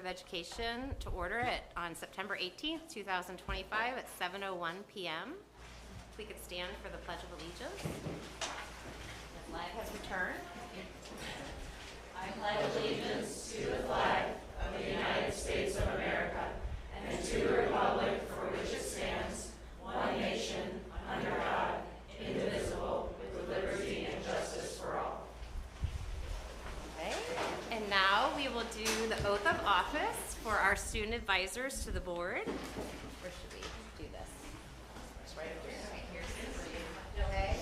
Education to order on September 18th, 2025 at 7:01 p.m. If we could stand for the Pledge of Allegiance. The flag has returned. I pledge allegiance to the flag of the United States of America and to the republic for which it stands, one nation, under God, indivisible, with liberty and justice for all. Okay. And now we will do the oath of office for our student advisors to the board. Where should we do this? It's right here. Right here. Okay.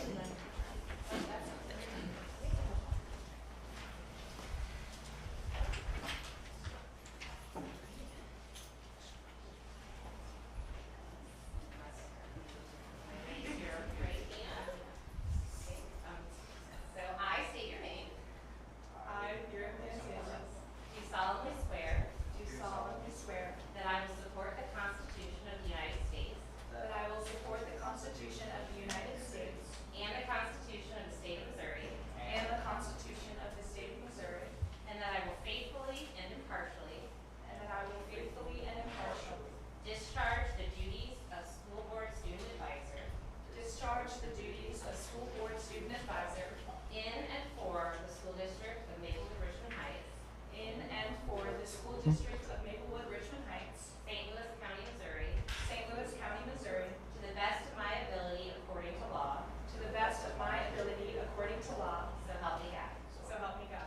District of Maplewood, Richmond Heights, St. Louis County, Missouri, St. Louis County, Missouri, to the best of my ability according to law. to the best of my ability according to law. So help me God. So help me God.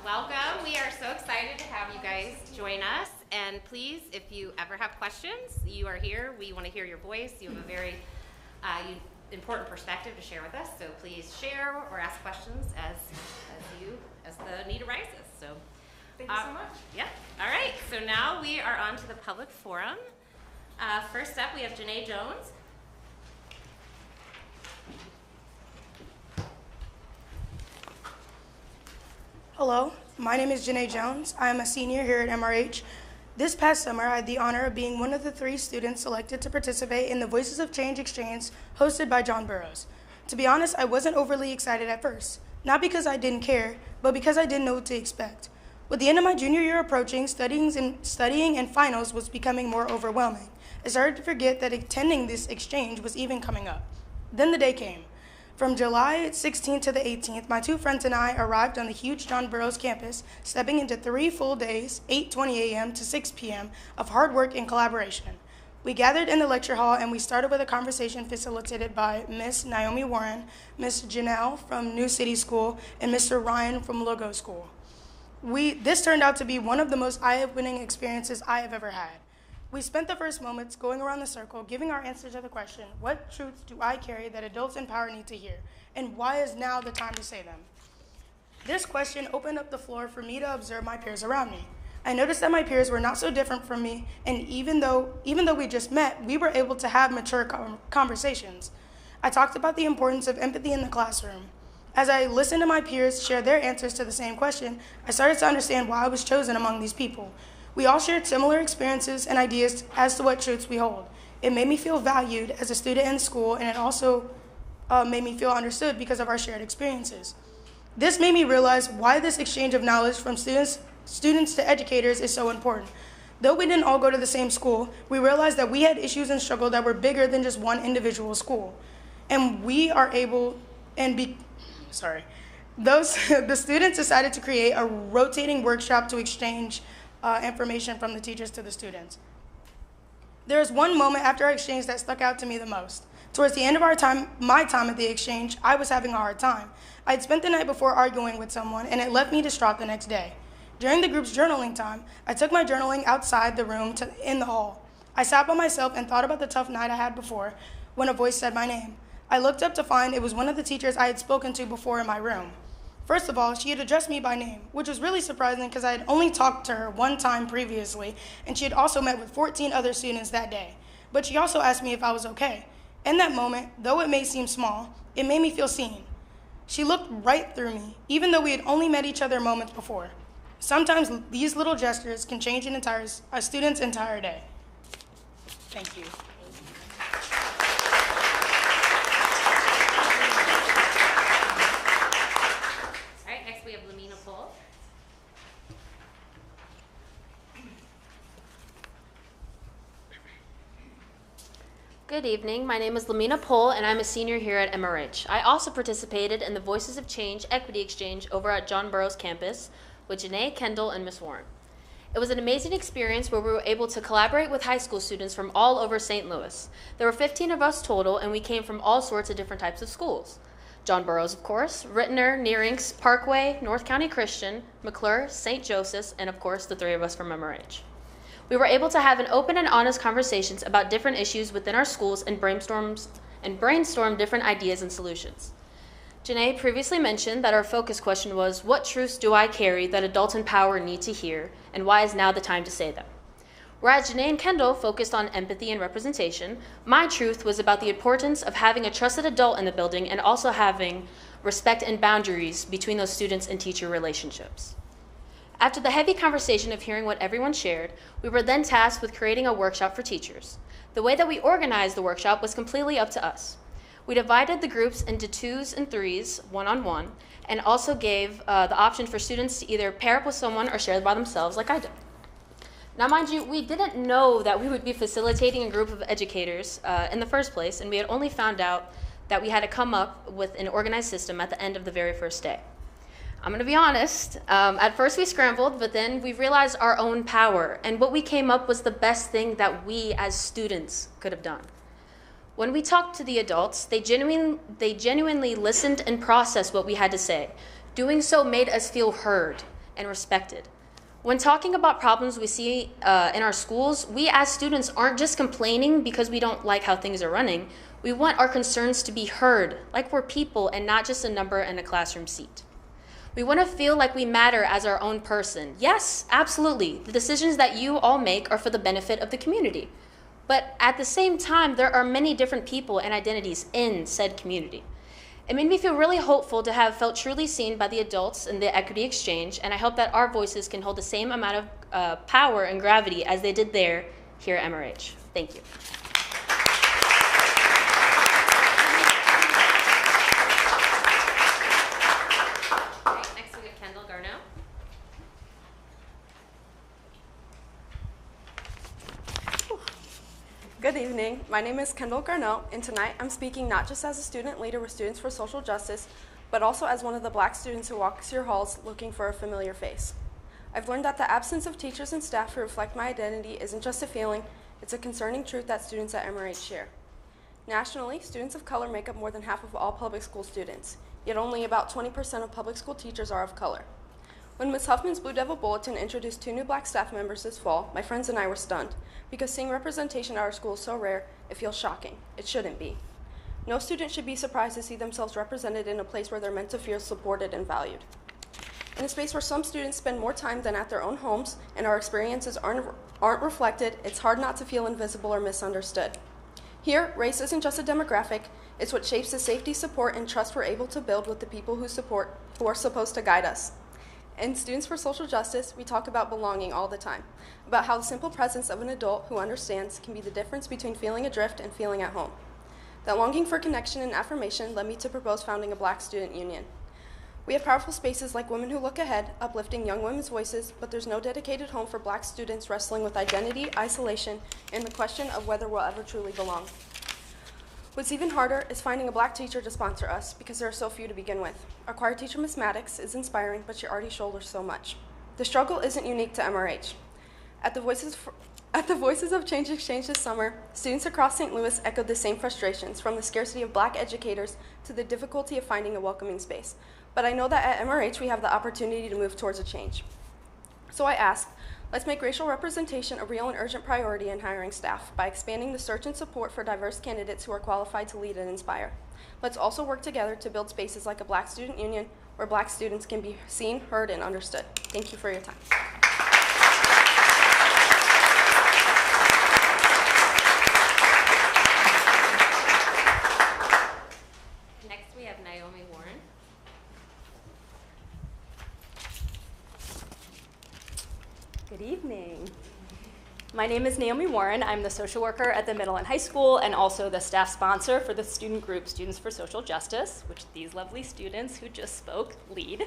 Welcome. We are so excited to have you guys join us. And please, if you ever have questions, you are here. We want to hear your voice. You have a very important perspective to share with us. So please share or ask questions as the need arises. So Thank you so much. Yeah. All right. So now we are on to the public forum. First up, we have Janae Jones. Hello, my name is Janae Jones. I am a senior here at MRH. This past summer, I had the honor of being one of the 3 students selected to participate in the Voices of Change exchange hosted by John Burroughs. To be honest, I wasn't overly excited at first, not because I didn't care, but because I didn't know what to expect. With the end of my junior year approaching, studying and finals was becoming more overwhelming. I started to forget that attending this exchange was even coming up. Then the day came. From July 16th to the 18th, my 2 friends and I arrived on the huge John Burroughs campus, stepping into 3 full days, 8:20 a.m. to 6 p.m. of hard work and collaboration. We gathered in the lecture hall and we started with a conversation facilitated by Miss Naomi Warren, Miss Janelle from New City School, and Mr. Ryan from Logo School. This turned out to be one of the most eye-opening experiences I have ever had. We spent the first moments going around the circle, giving our answer to the question, what truths do I carry that adults in power need to hear, and why is now the time to say them? This question opened up the floor for me to observe my peers around me. I noticed that my peers were not so different from me, and even though we just met, we were able to have mature conversations. I talked about the importance of empathy in the classroom. As I listened to my peers share their answers to the same question, I started to understand why I was chosen among these people. We all shared similar experiences and ideas as to what truths we hold. It made me feel valued as a student in school, and it also made me feel understood because of our shared experiences. This made me realize why this exchange of knowledge from students to educators is so important. Though we didn't all go to the same school, we realized that we had issues and struggle that were bigger than just one individual school. And the students decided to create a rotating workshop to exchange information from the teachers to the students. There was one moment after our exchange that stuck out to me the most. Towards the end of my time at the exchange, I was having a hard time. I had spent the night before arguing with someone, and it left me distraught the next day. During the group's journaling time, I took my journaling outside the room in the hall. I sat by myself and thought about the tough night I had before when a voice said my name. I looked up to find it was one of the teachers I had spoken to before in my room. First of all, she had addressed me by name, which was really surprising because I had only talked to her one time previously, and she had also met with 14 other students that day. But she also asked me if I was okay. In that moment, though it may seem small, it made me feel seen. She looked right through me, even though we had only met each other moments before. Sometimes these little gestures can change a student's entire day. Thank you. Good evening. My name is Lamina Pohl, and I'm a senior here at MRH. I also participated in the Voices of Change Equity Exchange over at John Burroughs campus with Janae, Kendall, and Miss Warren. It was an amazing experience where we were able to collaborate with high school students from all over St. Louis. There were 15 of us total, and we came from all sorts of different types of schools. John Burroughs, of course, Rittner, Nearinks, Parkway, North County Christian, McClure, St. Joseph's, and of course the three of us from MRH. We were able to have an open and honest conversations about different issues within our schools and brainstorm different ideas and solutions. Janae previously mentioned that our focus question was, what truths do I carry that adults in power need to hear, and why is now the time to say them? Whereas Janae and Kendall focused on empathy and representation, my truth was about the importance of having a trusted adult in the building and also having respect and boundaries between those students and teacher relationships. After the heavy conversation of hearing what everyone shared, we were then tasked with creating a workshop for teachers. The way that we organized the workshop was completely up to us. We divided the groups into 2s and 3s, one-on-one, and also gave the option for students to either pair up with someone or share by themselves like I did. Now, mind you, we didn't know that we would be facilitating a group of educators in the first place, and we had only found out that we had to come up with an organized system at the end of the very first day. I'm going to be honest, at first we scrambled, but then we realized our own power, and what we came up was the best thing that we as students could have done. When we talked to the adults, they genuinely listened and processed what we had to say. Doing so made us feel heard and respected. When talking about problems we see in our schools, we as students aren't just complaining because we don't like how things are running. We want our concerns to be heard, like we're people and not just a number in a classroom seat. We want to feel like we matter as our own person. Yes, absolutely. The decisions that you all make are for the benefit of the community. But at the same time, there are many different people and identities in said community. It made me feel really hopeful to have felt truly seen by the adults in the equity exchange, and I hope that our voices can hold the same amount of power and gravity as they did there here at MRH. Thank you. Good evening. My name is Kendall Garneau, and tonight I'm speaking not just as a student leader with Students for Social Justice, but also as one of the Black students who walks your halls looking for a familiar face. I've learned that the absence of teachers and staff who reflect my identity isn't just a feeling, it's a concerning truth that students at MRH share. Nationally, students of color make up more than half of all public school students, yet only about 20% of public school teachers are of color. When Ms. Huffman's Blue Devil Bulletin introduced 2 new Black staff members this fall, my friends and I were stunned, because seeing representation at our school is so rare, it feels shocking. It shouldn't be. No student should be surprised to see themselves represented in a place where they're meant to feel supported and valued. In a space where some students spend more time than at their own homes and our experiences aren't reflected, it's hard not to feel invisible or misunderstood. Here, race isn't just a demographic, it's what shapes the safety, support, and trust we're able to build with the people who are supposed to guide us. In Students for Social Justice, we talk about belonging all the time, about how the simple presence of an adult who understands can be the difference between feeling adrift and feeling at home. That longing for connection and affirmation led me to propose founding a Black student union. We have powerful spaces like Women Who Look Ahead, uplifting young women's voices, but there's no dedicated home for Black students wrestling with identity, isolation, and the question of whether we'll ever truly belong. What's even harder is finding a Black teacher to sponsor us, because there are so few to begin with. Our choir teacher, Ms. Maddox, is inspiring, but she already shoulders so much. The struggle isn't unique to MRH. At the Voices of Change Exchange this summer, students across St. Louis echoed the same frustrations, from the scarcity of Black educators to the difficulty of finding a welcoming space. But I know that at MRH we have the opportunity to move towards a change. So I asked, let's make racial representation a real and urgent priority in hiring staff by expanding the search and support for diverse candidates who are qualified to lead and inspire. Let's also work together to build spaces like a Black student union where Black students can be seen, heard, and understood. Thank you for your time. Next, we have Naomi Warren. Good evening. My name is Naomi Warren. I'm the social worker at the middle and high school and also the staff sponsor for the student group Students for Social Justice, which these lovely students who just spoke lead.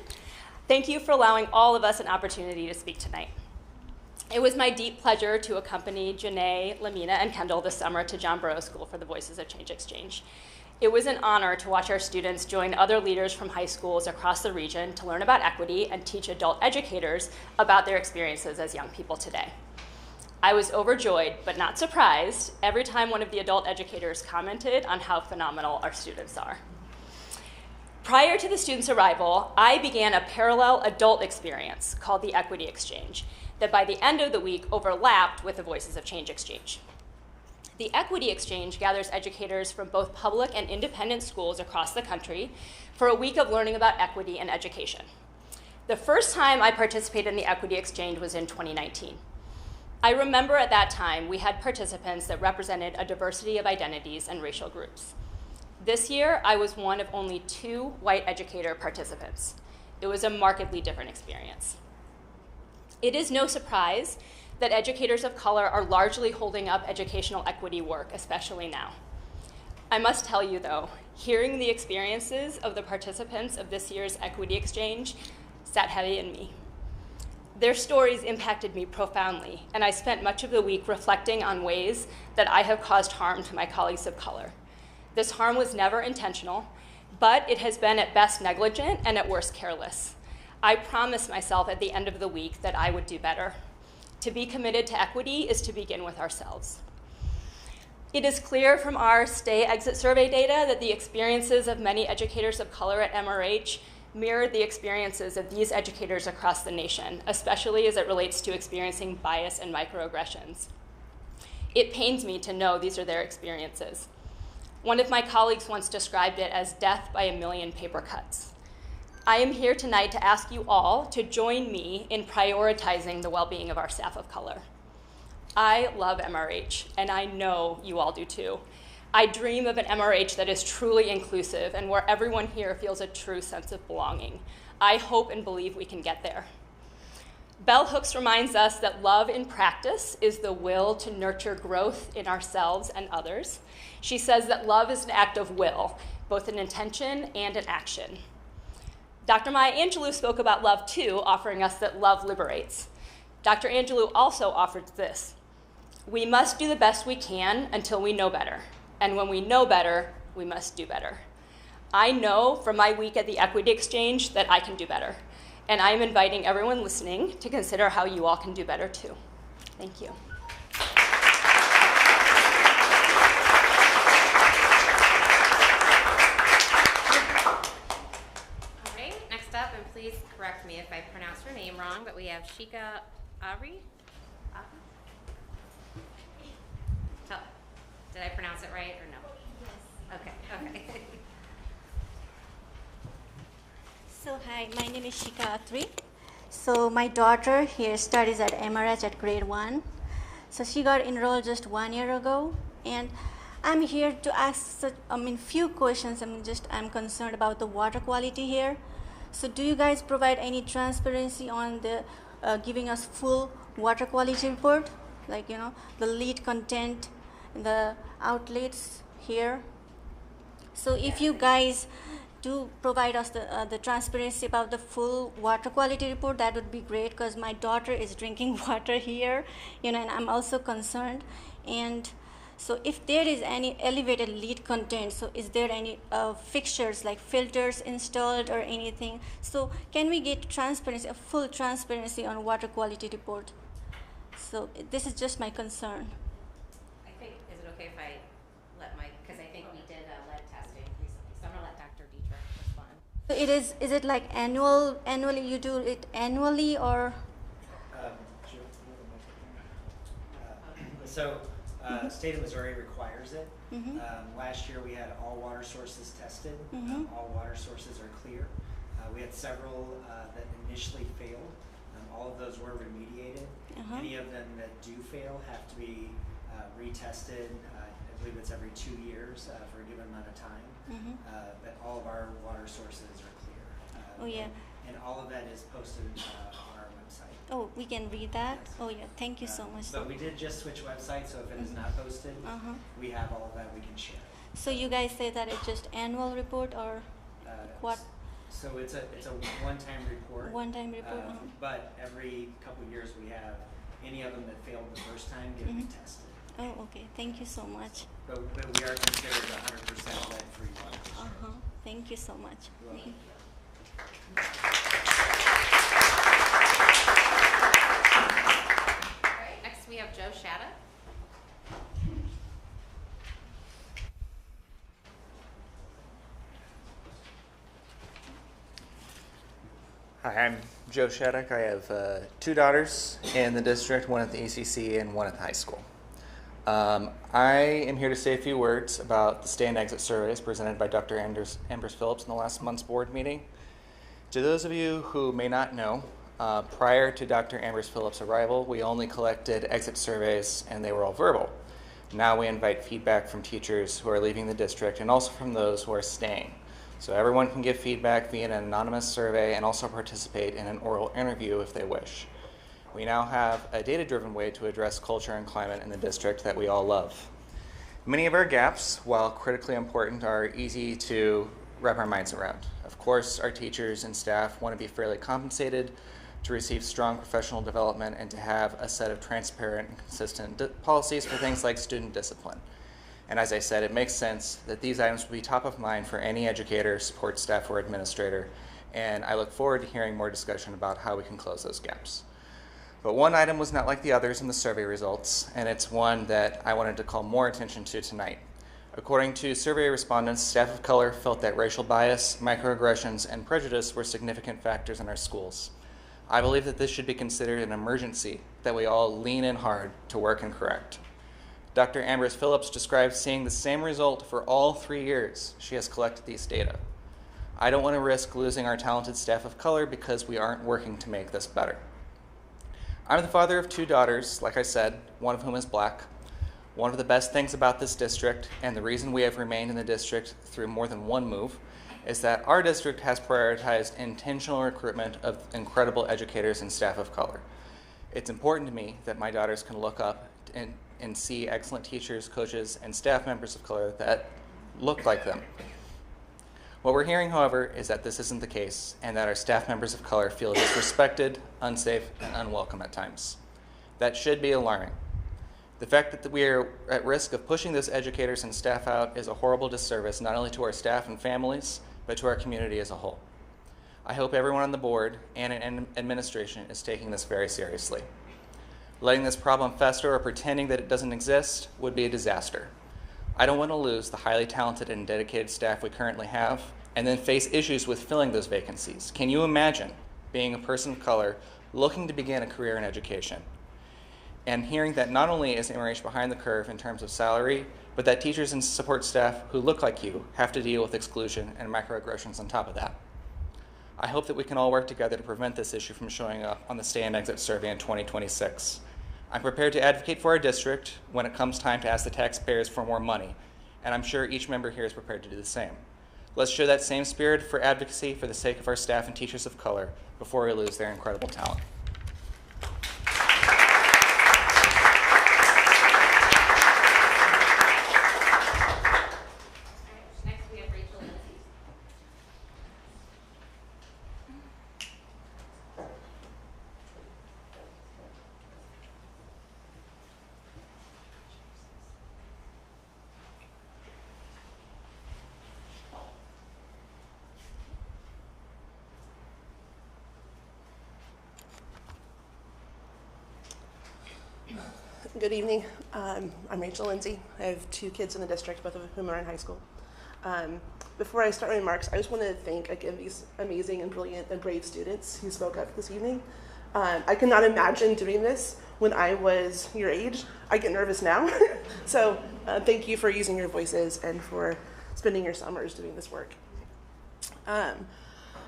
Thank you for allowing all of us an opportunity to speak tonight. It was my deep pleasure to accompany Janae, Lamina, and Kendall this summer to John Burroughs School for the Voices of Change Exchange. It was an honor to watch our students join other leaders from high schools across the region to learn about equity and teach adult educators about their experiences as young people today. I was overjoyed, but not surprised, every time one of the adult educators commented on how phenomenal our students are. Prior to the students' arrival, I began a parallel adult experience called the Equity Exchange that by the end of the week overlapped with the Voices of Change Exchange. The Equity Exchange gathers educators from both public and independent schools across the country for a week of learning about equity and education. The first time I participated in the Equity Exchange was in 2019. I remember at that time we had participants that represented a diversity of identities and racial groups. This year, I was one of only 2 white educator participants. It was a markedly different experience. It is no surprise that educators of color are largely holding up educational equity work, especially now. I must tell you though, hearing the experiences of the participants of this year's Equity Exchange sat heavy in me. Their stories impacted me profoundly, and I spent much of the week reflecting on ways that I have caused harm to my colleagues of color. This harm was never intentional, but it has been at best negligent and at worst careless. I promised myself at the end of the week that I would do better. To be committed to equity is to begin with ourselves. It is clear from our Stay Exit Survey data that the experiences of many educators of color at MRH mirrored the experiences of these educators across the nation, especially as it relates to experiencing bias and microaggressions. It pains me to know these are their experiences. One of my colleagues once described it as death by a million paper cuts. I am here tonight to ask you all to join me in prioritizing the well-being of our staff of color. I love MRH, and I know you all do too. I dream of an MRH that is truly inclusive and where everyone here feels a true sense of belonging. I hope and believe we can get there. Bell Hooks reminds us that love in practice is the will to nurture growth in ourselves and others. She says that love is an act of will, both an intention and an action. Dr. Maya Angelou spoke about love too, offering us that love liberates. Dr. Angelou also offered this: we must do the best we can until we know better. And when we know better, we must do better. I know from my week at the Equity Exchange that I can do better. And I am inviting everyone listening to consider how you all can do better too. Thank you. All right, next up, and please correct me if I pronounce her name wrong, but we have Shika Ari. Did I pronounce it right or no? Yes. Okay. So hi, my name is Shika Atri. So my daughter here studies at MRH at grade 1. So she got enrolled just 1 year ago, and I'm here to ask few questions. I'm concerned about the water quality here. So do you guys provide any transparency on the giving us full water quality report, like the lead content, the outlets here? So if you guys do provide us the transparency about the full water quality report, that would be great, because my daughter is drinking water here, and I'm also concerned. And so if there is any elevated lead content, so is there any fixtures like filters installed or anything? So can we get transparency, a full transparency on water quality report? So this is just my concern. I think, is it okay if I let because I think we did lead testing recently, so I'm gonna let Dr. Dietrich respond. So is it like annually, you do it annually, or? State of Missouri requires it. Mm-hmm. Last year we had all water sources tested. Mm-hmm. All water sources are clear. We We had several that initially failed. All of those were remediated. Any of them that do fail have to be retested. I believe it's every 2 years for a given amount of time. But all of our water sources are clear. And all of that is posted on our website. Oh, we can read that? Yes. Oh, yeah. Thank you so much. But we did just switch websites, so if it is not posted, we have all of that we can share. So you guys say that it's just annual report or what? So it's a one-time report. One-time report. But every couple of years we have any of them that failed the first time get retested. Oh, okay. Thank you so much. But we are considered 100% lead-free water. Thank you so much. You're welcome. Next we have Joe Shatta. Hi, I'm Joe Shattuck. I have 2 daughters in the district, one at the ECC and one at the high school. I am here to say a few words about the stay and exit surveys presented by Dr. Ambrose Phillips in the last month's board meeting. To those of you who may not know, prior to Dr. Ambrose Phillips' arrival, we only collected exit surveys and they were all verbal. Now we invite feedback from teachers who are leaving the district and also from those who are staying. So everyone can give feedback via an anonymous survey and also participate in an oral interview if they wish. We now have a data-driven way to address culture and climate in the district that we all love. Many of our gaps, while critically important, are easy to wrap our minds around. Of course, our teachers and staff want to be fairly compensated, to receive strong professional development, and to have a set of transparent and consistent policies for things like student discipline. And as I said, it makes sense that these items will be top of mind for any educator, support staff, or administrator, and I look forward to hearing more discussion about how we can close those gaps. But one item was not like the others in the survey results, and it's one that I wanted to call more attention to tonight. According to survey respondents, staff of color felt that racial bias, microaggressions, and prejudice were significant factors in our schools. I believe that this should be considered an emergency that we all lean in hard to work and correct. Dr. Ambrose Phillips describes seeing the same result for all 3 years she has collected these data. I don't want to risk losing our talented staff of color because we aren't working to make this better. I'm the father of 2 daughters, like I said, one of whom is black. One of the best things about this district, and the reason we have remained in the district through more than one move, is that our district has prioritized intentional recruitment of incredible educators and staff of color. It's important to me that my daughters can look up and see excellent teachers, coaches, and staff members of color that look like them. What we're hearing, however, is that this isn't the case, and that our staff members of color feel disrespected, unsafe, and unwelcome at times. That should be alarming. The fact that we are at risk of pushing those educators and staff out is a horrible disservice not only to our staff and families, but to our community as a whole. I hope everyone on the board and in administration is taking this very seriously. Letting this problem fester or pretending that it doesn't exist would be a disaster. I don't want to lose the highly talented and dedicated staff we currently have and then face issues with filling those vacancies. Can you imagine being a person of color looking to begin a career in education and hearing that not only is MRH behind the curve in terms of salary, but that teachers and support staff who look like you have to deal with exclusion and microaggressions on top of that? I hope that we can all work together to prevent this issue from showing up on the Stay and Exit survey in 2026. I'm prepared to advocate for our district when it comes time to ask the taxpayers for more money, and I'm sure each member here is prepared to do the same. Let's show that same spirit for advocacy for the sake of our staff and teachers of color before we lose their incredible talent. Next we have Rachel Lindsay. Good evening. I'm Rachel Lindsay. I have 2 kids in the district, both of whom are in high school. Before I start my remarks, I just want to thank again these amazing and brilliant and brave students who spoke up this evening. I cannot imagine doing this when I was your age. I get nervous now. So thank you for using your voices and for spending your summers doing this work.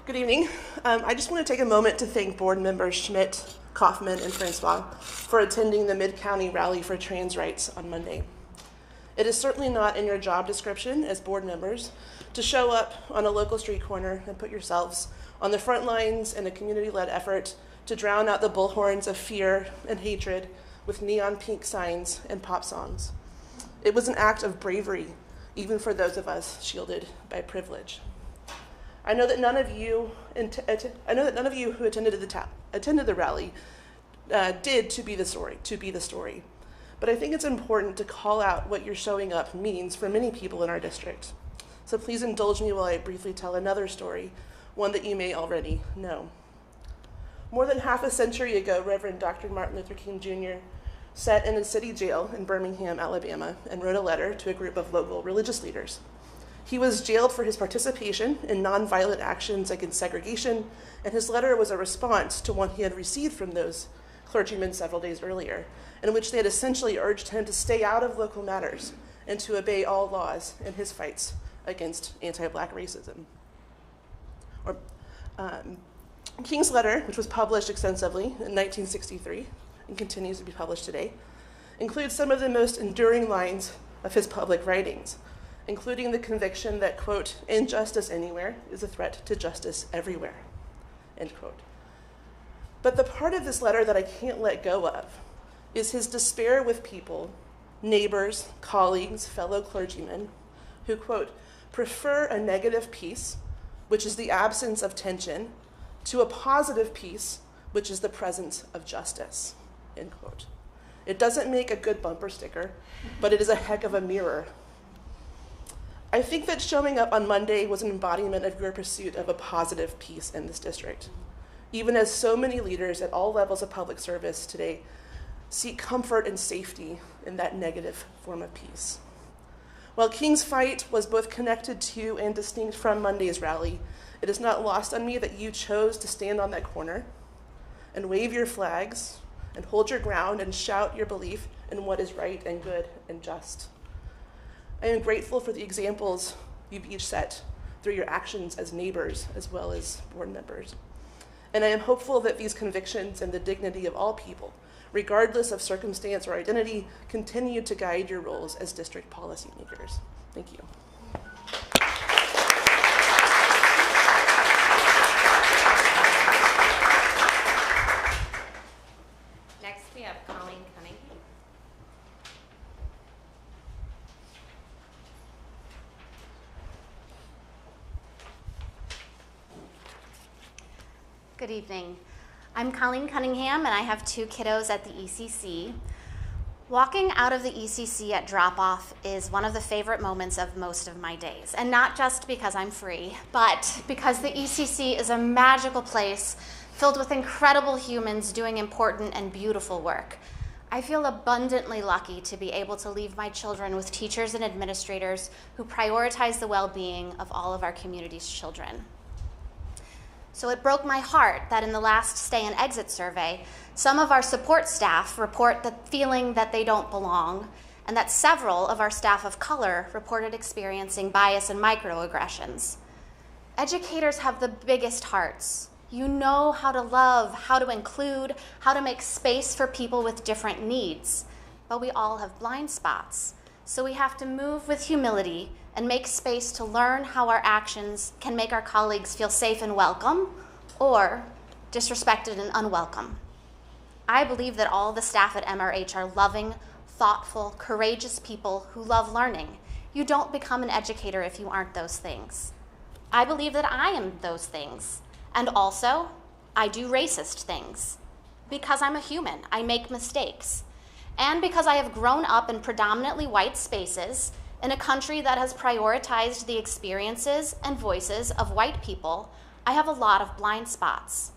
Good Good evening. I just want to take a moment to thank board members Schmidt, Kaufman, and Francois for attending the Mid-County Rally for Trans Rights on Monday. It is certainly not in your job description as board members to show up on a local street corner and put yourselves on the front lines in a community-led effort to drown out the bullhorns of fear and hatred with neon pink signs and pop songs. It was an act of bravery, even for those of us shielded by privilege. I know that none of you who attended the rally did to be the story. But I think it's important to call out what your showing up means for many people in our district. So please indulge me while I briefly tell another story, one that you may already know. More than half a century ago, Reverend Dr. Martin Luther King Jr. sat in a city jail in Birmingham, Alabama, and wrote a letter to a group of local religious leaders. He was jailed for his participation in nonviolent actions against segregation, and his letter was a response to one he had received from those clergymen several days earlier, in which they had essentially urged him to stay out of local matters and to obey all laws in his fights against anti-Black racism. King's letter, which was published extensively in 1963 and continues to be published today, includes some of the most enduring lines of his public writings, including the conviction that, quote, injustice anywhere is a threat to justice everywhere, end quote. But the part of this letter that I can't let go of is his despair with people, neighbors, colleagues, fellow clergymen, who, quote, prefer a negative peace, which is the absence of tension, to a positive peace, which is the presence of justice, end quote. It doesn't make a good bumper sticker, but it is a heck of a mirror. I think that showing up on Monday was an embodiment of your pursuit of a positive peace in this district, even as so many leaders at all levels of public service today seek comfort and safety in that negative form of peace. While King's fight was both connected to and distinct from Monday's rally, it is not lost on me that you chose to stand on that corner and wave your flags and hold your ground and shout your belief in what is right and good and just. I am grateful for the examples you've each set through your actions as neighbors as well as board members. And I am hopeful that these convictions and the dignity of all people, regardless of circumstance or identity, continue to guide your roles as district policymakers. Thank you. Next, we have Colleen Cunningham. Good evening. I'm Colleen Cunningham, and I have 2 kiddos at the ECC. Walking out of the ECC at drop-off is one of the favorite moments of most of my days, and not just because I'm free, but because the ECC is a magical place filled with incredible humans doing important and beautiful work. I feel abundantly lucky to be able to leave my children with teachers and administrators who prioritize the well-being of all of our community's children. So it broke my heart that in the last stay and exit survey, some of our support staff report the feeling that they don't belong, and that several of our staff of color reported experiencing bias and microaggressions. Educators have the biggest hearts. You know how to love, how to include, how to make space for people with different needs, but we all have blind spots. So we have to move with humility and make space to learn how our actions can make our colleagues feel safe and welcome, or disrespected and unwelcome. I believe that all the staff at MRH are loving, thoughtful, courageous people who love learning. You don't become an educator if you aren't those things. I believe that I am those things. And also, I do racist things. Because I'm a human, I make mistakes. And because I have grown up in predominantly white spaces in a country that has prioritized the experiences and voices of white people, I have a lot of blind spots.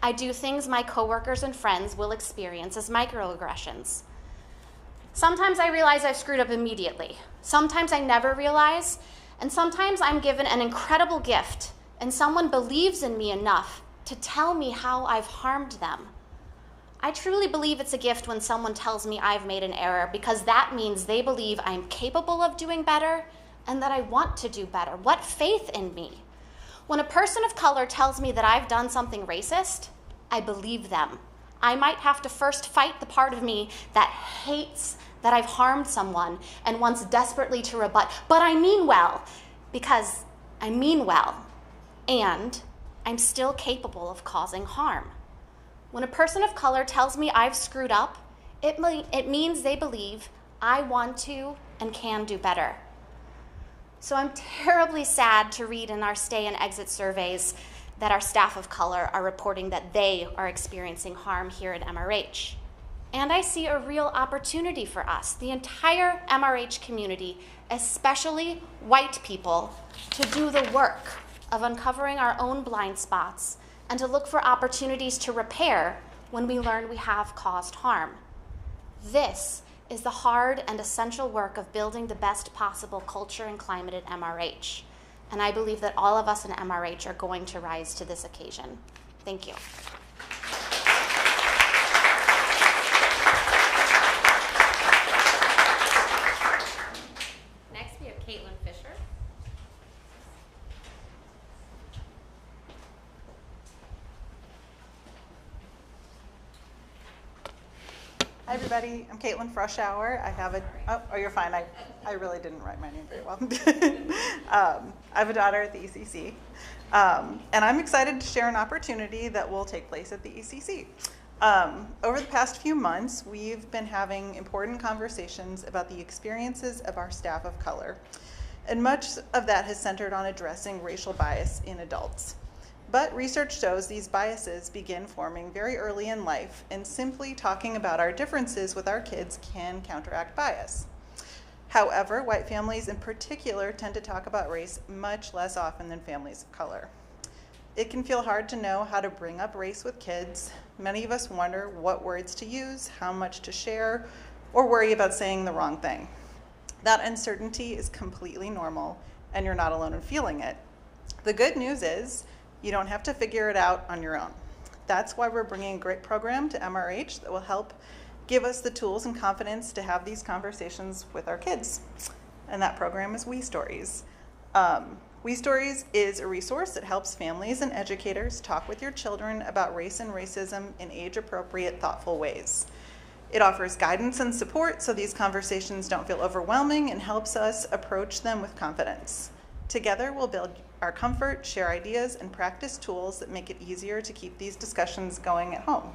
I do things my coworkers and friends will experience as microaggressions. Sometimes I realize I've screwed up immediately. Sometimes I never realize, and sometimes I'm given an incredible gift, and someone believes in me enough to tell me how I've harmed them. I truly believe it's a gift when someone tells me I've made an error, because that means they believe I'm capable of doing better and that I want to do better. What faith in me? When a person of color tells me that I've done something racist, I believe them. I might have to first fight the part of me that hates that I've harmed someone and wants desperately to rebut, but I mean well, because I mean well, and I'm still capable of causing harm. When a person of color tells me I've screwed up, it means they believe I want to and can do better. So I'm terribly sad to read in our stay and exit surveys that our staff of color are reporting that they are experiencing harm here at MRH. And I see a real opportunity for us, the entire MRH community, especially white people, to do the work of uncovering our own blind spots and to look for opportunities to repair when we learn we have caused harm. This is the hard and essential work of building the best possible culture and climate at MRH. And I believe that all of us in MRH are going to rise to this occasion. Thank you. Next, we have Caitlin Fisher. Hi everybody, I'm Caitlin Freshour. I have a, oh you're fine, I really didn't write my name very well. I have a daughter at the ECC, and I'm excited to share an opportunity that will take place at the ECC. Over the past few months, we've been having important conversations about the experiences of our staff of color, and much of that has centered on addressing racial bias in adults. But research shows these biases begin forming very early in life, and simply talking about our differences with our kids can counteract bias. However, white families in particular tend to talk about race much less often than families of color. It can feel hard to know how to bring up race with kids. Many of us wonder what words to use, how much to share, or worry about saying the wrong thing. That uncertainty is completely normal, and you're not alone in feeling it. The good news is, you don't have to figure it out on your own. That's why we're bringing a great program to MRH that will help give us the tools and confidence to have these conversations with our kids. And that program is We Stories. We Stories is a resource that helps families and educators talk with your children about race and racism in age-appropriate, thoughtful ways. It offers guidance and support so these conversations don't feel overwhelming and helps us approach them with confidence. Together, we'll build our comfort, share ideas, and practice tools that make it easier to keep these discussions going at home.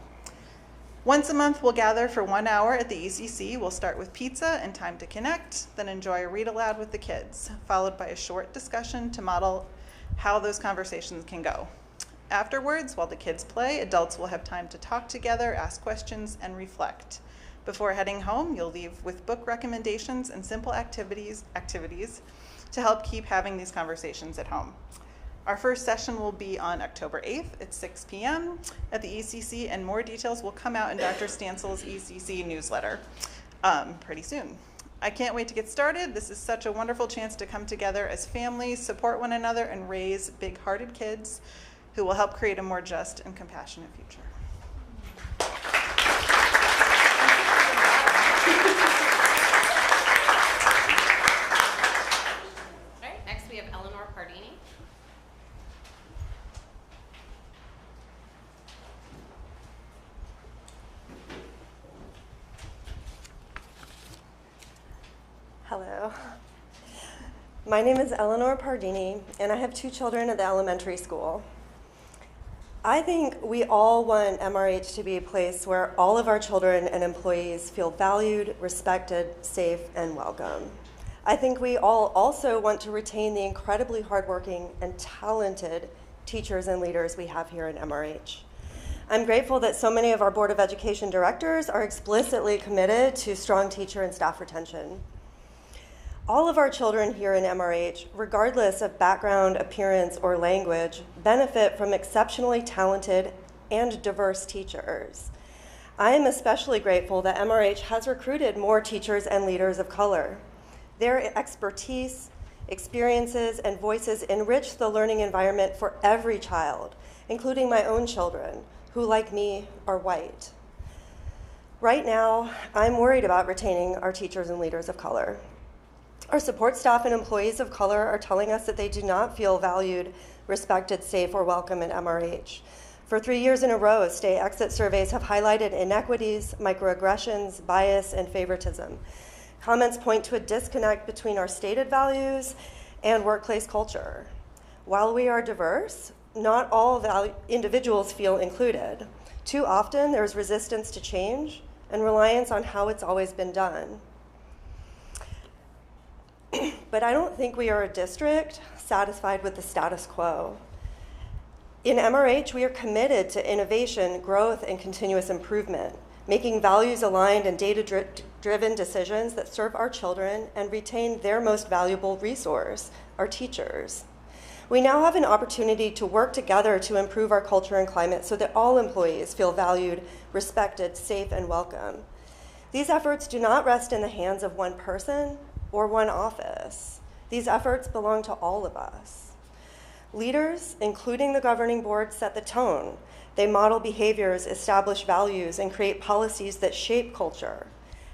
Once a month, we'll gather for 1 hour at the ECC. We'll start with pizza and time to connect, then enjoy a read aloud with the kids, followed by a short discussion to model how those conversations can go. Afterwards, while the kids play, adults will have time to talk together, ask questions, and reflect. Before heading home, you'll leave with book recommendations and simple activities to help keep having these conversations at home. Our first session will be on October 8th at 6 p.m. at the ECC, and more details will come out in Dr. Stansel's ECC newsletter pretty soon. I can't wait to get started. This is such a wonderful chance to come together as families, support one another, and raise big-hearted kids who will help create a more just and compassionate future. Hello. My name is Eleanor Pardini, and I have 2 children at the elementary school. I think we all want MRH to be a place where all of our children and employees feel valued, respected, safe, and welcome. I think we all also want to retain the incredibly hardworking and talented teachers and leaders we have here in MRH. I'm grateful that so many of our Board of Education directors are explicitly committed to strong teacher and staff retention. All of our children here in MRH, regardless of background, appearance, or language, benefit from exceptionally talented and diverse teachers. I am especially grateful that MRH has recruited more teachers and leaders of color. Their expertise, experiences, and voices enrich the learning environment for every child, including my own children, who, like me, are white. Right now, I'm worried about retaining our teachers and leaders of color. Our support staff and employees of color are telling us that they do not feel valued respected, safe, or welcome in MRH. For 3 years in a row, state exit surveys have highlighted inequities, microaggressions, bias, and favoritism. Comments point to a disconnect between our stated values and workplace culture. While we are diverse, not all individuals feel included. Too often, there's resistance to change and reliance on how it's always been done. But I don't think we are a district satisfied with the status quo. In MRH, we are committed to innovation, growth, and continuous improvement, making values-aligned and data-driven decisions that serve our children and retain their most valuable resource, our teachers. We now have an opportunity to work together to improve our culture and climate so that all employees feel valued, respected, safe, and welcome. These efforts do not rest in the hands of one person or one office. These efforts belong to all of us. Leaders, including the governing board, set the tone. They model behaviors, establish values, and create policies that shape culture.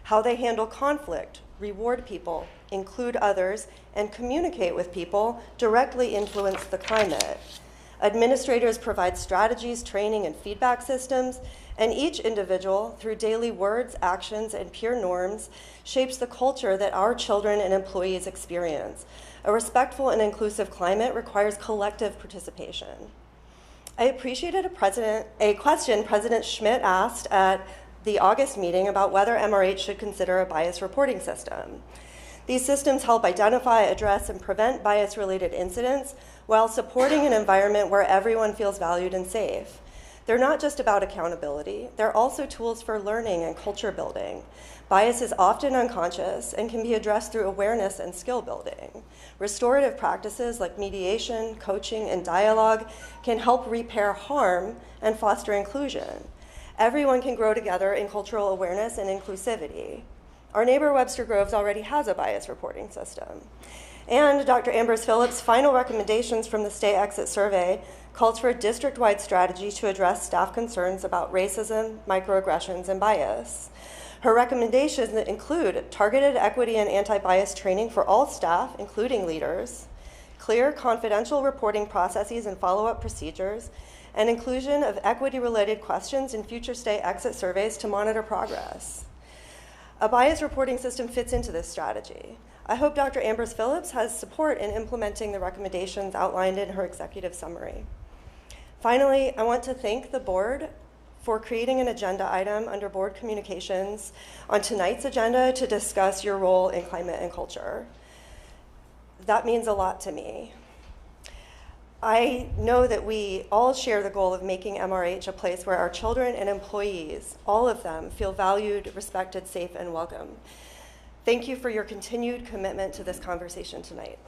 How they handle conflict, reward people, include others, and communicate with people directly influence the climate. Administrators provide strategies, training, and feedback systems, and each individual, through daily words, actions, and peer norms, shapes the culture that our children and employees experience. A respectful and inclusive climate requires collective participation. I appreciated a question President Schmidt asked at the August meeting about whether MRH should consider a bias reporting system. These systems help identify, address, and prevent bias-related incidents while supporting an environment where everyone feels valued and safe. They're not just about accountability, they're also tools for learning and culture building. Bias is often unconscious and can be addressed through awareness and skill building. Restorative practices like mediation, coaching, and dialogue can help repair harm and foster inclusion. Everyone can grow together in cultural awareness and inclusivity. Our neighbor Webster Groves already has a bias reporting system. And Dr. Ambrose Phillips' final recommendations from the state exit survey calls for a district-wide strategy to address staff concerns about racism, microaggressions, and bias. Her recommendations include targeted equity and anti-bias training for all staff, including leaders, clear confidential reporting processes and follow-up procedures, and inclusion of equity-related questions in future state exit surveys to monitor progress. A bias reporting system fits into this strategy. I hope Dr. Ambrose Phillips has support in implementing the recommendations outlined in her executive summary. Finally, I want to thank the board for creating an agenda item under board communications on tonight's agenda to discuss your role in climate and culture. That means a lot to me. I know that we all share the goal of making MRH a place where our children and employees, all of them, feel valued, respected, safe, and welcome. Thank you for your continued commitment to this conversation tonight.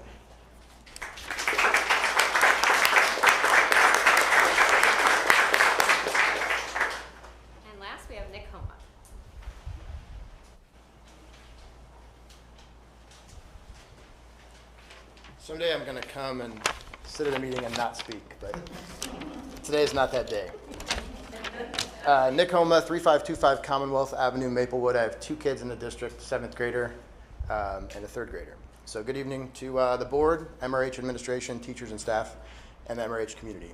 And last, we have Nick Homa. Someday I'm going to come and sit at a meeting and not speak, but today is not that day. Nick Homa, 3525 Commonwealth Avenue, Maplewood. I have 2 kids in the district, 7th grader and a 3rd grader. So good evening to the board, MRH administration, teachers and staff, and the MRH community.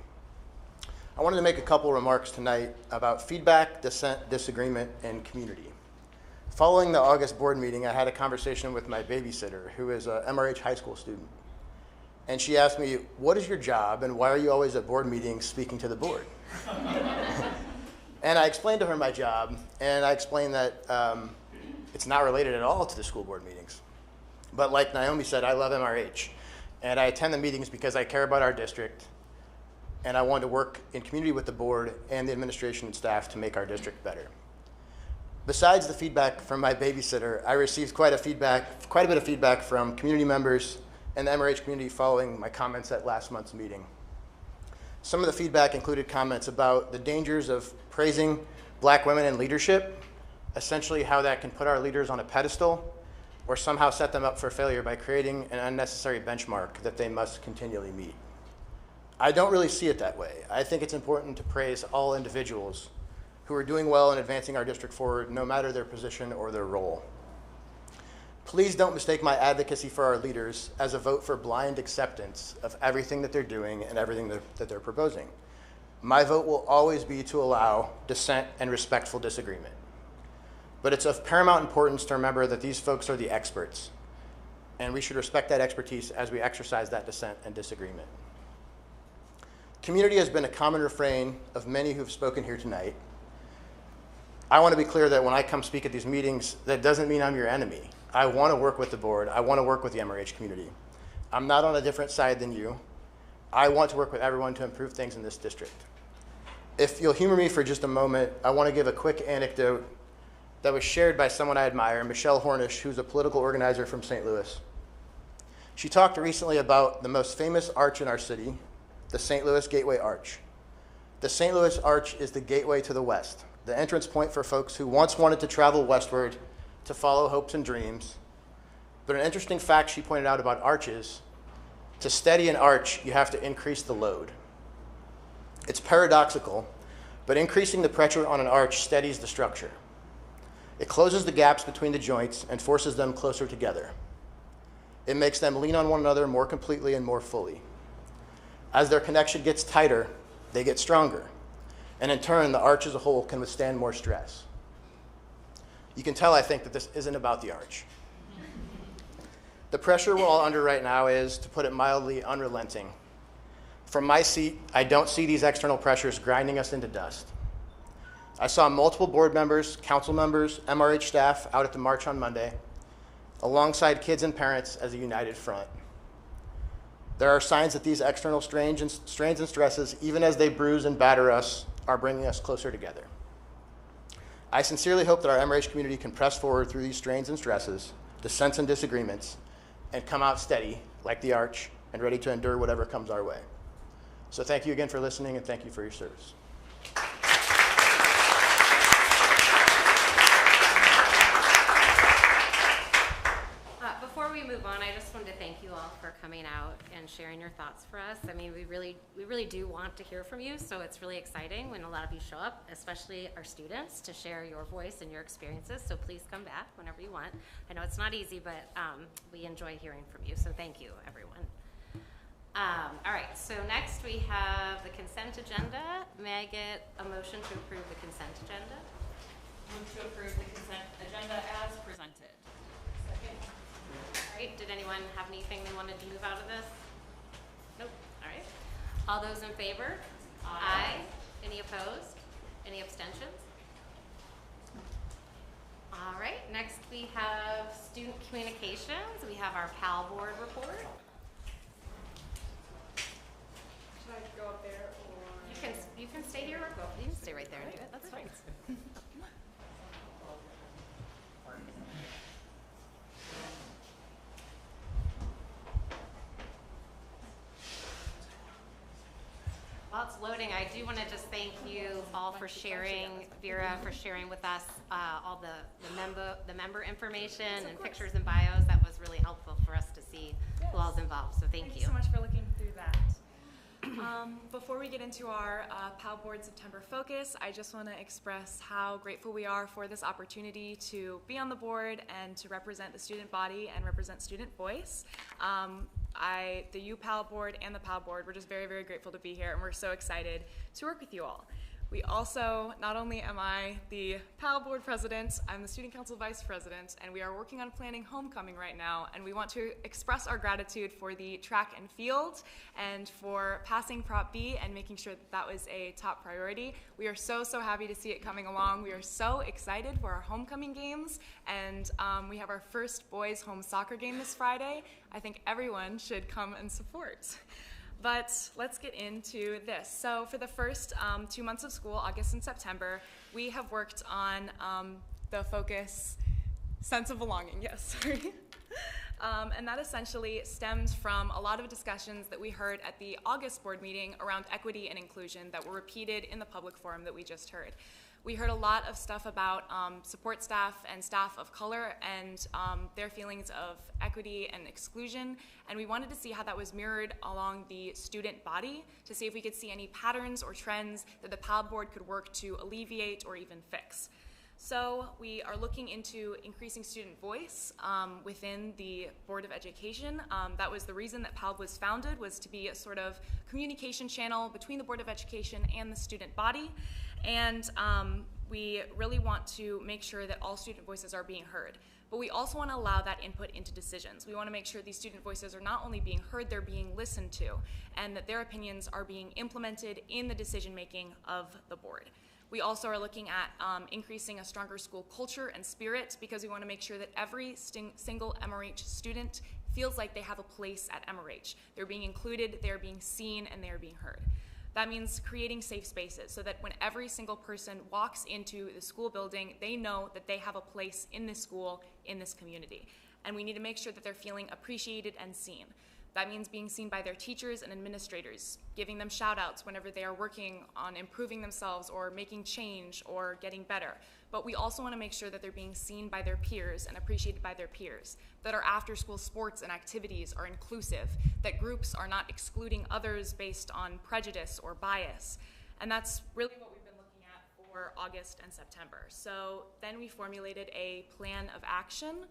I wanted to make a couple remarks tonight about feedback, dissent, disagreement, and community. Following the August board meeting, I had a conversation with my babysitter, who is a MRH high school student. And she asked me, what is your job and why are you always at board meetings speaking to the board? And I explained to her my job, and I explained that it's not related at all to the school board meetings. But like Naomi said, I love MRH, and I attend the meetings because I care about our district, and I want to work in community with the board and the administration and staff to make our district better. Besides the feedback from my babysitter, I received quite a bit of feedback from community members and the MRH community following my comments at last month's meeting. Some of the feedback included comments about the dangers of praising black women in leadership, essentially how that can put our leaders on a pedestal or somehow set them up for failure by creating an unnecessary benchmark that they must continually meet. I don't really see it that way. I think it's important to praise all individuals who are doing well in advancing our district forward, no matter their position or their role. Please don't mistake my advocacy for our leaders as a vote for blind acceptance of everything that they're doing and everything that they're proposing. My vote will always be to allow dissent and respectful disagreement. But it's of paramount importance to remember that these folks are the experts, and we should respect that expertise as we exercise that dissent and disagreement. Community has been a common refrain of many who have spoken here tonight. I want to be clear that when I come speak at these meetings, that doesn't mean I'm your enemy. I want to work with the board. I want to work with the MRH community. I'm not on a different side than you. I want to work with everyone to improve things in this district. If you'll humor me for just a moment, I want to give a quick anecdote that was shared by someone I admire, Michelle Hornish, who's a political organizer from St. Louis. She talked recently about the most famous arch in our city, the St. Louis Gateway Arch. The St. Louis Arch is the gateway to the West, the entrance point for folks who once wanted to travel westward to follow hopes and dreams. But an interesting fact she pointed out about arches, to steady an arch, you have to increase the load. It's paradoxical, but increasing the pressure on an arch steadies the structure. It closes the gaps between the joints and forces them closer together. It makes them lean on one another more completely and more fully. As their connection gets tighter, they get stronger. And in turn, the arch as a whole can withstand more stress. You can tell, I think, that this isn't about the arch. The pressure we're all under right now is, to put it mildly, unrelenting. From my seat, I don't see these external pressures grinding us into dust. I saw multiple board members, council members, MRH staff out at the march on Monday, alongside kids and parents as a united front. There are signs that these external strains and stresses, even as they bruise and batter us, are bringing us closer together. I sincerely hope that our MRH community can press forward through these strains and stresses, dissents and disagreements, and come out steady, like the arch, and ready to endure whatever comes our way. So thank you again for listening, and thank you for your service. Before we move on, I just wanted to thank you all for coming out and sharing your thoughts for us. I mean, we really do want to hear from you, so it's really exciting when a lot of you show up, especially our students, to share your voice and your experiences. So please come back whenever you want. I know it's not easy, but we enjoy hearing from you, so thank you, everyone. All right, so next we have the consent agenda. May I get a motion to approve the consent agenda? Move to approve the consent agenda as presented. Second. All right, did anyone have anything they wanted to move out of this? Nope, all right. All those in favor? Aye. Any opposed? Any abstentions? All right, next we have student communications. We have our PAL board report. Should I go up there or? You can stay here or go. You can stay right there and do it. That's fine. While it's loading, I do want to just thank you all for sharing, Vera, for sharing with us all the member information and pictures and bios. That was really helpful for us to see who all's involved, so thank you. Thank you so much for looking through that. Before we get into our PAL Board September focus, I just want to express how grateful we are for this opportunity to be on the board and to represent the student body and represent student voice. The UPAL board and the PAL board, we're just very, very grateful to be here, and we're so excited to work with you all. We also, not only am I the PAL board president, I'm the student council vice president, and we are working on planning homecoming right now, and we want to express our gratitude for the track and field and for passing Prop B and making sure that that was a top priority. We are so, so happy to see it coming along. We are so excited for our homecoming games, and we have our first boys home soccer game this Friday. I think everyone should come and support. But let's get into this. So for the first 2 months of school, August and September, we have worked on the focus, sense of belonging, yes, sorry. And that essentially stems from a lot of discussions that we heard at the August board meeting around equity and inclusion that were repeated in the public forum that we just heard. We heard a lot of stuff about support staff and staff of color and their feelings of equity and exclusion, and we wanted to see how that was mirrored along the student body to see if we could see any patterns or trends that the PAL board could work to alleviate or even fix. So we are looking into increasing student voice within the Board of Education. That was the reason that PALB was founded, was to be a sort of communication channel between the Board of Education and the student body. And we really want to make sure that all student voices are being heard. But we also want to allow that input into decisions. We want to make sure these student voices are not only being heard, they're being listened to, and that their opinions are being implemented in the decision making of the board. We also are looking at increasing a stronger school culture and spirit, because we want to make sure that every single MRH student feels like they have a place at MRH. They're being included, they're being seen, and they're being heard. That means creating safe spaces so that when every single person walks into the school building, they know that they have a place in this school, in this community. And we need to make sure that they're feeling appreciated and seen. That means being seen by their teachers and administrators, giving them shout outs whenever they are working on improving themselves or making change or getting better. But we also want to make sure that they're being seen by their peers and appreciated by their peers, that our after school sports and activities are inclusive, that groups are not excluding others based on prejudice or bias. And that's really what we've been looking at for August and September. So then we formulated a plan of action.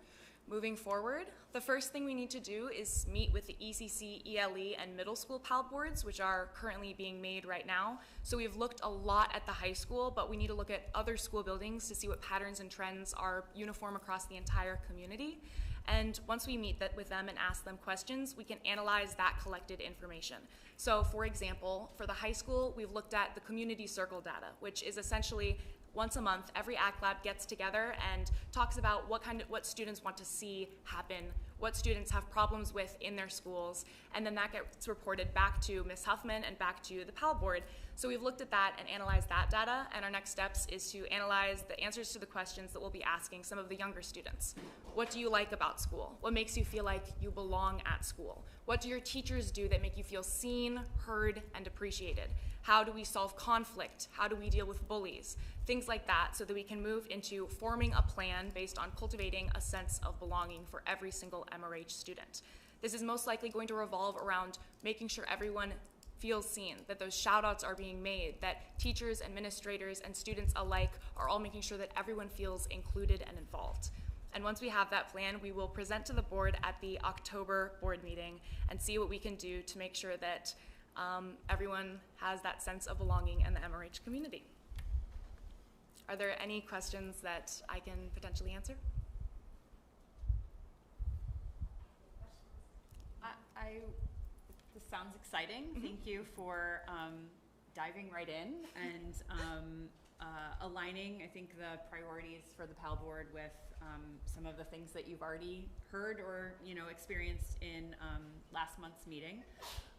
Moving forward, the first thing we need to do is meet with the ECC, ELE, and middle school PAL boards, which are currently being made right now. So we've looked a lot at the high school, but we need to look at other school buildings to see what patterns and trends are uniform across the entire community. And once we meet with them and ask them questions, we can analyze that collected information. So for example, for the high school, we've looked at the community circle data, which is essentially once a month, every ACT Lab gets together and talks about what students want to see happen, what students have problems with in their schools, and then that gets reported back to Ms. Huffman and back to the PAL board. So we've looked at that and analyzed that data, and our next steps is to analyze the answers to the questions that we'll be asking some of the younger students. What do you like about school? What makes you feel like you belong at school? What do your teachers do that make you feel seen, heard, and appreciated? How do we solve conflict? How do we deal with bullies? Things like that, so that we can move into forming a plan based on cultivating a sense of belonging for every single MRH student. This is most likely going to revolve around making sure everyone feels seen, that those shout outs are being made, that teachers, administrators, and students alike are all making sure that everyone feels included and involved. And once we have that plan, we will present to the board at the October board meeting and see what we can do to make sure that everyone has that sense of belonging in the MRH community. Are there any questions that I can potentially answer? This sounds exciting. Thank you for diving right in and aligning, I think, the priorities for the PAL board with some of the things that you've already heard or experienced in last month's meeting.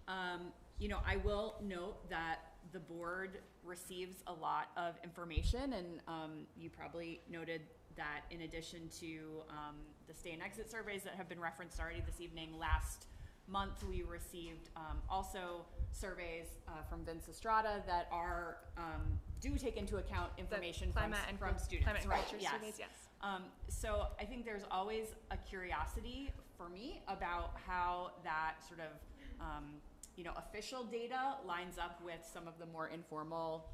I will note that the board receives a lot of information, and you probably noted that in addition to the stay and exit surveys that have been referenced already this evening, last month we received also surveys from Vince Estrada that are do take into account information from students. Climate and right? culture Yes. surveys, yes. So I think there's always a curiosity for me about how that sort of official data lines up with some of the more informal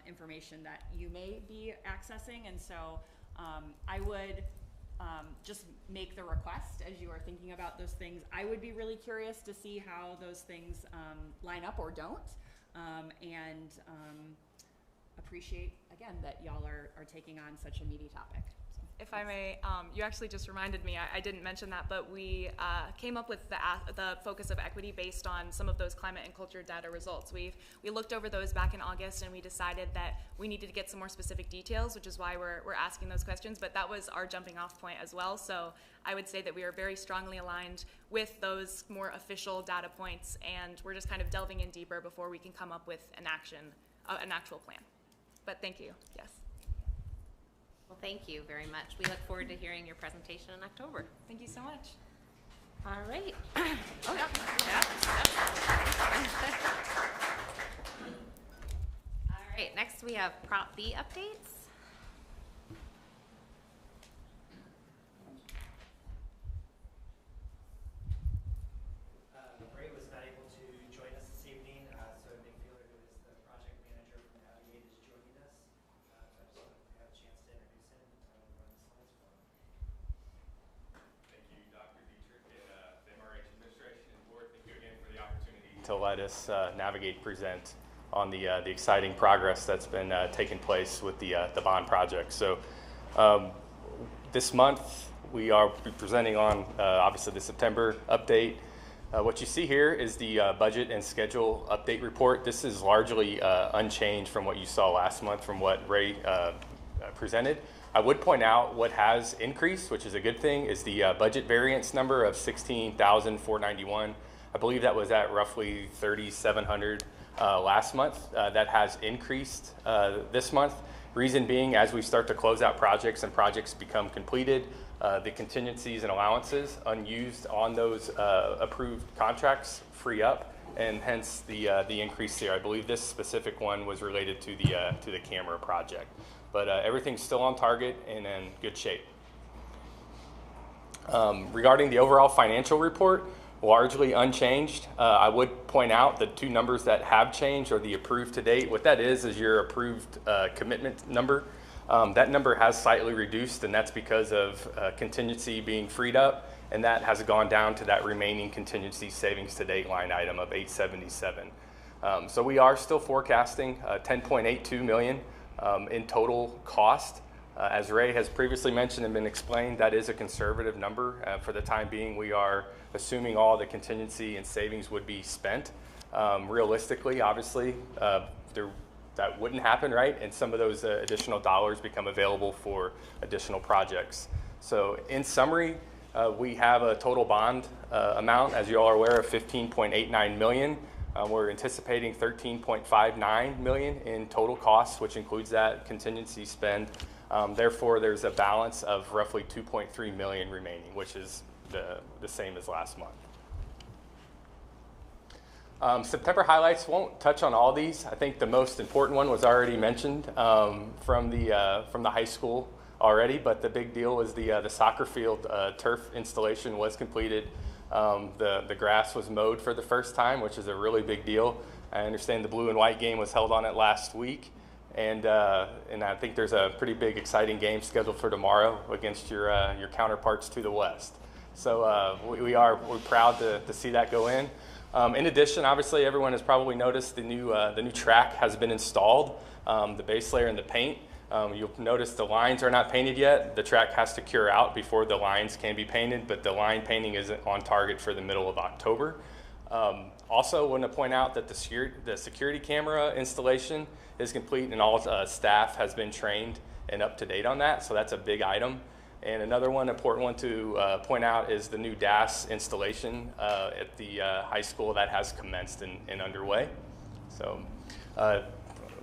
information that you may be accessing. And so I would just make the request as you are thinking about those things. I would be really curious to see how those things line up or don't, and appreciate, again, that y'all are taking on such a meaty topic. If I may, you actually just reminded me, I didn't mention that, but we came up with the focus of equity based on some of those climate and culture data results. We looked over those back in August, and we decided that we needed to get some more specific details, which is why we're asking those questions, but that was our jumping off point as well. So I would say that we are very strongly aligned with those more official data points, and we're just kind of delving in deeper before we can come up with an actual plan. But thank you, yes. Well, thank you very much. We look forward to hearing your presentation in October. Thank you so much. All right. Oh, yeah. All right, next we have Prop B updates. Ray was not able to join us this evening, so Nick Fielder, who is the project manager from Navigate, is joining us. So I just wanted to have a chance to introduce him. to let us navigate, present on the exciting progress that's been taking place with the bond project. So this month we are presenting on obviously the September update. What you see here is the budget and schedule update report. This is largely unchanged from what you saw last month from what Ray presented. I would point out what has increased, which is a good thing, is the budget variance number of $16,491. I believe that was at roughly $3,700 last month. That has increased this month. Reason being, as we start to close out projects and projects become completed, the contingencies and allowances unused on those approved contracts free up, and hence the increase there. I believe this specific one was related to the camera project, but everything's still on target and in good shape. Regarding the overall financial report, largely unchanged. I would point out the two numbers that have changed are the approved to date. What that is your approved commitment number. That number has slightly reduced, and that's because of contingency being freed up, and that has gone down to that remaining contingency savings to date line item of $877. So we are still forecasting $10.82 million in total cost. As Ray has previously mentioned and been explained, that is a conservative number. For the time being, we are assuming all the contingency and savings would be spent. Realistically, obviously, that wouldn't happen, right? And some of those additional dollars become available for additional projects. So in summary, we have a total bond amount, as you all are aware, of $15.89 million. We're anticipating $13.59 million in total costs, which includes that contingency spend. Therefore, there's a balance of roughly $2.3 million remaining, which is the same as last month. September highlights, won't touch on all these. I think the most important one was already mentioned from the high school already, but the big deal is the soccer field turf installation was completed. The grass was mowed for the first time, which is a really big deal. I understand the blue and white game was held on it last week. And I think there's a pretty big, exciting game scheduled for tomorrow against your counterparts to the west. So we're proud to see that go in. In addition, obviously, everyone has probably noticed the new track has been installed, the base layer and the paint. You'll notice the lines are not painted yet. The track has to cure out before the lines can be painted, but the line painting is on target for the middle of October. Also, want to point out that the security camera installation is complete, and all staff has been trained and up to date on that, so that's a big item. And another important one to point out is the new DAS installation at the high school that has commenced and underway. So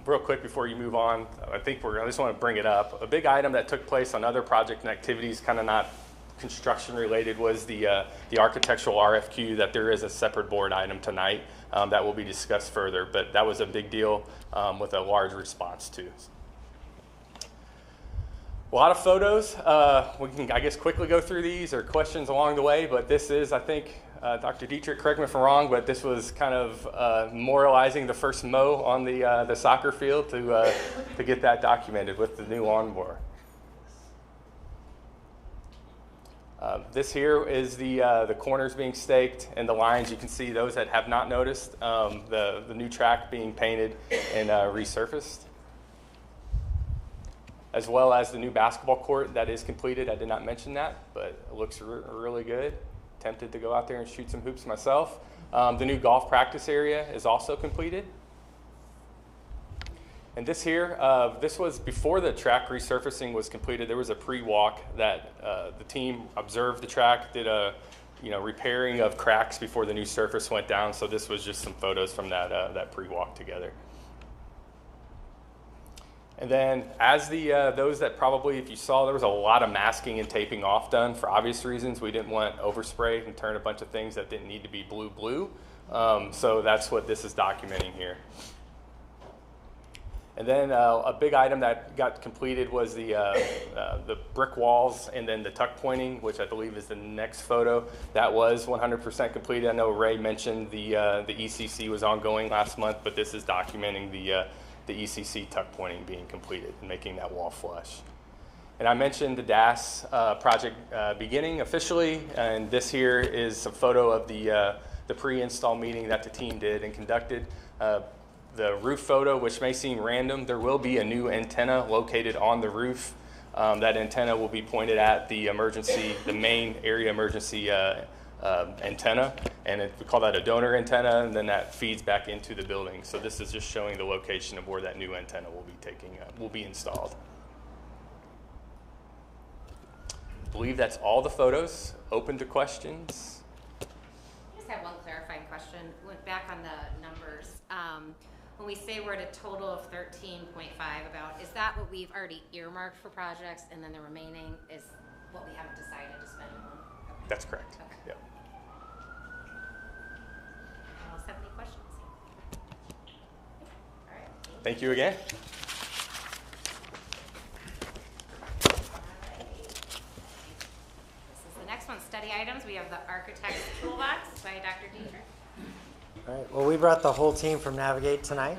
real quick before you move on, I just want to bring it up. A big item that took place on other project and activities, kind of not construction related, was the architectural RFQ, that there is a separate board item tonight that will be discussed further, but that was a big deal with a large response too. A lot of photos. We can, I guess, quickly go through these or questions along the way, but this is, I think, Dr. Dietrich, correct me if I'm wrong, but this was kind of memorializing the first mow on the soccer field to get that documented with the new lawnmower. This here is the corners being staked and the lines. You can see those that have not noticed the new track being painted and resurfaced, as well as the new basketball court that is completed. I did not mention that, but it looks really good. Tempted to go out there and shoot some hoops myself. The new golf practice area is also completed. And this here, this was before the track resurfacing was completed. There was a pre-walk that the team observed the track, did a repairing of cracks before the new surface went down. So this was just some photos from that pre-walk together. And then as those that probably, if you saw, there was a lot of masking and taping off done for obvious reasons. We didn't want overspray and turn a bunch of things that didn't need to be blue. So that's what this is documenting here. And then a big item that got completed was the brick walls and then the tuck pointing, which I believe is the next photo. That was 100% completed. I know Ray mentioned the ECC was ongoing last month, but this is documenting the ECC tuck pointing being completed and making that wall flush. And I mentioned the DAS project beginning officially, and this here is a photo of the the pre-install meeting that the team did and conducted. The roof photo, which may seem random, there will be a new antenna located on the roof. That antenna will be pointed at the main area emergency antenna, and we call that a donor antenna, and then that feeds back into the building. So this is just showing the location of where that new antenna will be installed. I believe that's all the photos. Open to questions. I just have one clarifying question. Went back on the numbers. When we say we're at a total of 13.5, is that what we've already earmarked for projects, and then the remaining is what we haven't decided to spend on? Okay. That's correct. Okay. Yep. Anyone else have any questions? All right. Thank you again. Next one, study items. We have the Architect's Toolbox by Dr. Dieter. All right. Well, we brought the whole team from Navigate tonight.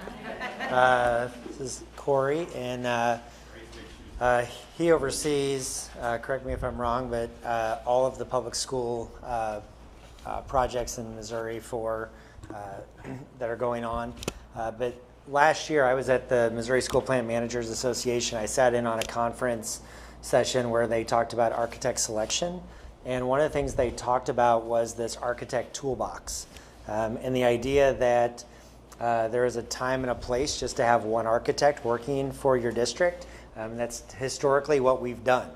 This is Corey, and he oversees, correct me if I'm wrong, but all of the public school projects in Missouri that are going on. But last year, I was at the Missouri School Plant Managers Association. I sat in on a conference session where they talked about architect selection. And one of the things they talked about was this architect toolbox. And the idea that there is a time and a place just to have one architect working for your district. That's historically what we've done.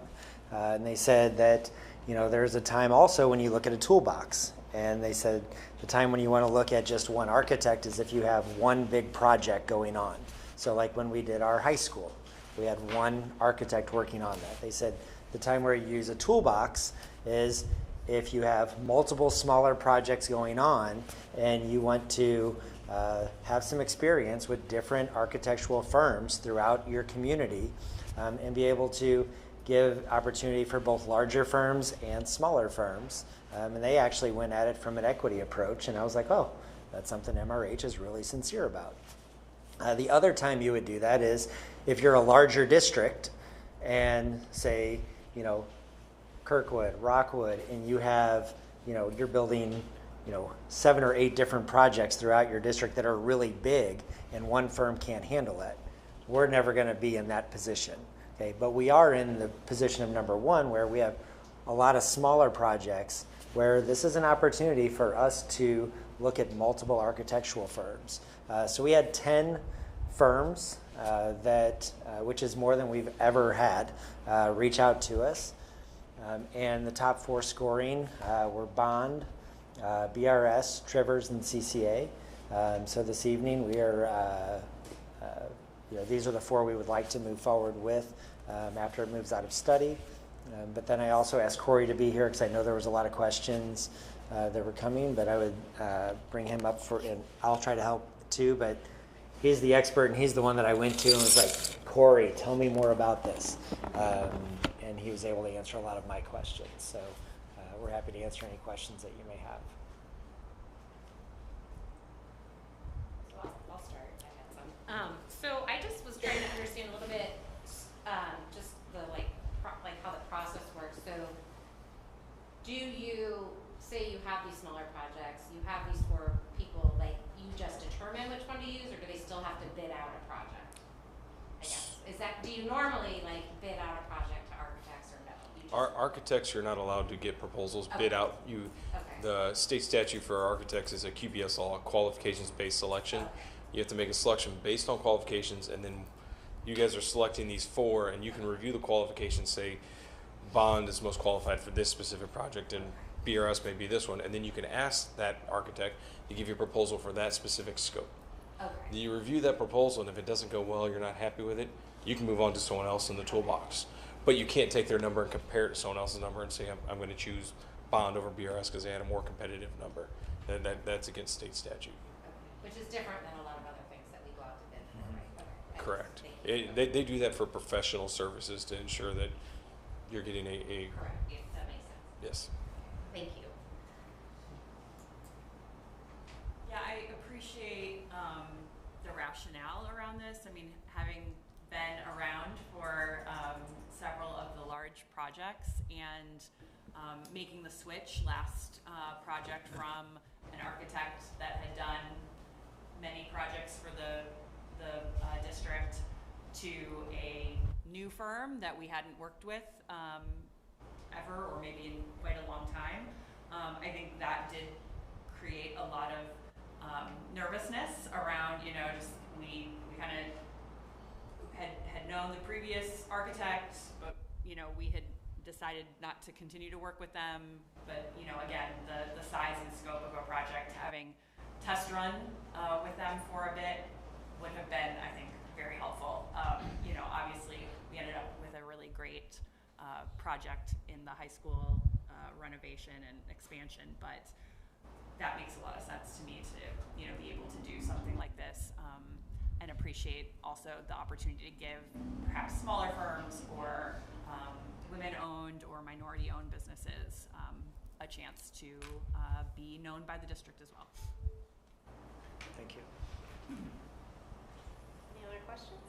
And they said that, there's a time also when you look at a toolbox. And they said the time when you want to look at just one architect is if you have one big project going on. So like when we did our high school, we had one architect working on that. They said the time where you use a toolbox is if you have multiple smaller projects going on and you want to have some experience with different architectural firms throughout your community and be able to give opportunity for both larger firms and smaller firms. And they actually went at it from an equity approach, and I was like, oh, that's something MRH is really sincere about. The other time you would do that is if you're a larger district and say, Kirkwood, Rockwood, and you have, you're building, 7 or 8 different projects throughout your district that are really big and one firm can't handle it. We're never going to be in that position, okay? But we are in the position of number 1 where we have a lot of smaller projects where this is an opportunity for us to look at multiple architectural firms. So we had 10 firms which is more than we've ever had, reach out to us. And the top 4 scoring were Bond, BRS, Trivers, and CCA. So this evening we are, these are the 4 we would like to move forward with after it moves out of study. But then I also asked Corey to be here because I know there was a lot of questions that were coming, but I would bring him up and I'll try to help too, but he's the expert and he's the one that I went to and was like, Corey, tell me more about this. And he was able to answer a lot of my questions. So we're happy to answer any questions that you may have. I'll start. I had some. So I just was trying to understand a little bit, just the like how the process works. So, do you say you have these smaller projects? You have these 4 people. Like you just determine which one to use, or do they still have to bid out a project? I guess do you normally like bid out a project to architects or no? Our architects are not allowed to get proposals bid out. The state statute for our architects is a QBS law, qualifications-based selection. Okay. You have to make a selection based on qualifications, and then you guys are selecting these 4, and you can review the qualifications, say Bond is most qualified for this specific project, and BRS may be this one, and then you can ask that architect to give you a proposal for that specific scope. Okay. You review that proposal, and if it doesn't go well, you're not happy with it, you can move on to someone else in the toolbox. But you can't take their number and compare it to someone else's number and say, I'm going to choose Bond over BRS because they had a more competitive number. That's against state statute. Okay. Which is different than a lot of other things that we go out to bid for, right? Okay. Correct. They do that for professional services to ensure that you're getting a correct. Yes, that makes sense. Yes. Thank you. Yeah, I appreciate the rationale around this. I mean, having been around for several of the large projects, and making the switch last project from an architect that had done many projects for the district to a new firm that we hadn't worked with ever, or maybe in quite a long time. I think that did create a lot of nervousness around, just we kind of had known the previous architect, but we had decided not to continue to work with them. But again, the size and scope of a project, having test run with them for a bit would have been, I think, very helpful. Obviously we ended up with a really great project in the high school renovation and expansion, but that makes a lot of sense to me to be able to do something like this, and appreciate also the opportunity to give perhaps smaller firms or women-owned or minority-owned businesses a chance to be known by the district as well. Thank you. Any other questions?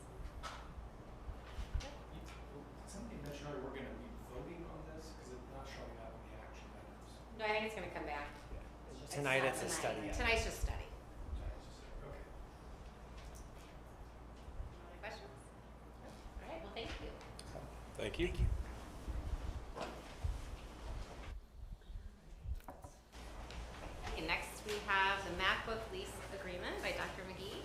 Somebody mentioned earlier we're going to be voting on this because it's not showing up in the action items. No, I think it's going to come back. Tonight it's a study. Tonight's just study. Okay. Other questions? All right, well, thank you. Thank you. Okay, next we have the MacBook lease agreement by Dr. McGee.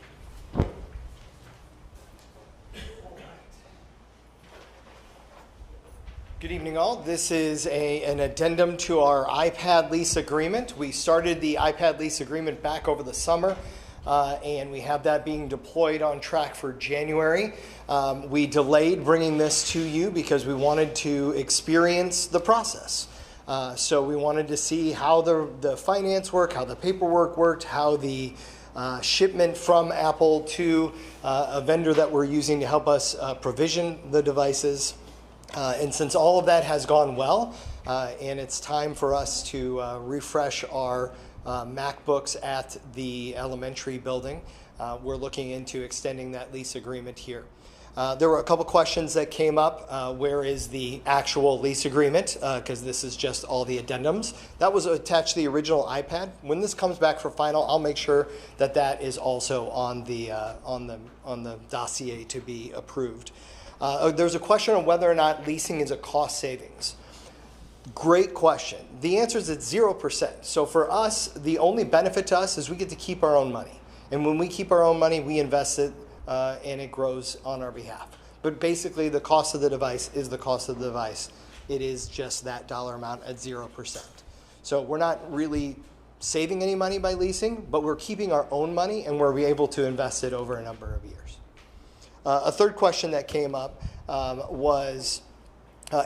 Good evening, all. This is an addendum to our iPad lease agreement. We started the iPad lease agreement back over the summer, and we have that being deployed on track for January. We delayed bringing this to you because we wanted to experience the process. So we wanted to see how the finance worked, how the paperwork worked, how the shipment from Apple to a vendor that we're using to help us provision the devices. And since all of that has gone well, and it's time for us to refresh our MacBooks at the elementary building, we're looking into extending that lease agreement here. There were a couple questions that came up. Where is the actual lease agreement? Because this is just all the addendums. That was attached to the original iPad. When this comes back for final, I'll make sure that that is also on the dossier to be approved. There's a question on whether or not leasing is a cost savings. Great question. The answer is it's 0%. So for us, the only benefit to us is we get to keep our own money. And when we keep our own money, we invest it and it grows on our behalf. But basically, the cost of the device is the cost of the device. It is just that dollar amount at 0%. So we're not really saving any money by leasing, but we're keeping our own money and we're able to invest it over a number of years. A third question that came up was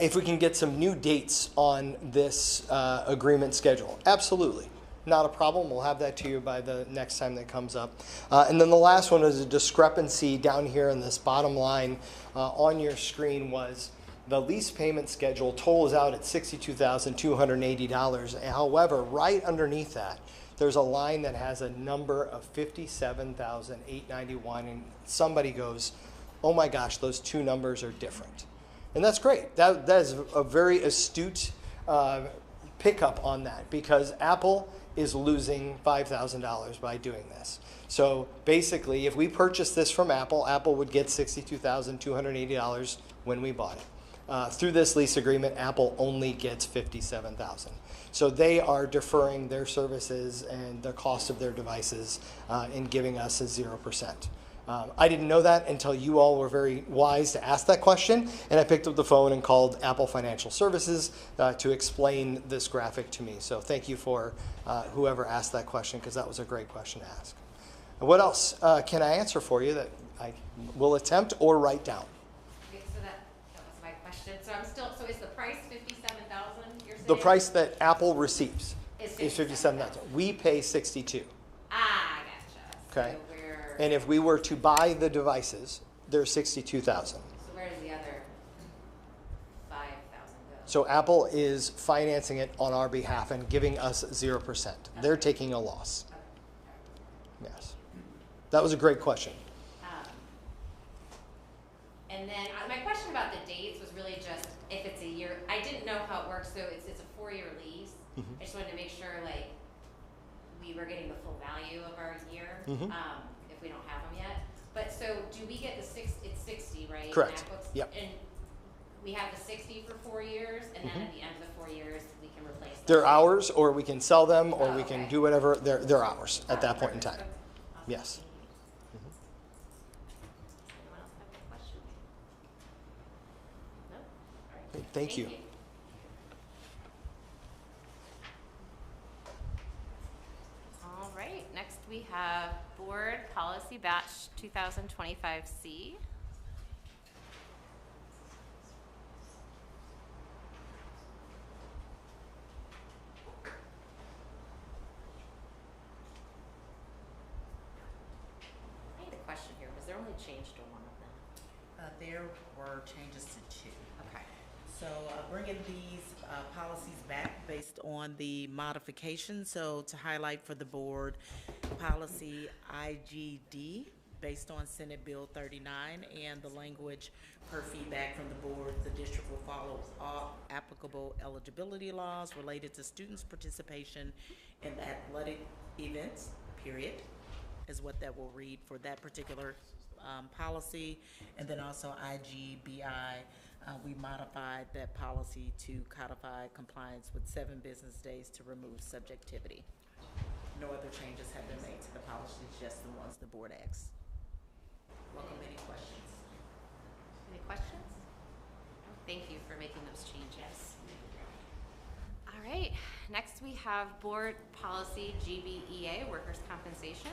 if we can get some new dates on this agreement schedule. Absolutely. Not a problem. We'll have that to you by the next time that comes up. And then the last one is a discrepancy down here in this bottom line on your screen was the lease payment schedule totals out at $62,280. However, right underneath that, there's a line that has a number of $57,891, and somebody goes, oh my gosh, those two numbers are different. And that's great. That is a very astute pickup on that, because Apple is losing $5,000 by doing this. So basically, if we purchase this from Apple, Apple would get $62,280 when we bought it. Through this lease agreement, Apple only gets $57,000. So they are deferring their services and the cost of their devices and giving us a 0%. I didn't know that until you all were very wise to ask that question, and I picked up the phone and called Apple Financial Services to explain this graphic to me. So thank you for whoever asked that question, because that was a great question to ask. What else can I answer for you that I will attempt or write down? Okay, so that was my question. So so is the price $57,000? You're saying? The price that Apple receives is $57,000. We pay $62,000. Ah, gotcha. Okay. So and if we were to buy the devices, they're $62,000. So where does the other $5,000 go? So Apple is financing it on our behalf and giving us 0%. Okay. They're taking a loss. Okay. Yes. That was a great question. And then my question about the dates was really just if it's a year. I didn't know how it works. So it's a 4-year 4-year lease. Mhm. I just wanted to make sure like we were getting the full value of our year, Mhm. if we don't have them yet. But so do we get the it's 60, right? Correct. MacBooks? Yep. And we have the 60 for 4 years, and then Mhm. at the end of the 4 years, we can replace them. They're ours, or we can sell them, or Oh, we can okay. do whatever. They're ours at that point in time. Okay. Yes. Anyone else have any questions? No? All right. Okay, thank you. All right, next we have Board Policy Batch 2025C. I had a question here. Was there only change to one of them? There were changes to 2. Okay. So bringing these policies back based on the modifications. So to highlight for the board, policy IGD based on Senate Bill 39 and the language per feedback from the board, the district will follow all applicable eligibility laws related to students' participation in athletic events, period, is what that will read for that particular policy. And then also IGBI, we modified that policy to codify compliance with 7 business days to remove subjectivity. No other changes have been made to the policies, just the ones the board asks. Welcome any questions. Any questions? Thank you for making those changes. All right, next we have Board Policy GBEA, Workers' Compensation.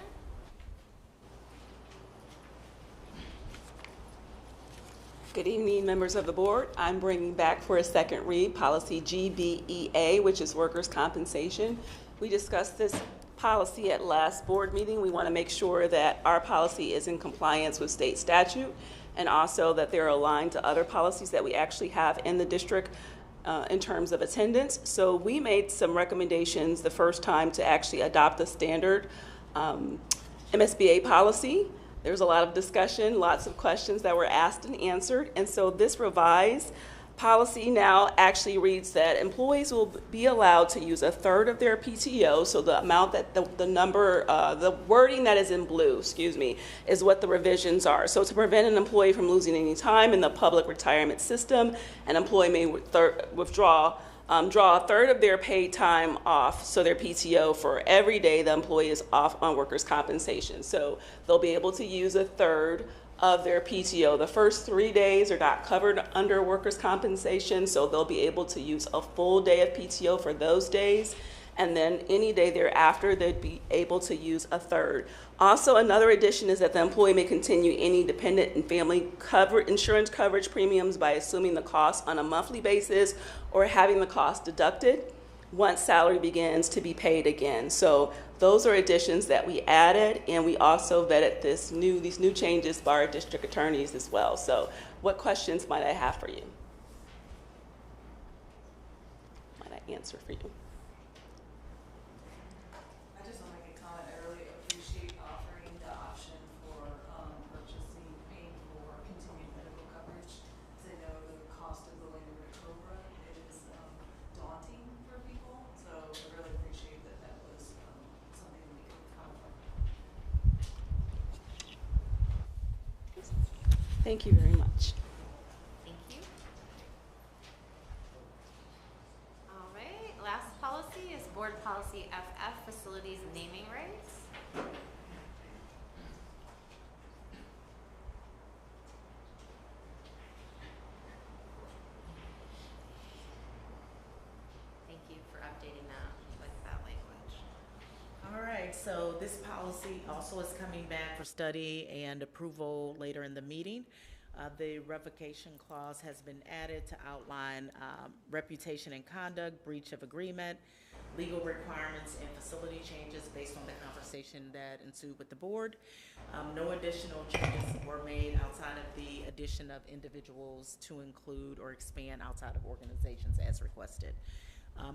Good evening, members of the board. I'm bringing back for a second read policy GBEA, which is workers' compensation. We discussed this policy at last board meeting. We want to make sure that our policy is in compliance with state statute and also that they're aligned to other policies that we actually have in the district in terms of attendance. So we made some recommendations the first time to actually adopt a standard MSBA policy. There was a lot of discussion, lots of questions that were asked and answered. And so this revised policy now actually reads that employees will be allowed to use 1/3 of their PTO. So the amount that the number, the wording that is in blue, is what the revisions are. So to prevent an employee from losing any time in the public retirement system, an employee may draw 1/3 of their paid time off, so their PTO, for every day the employee is off on workers' compensation. So they'll be able to use 1/3 of their PTO. The first 3 days are not covered under workers' compensation, so they'll be able to use a full day of PTO for those days. And then any day thereafter, they'd be able to use 1/3. Also, another addition is that the employee may continue any dependent and family insurance coverage premiums by assuming the cost on a monthly basis or having the cost deducted once salary begins to be paid again. So those are additions that we added, and we also vetted these new changes by our district attorneys as well. So what questions might I have for you? Might I answer for you? I just want to make a comment. I really appreciate offering the option for paying for continued medical coverage. Because I know the cost of going to COBRA is daunting for people. So I really appreciate that was something we could cover. Thank you very much. Thank you. All right, last policy is Board Policy FF, Facilities Naming Rights. Thank you for updating that with that language. All right, so this policy also is coming back for study and approval later in the meeting. The revocation clause has been added to outline reputation and conduct, breach of agreement, legal requirements, and facility changes based on the conversation that ensued with the board. No additional changes were made outside of the addition of individuals to include or expand outside of organizations as requested.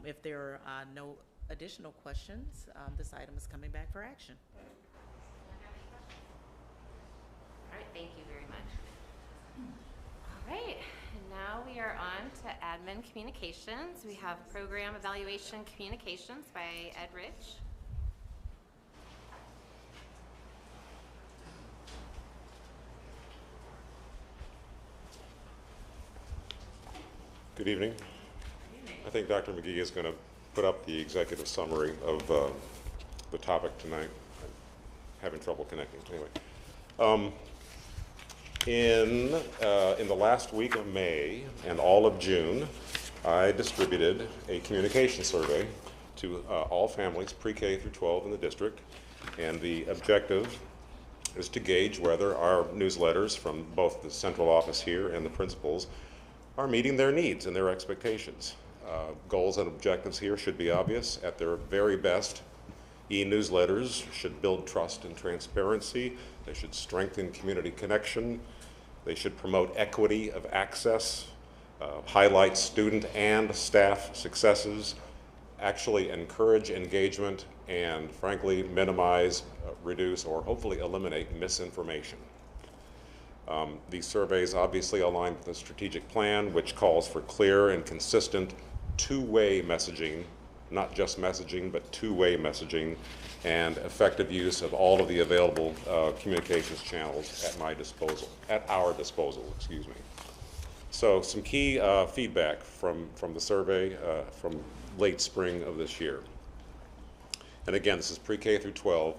If there are no additional questions, this item is coming back for action. All right, thank you very much. All right, Now we are on to admin communications. We have program evaluation communications by Ed Rich. Good evening. I think Dr. McGee is going to put up the executive summary of the topic tonight. I'm having trouble connecting. Anyway, in the last week of May and all of June, I distributed a communication survey to all families pre-K through 12 in the district, and the objective is to gauge whether our newsletters from both the central office here and the principals are meeting their needs and their expectations. Goals and objectives here should be obvious. At their very best, e-newsletters should build trust and transparency. They should strengthen community connection. They should promote equity of access, highlight student and staff successes, actually encourage engagement, and frankly minimize, reduce, or hopefully eliminate misinformation. These surveys obviously align with the strategic plan, which calls for clear and consistent two-way messaging, not just messaging, but two-way messaging, and effective use of all of the available communications channels at our disposal, excuse me. So some key feedback from the survey from late spring of this year. And again, this is pre-K through 12.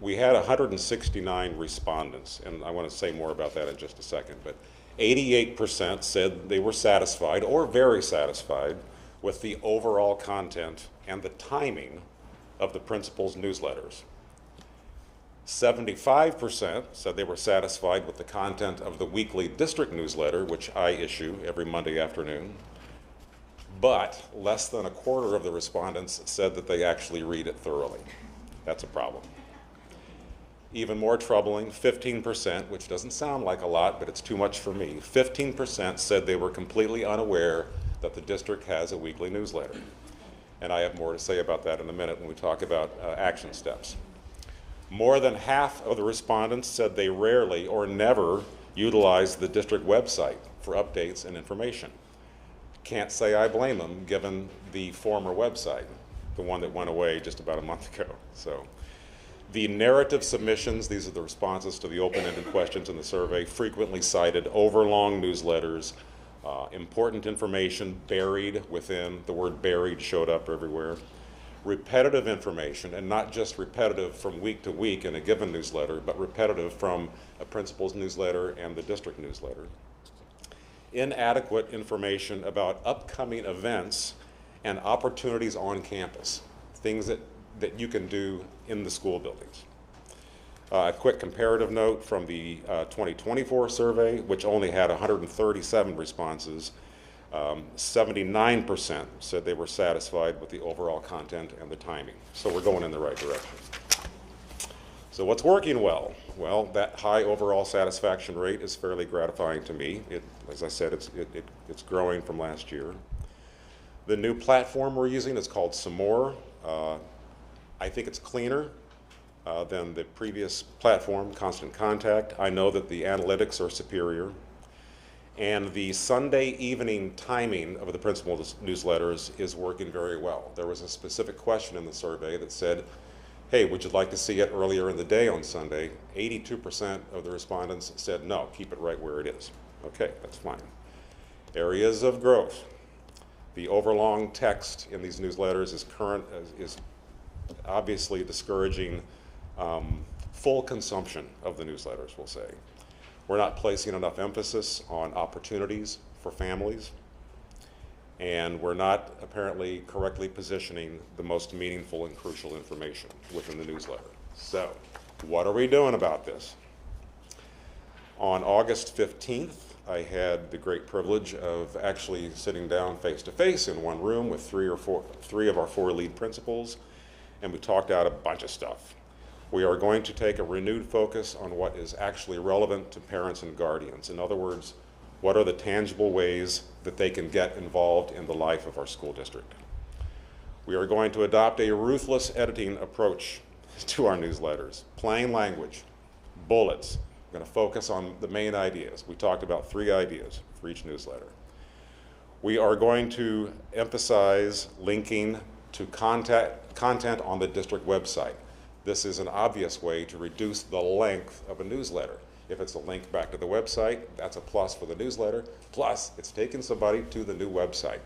We had 169 respondents, and I want to say more about that in just a second, but 88% said they were satisfied or very satisfied with the overall content and the timing of the principal's newsletters. 75% said they were satisfied with the content of the weekly district newsletter, which I issue every Monday afternoon, but less than a quarter of the respondents said that they actually read it thoroughly. That's a problem. Even more troubling, 15%, which doesn't sound like a lot, but it's too much for me, 15% said they were completely unaware that the district has a weekly newsletter. And I have more to say about that in a minute when we talk about action steps. More than half of the respondents said they rarely or never utilize the district website for updates and information. Can't say I blame them, given the former website, the one that went away just about a month ago. So, the narrative submissions, these are the responses to the open-ended questions in the survey, frequently cited overlong newsletters, important information buried within, the word buried showed up everywhere, repetitive information, and not just repetitive from week to week in a given newsletter, but repetitive from a principal's newsletter and the district newsletter. Inadequate information about upcoming events and opportunities on campus, things that you can do in the school buildings. A quick comparative note from the 2024 survey, which only had 137 responses, 79% said they were satisfied with the overall content and the timing. So we're going in the right direction. So what's working well? Well, that high overall satisfaction rate is fairly gratifying to me. As I said, it's growing from last year. The new platform we're using is called Some More. I think it's cleaner than the previous platform, Constant Contact. I know that the analytics are superior. And the Sunday evening timing of the principal's newsletters is working very well. There was a specific question in the survey that said, hey, would you like to see it earlier in the day on Sunday? 82% of the respondents said no, keep it right where it is. Okay, that's fine. Areas of growth. The overlong text in these newsletters is obviously discouraging full consumption of the newsletters, we'll say. We're not placing enough emphasis on opportunities for families, and we're not apparently correctly positioning the most meaningful and crucial information within the newsletter. So, what are we doing about this? On August 15th, I had the great privilege of actually sitting down face-to-face in one room with three of our four lead principals, and we talked out a bunch of stuff. We are going to take a renewed focus on what is actually relevant to parents and guardians. In other words, what are the tangible ways that they can get involved in the life of our school district? We are going to adopt a ruthless editing approach to our newsletters. Plain language, bullets. We're going to focus on the main ideas. We talked about 3 ideas. for each newsletter. We are going to emphasize linking to content on the district website. This is an obvious way to reduce the length of a newsletter. If it's a link back to the website, that's a plus for the newsletter. Plus, it's taking somebody to the new website.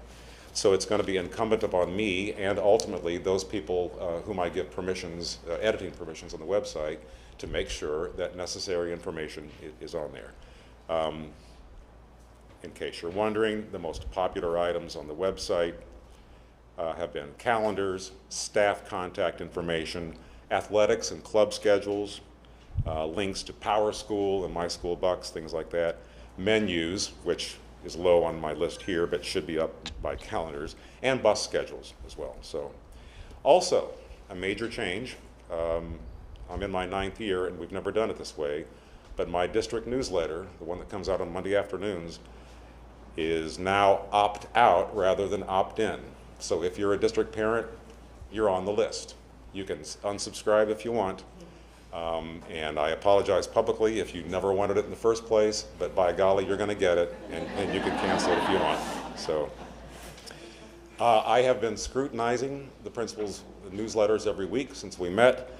So it's going to be incumbent upon me and ultimately those people whom I give permissions, editing permissions on the website, to make sure that necessary information is on there. In case you're wondering, the most popular items on the website have been calendars, staff contact information, athletics and club schedules, links to Power School and My School Bucks, things like that, menus, which is low on my list here but should be up by calendars, and bus schedules as well. So, also a major change. I'm in my 9th year and we've never done it this way, but my district newsletter, the one that comes out on Monday afternoons, is now opt out rather than opt in. So if you're a district parent, you're on the list. You can unsubscribe if you want. And I apologize publicly if you never wanted it in the first place, but by golly, you're going to get it, and you can cancel it if you want. So I have been scrutinizing the principal's newsletters every week since we met.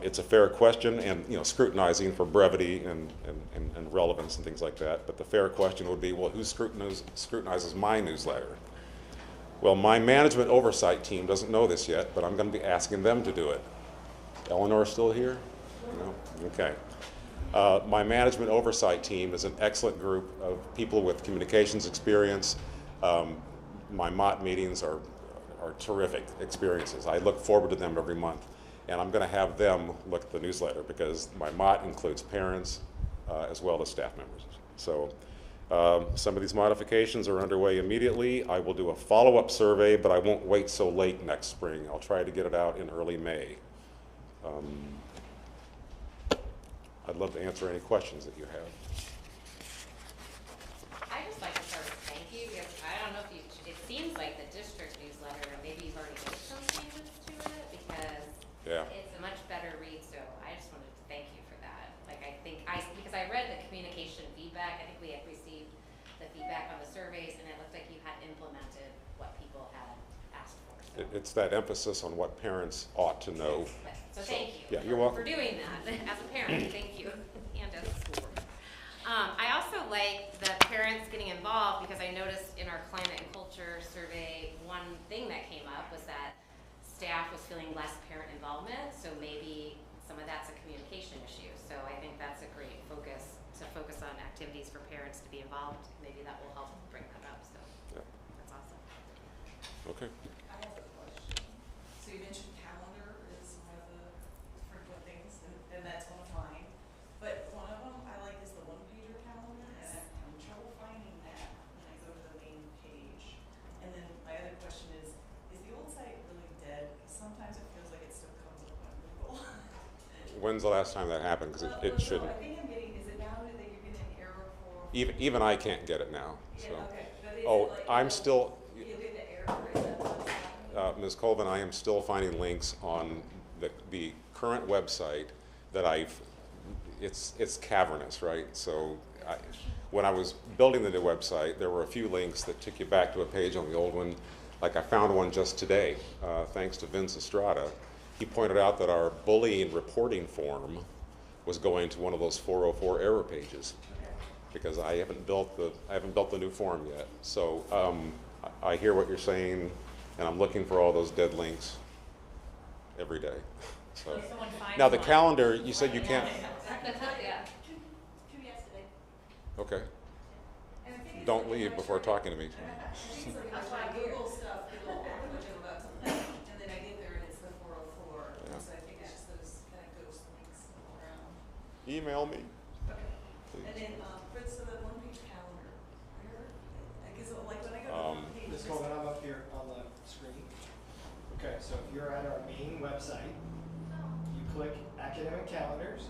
It's a fair question, and scrutinizing for brevity and relevance and things like that. But the fair question would be, well, who scrutinizes my newsletter? Well, my management oversight team doesn't know this yet, but I'm going to be asking them to do it. Eleanor still here? No? Okay. My management oversight team is an excellent group of people with communications experience. My MOT meetings are terrific experiences. I look forward to them every month. And I'm going to have them look at the newsletter because my MOT includes parents as well as staff members. So some of these modifications are underway immediately. I will do a follow-up survey, but I won't wait so late next spring. I'll try to get it out in early May. I'd love to answer any questions that you have. I just like to start with thank you because I don't know if you, it seems like the district newsletter, maybe you've already made some changes to it because it's a much better read. So I just wanted to thank you for that. Like because I read the communication feedback. I think we had received the feedback on the surveys, and it looked like you had implemented what people had asked for. So. It's that emphasis on what parents ought to know. So thank you you're welcome. for doing that. As a parent, thank you, and as a school board. I also like the parents getting involved because I noticed in our climate and culture survey, one thing that came up was that staff was feeling less parent involvement, so maybe some of that's a communication issue. So I think that's a great focus to focus on activities for parents to be involved. Maybe that will help bring that up. So that's awesome. Okay. I have a question. So you mentioned calendar is one of the frequent things, and that's one of mine. But one of them I like is the one-pager calendar, and I'm having trouble finding that when I go to the main page. And then my other question is the old site really dead? Sometimes it feels like it still comes up on Google. When's the last time that happened? Because it shouldn't. I think I'm getting, is it now that you're getting an error for? Even I can't get it now. So. Yeah, okay. But is Oh, it like I'm still. You get the error, is that what's happening? Ms. Colvin, I am still finding links on the current website that it's cavernous, right? So when I was building the new website, there were a few links that took you back to a page on the old one. Like I found one just today, thanks to Vince Estrada. He pointed out that our bullying reporting form was going to one of those 404 error pages because I haven't built the new form yet. So I hear what you're saying, and I'm looking for all those dead links every day. So now the calendar, you said you can't. Okay. Don't leave before talking to me. Google stuff, it'll open it about something, and then I get there and it's the 404. Yeah. So I think it's just those kind of ghost links around. Email me. Okay. And then so the one-page calendar, where? I guess like when I go to the one page. Ms. Coleman, I'm up here on the screen. Okay, so if you're at our main website, you click academic calendars.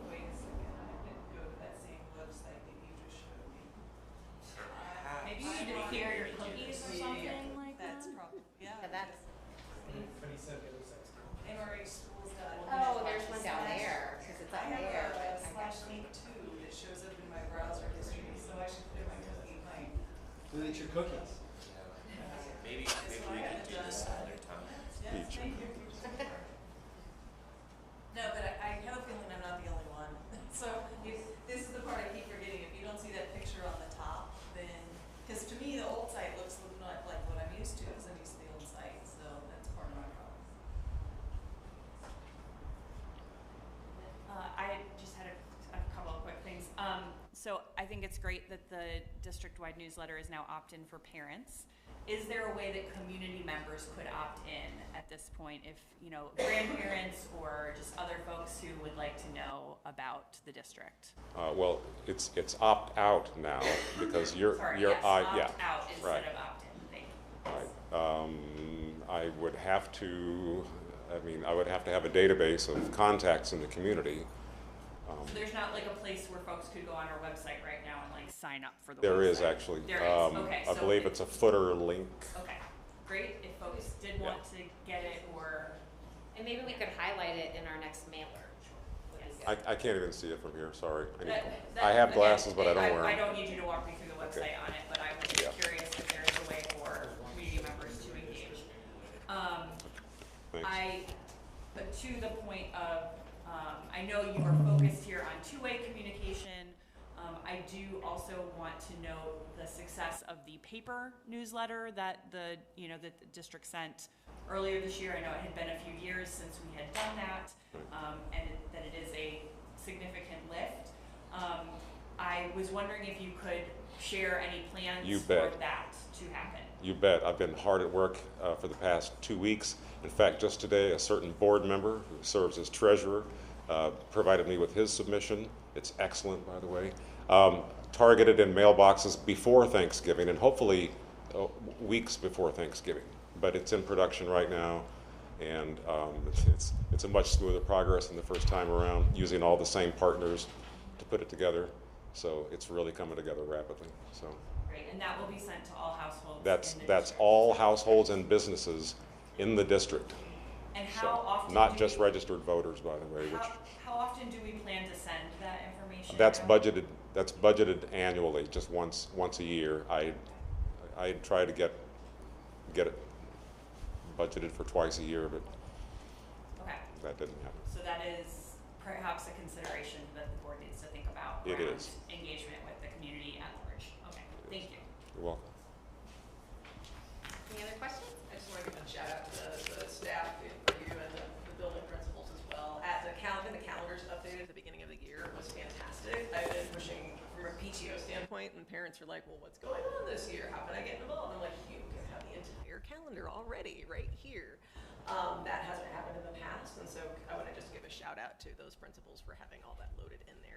Wait a second, I didn't go to that same website that you just showed me. Maybe you need to clear your cookies or something like that. That's probably, yeah. That's. But he said the other site's cool. MRH schools got. Oh, there's one down there because it's up there. I have a /link too that shows up in my browser history, so I should put in my cookie. We'll eat your cookies. Maybe we could do this another time. Each. No, but I have a feeling I'm not the only one. So this is the part I keep forgetting. If you don't see that picture on the top, then, because to me, the old site looks not like what I'm used to, because I'm used to the old site, so that's part of my problem. I just had a couple of quick things. So I think it's great that the district-wide newsletter is now opt-in for parents. Is there a way that community members could opt in at this point if, you know, grandparents or just other folks who would like to know about the district? Well, it's opt out now because you're Sorry, you're yes, opt out instead right. of opt in. Thank you. Right. I would have to. I would have to have a database of contacts in the community. So there's not like a place where folks could go on our website right now and like sign up for the There website? is actually. There is, okay. I believe it's a footer link. Okay, great. If folks did want to get it or. And maybe we could highlight it in our next mailer. I can't even see it from here, sorry. That- I have again, glasses, but I don't wear them. I don't need you to walk me through the website Okay. on it, but I was just curious if there's a way for community members to engage. But to the point of, I know you are focused here on two-way communication. I do also want to note the success of the paper newsletter that the district sent earlier this year. I know it had been a few years since we had done that, and that it is a significant lift. I was wondering if you could share any plans You for bet. that to happen. You bet. I've been hard at work for the past 2 weeks. In fact, just today, a certain board member who serves as treasurer provided me with his submission. It's excellent, by the way. Targeted in mailboxes before Thanksgiving and hopefully weeks before Thanksgiving. But it's in production right now, and it's a much smoother progress than the first time around, using all the same partners to put it together. So it's really coming together rapidly. So. Great, and that will be sent to all households. That's all households and businesses in the district. And how often? Not just registered voters, by the way. How often do we plan to send that information? That's budgeted. That's budgeted annually, just once a year. I try to get it budgeted for twice a year, but that didn't happen. So that is perhaps a consideration that the board needs to think about. It around is. Engagement with the community at large. Okay, thank you. You're welcome. Any other questions? I just want to give a shout out to the staff for you and the building principals as well. The calendars updated at the beginning of the year was fantastic. I've been pushing from a PTO standpoint, and parents are like, well, what's going on this year? How can I get involved? I'm like, you can have the entire calendar already right here. That hasn't happened in the past, and so I want to just give a shout out to those principals for having all that loaded in there.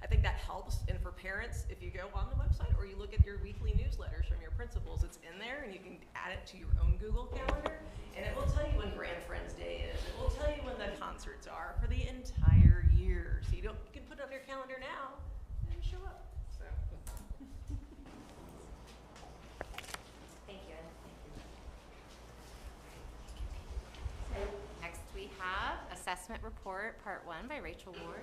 I think that helps, and for parents, if you go on the website or you look at your weekly newsletters from your principals, it's in there, and you can add it to your own Google Calendar, and it will tell you when Grand Friends Day is. It will tell you when the concerts are for the entire year. So you can put it on your calendar now and show up. So. Thank you. Next we have Assessment Report, Part 1 by Rachel Ward.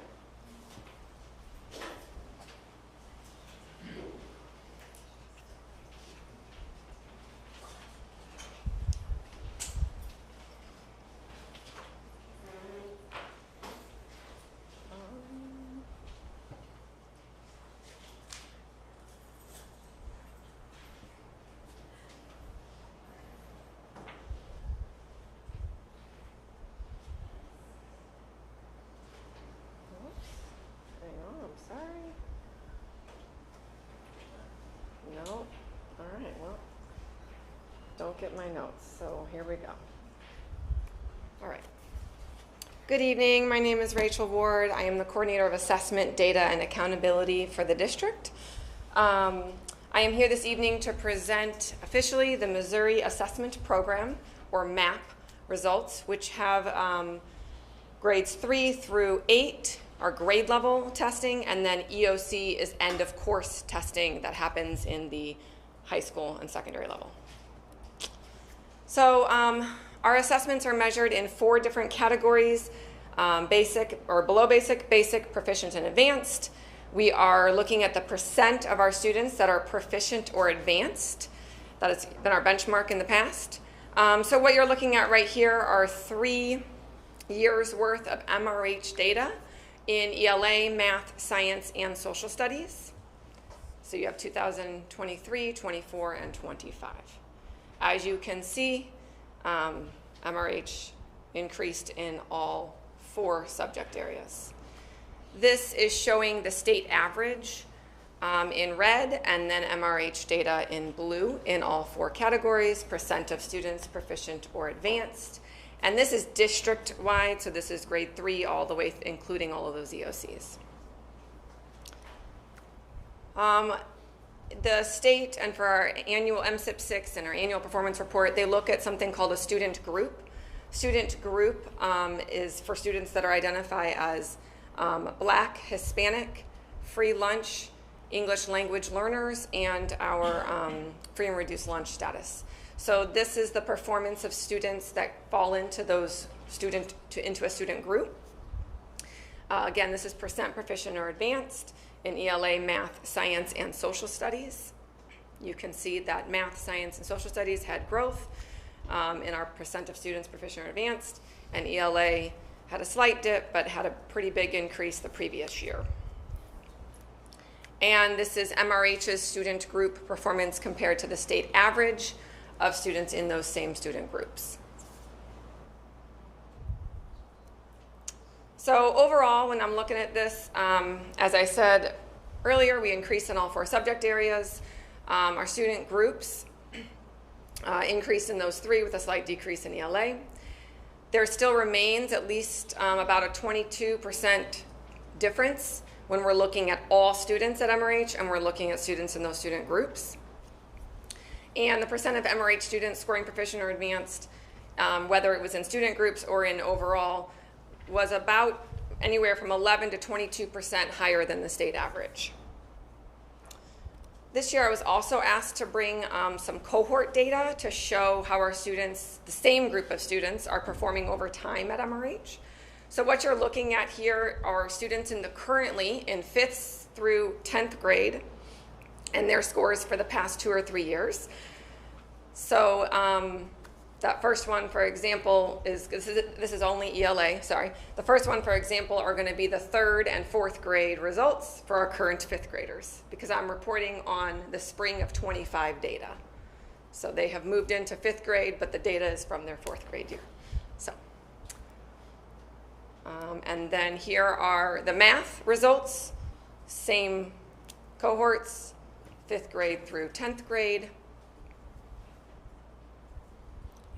Sorry. No. All right, well, don't get my notes, so here we go. All right. Good evening. My name is Rachel Ward. I am the Coordinator of Assessment, Data, and Accountability for the district. I am here this evening to present officially the Missouri Assessment Program, or MAP, results, which have grades 3 through 8 are grade level testing, and then EOC is end of course testing that happens in the high school and secondary level. So our assessments are measured in 4 different categories: basic or below basic, basic, proficient, and advanced. We are looking at the percent of our students that are proficient or advanced. That has been our benchmark in the past. So what you're looking at right here are 3 years worth of MRH data in ELA, math, science, and social studies. So you have 2023, 24, and 25. As you can see, MRH increased in all 4 subject areas. This is showing the state average in red, and then MRH data in blue in all 4 categories, percent of students proficient or advanced. And this is district-wide, so this is grade 3 all the way, including all of those EOCs. The state, and for our annual MSIP 6 and our annual performance report, they look at something called a student group. Student group is for students that are identified as Black, Hispanic, free lunch, English language learners, and our free and reduced lunch status. So this is the performance of students that fall into those into a student group. Again, this is percent proficient or advanced in ELA, math, science, and social studies. You can see that math, science, and social studies had growth in our percent of students proficient or advanced, and ELA had a slight dip, but had a pretty big increase the previous year. And this is MRH's student group performance compared to the state average of students in those same student groups. So overall, when I'm looking at this, as I said earlier, we increased in all 4 subject areas. Our student groups increased in those 3 with a slight decrease in ELA. There still remains at least about a 22% difference when we're looking at all students at MRH and we're looking at students in those student groups. And the percent of MRH students scoring proficient or advanced, whether it was in student groups or in overall, was about anywhere from 11 to 22% higher than the state average. This year I was also asked to bring some cohort data to show how our students, the same group of students, are performing over time at MRH. So what you're looking at here are students currently in 5th through 10th grade and their scores for the past 2 or 3 years. So that first one, for example, this is only ELA, sorry. The first one, for example, are going to be the 3rd and 4th grade results for our current 5th graders, because I'm reporting on the spring of 25 data. So they have moved into 5th grade, but the data is from their 4th grade year. So, and then here are the math results, same cohorts, 5th grade through 10th grade,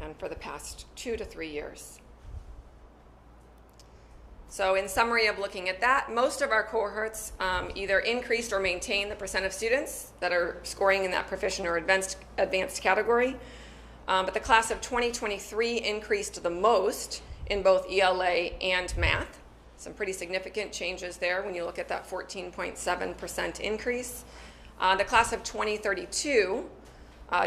and for the past 2 to 3 years. So in summary of looking at that, most of our cohorts either increased or maintained the percent of students that are scoring in that proficient or advanced category. But the class of 2023 increased the most in both ELA and math. Some pretty significant changes there when you look at that 14.7% increase. The class of 2032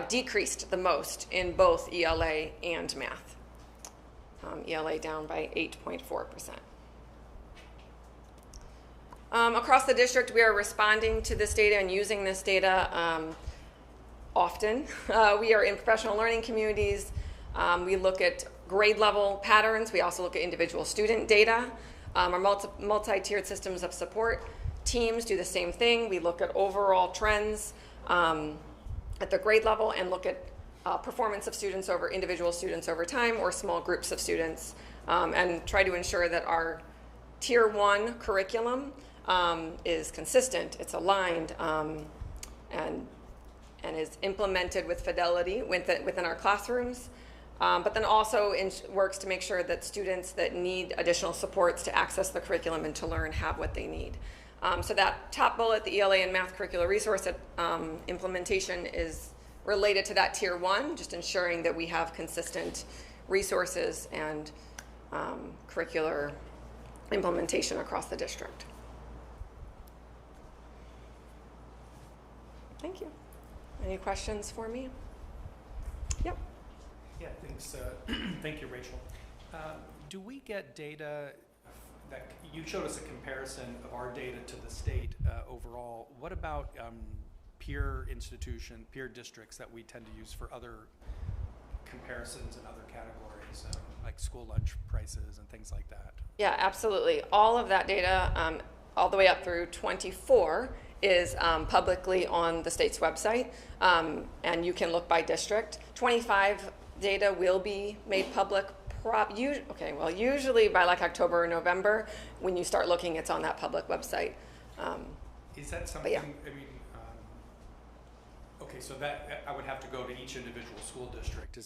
decreased the most in both ELA and math. ELA down by 8.4%. Across the district, we are responding to this data and using this data often. We are in professional learning communities. We look at grade level patterns. We also look at individual student data. Our multi-tiered systems of support teams do the same thing. We look at overall trends at the grade level and look at performance of students over individual students over time or small groups of students, and try to ensure that our Tier 1 curriculum is consistent, it's aligned, and is implemented with fidelity within our classrooms, but then also works to make sure that students that need additional supports to access the curriculum and to learn have what they need. So that top bullet, the ELA and math curricular resource implementation, is related to that Tier 1, just ensuring that we have consistent resources and curricular implementation across the district. Thank you. Any questions for me? Yep. Yeah, thanks. Thank you, Rachel. Do we get data that you showed us a comparison of our data to the state overall. What about peer districts that we tend to use for other comparisons in other categories, like school lunch prices and things like that? Yeah, absolutely. All of that data, all the way up through 24, is publicly on the state's website, and you can look by district. 25 data will be made public usually by like October or November. When you start looking, it's on that public website. Is that something, yeah. I mean, okay, so that I would have to go to each individual school district.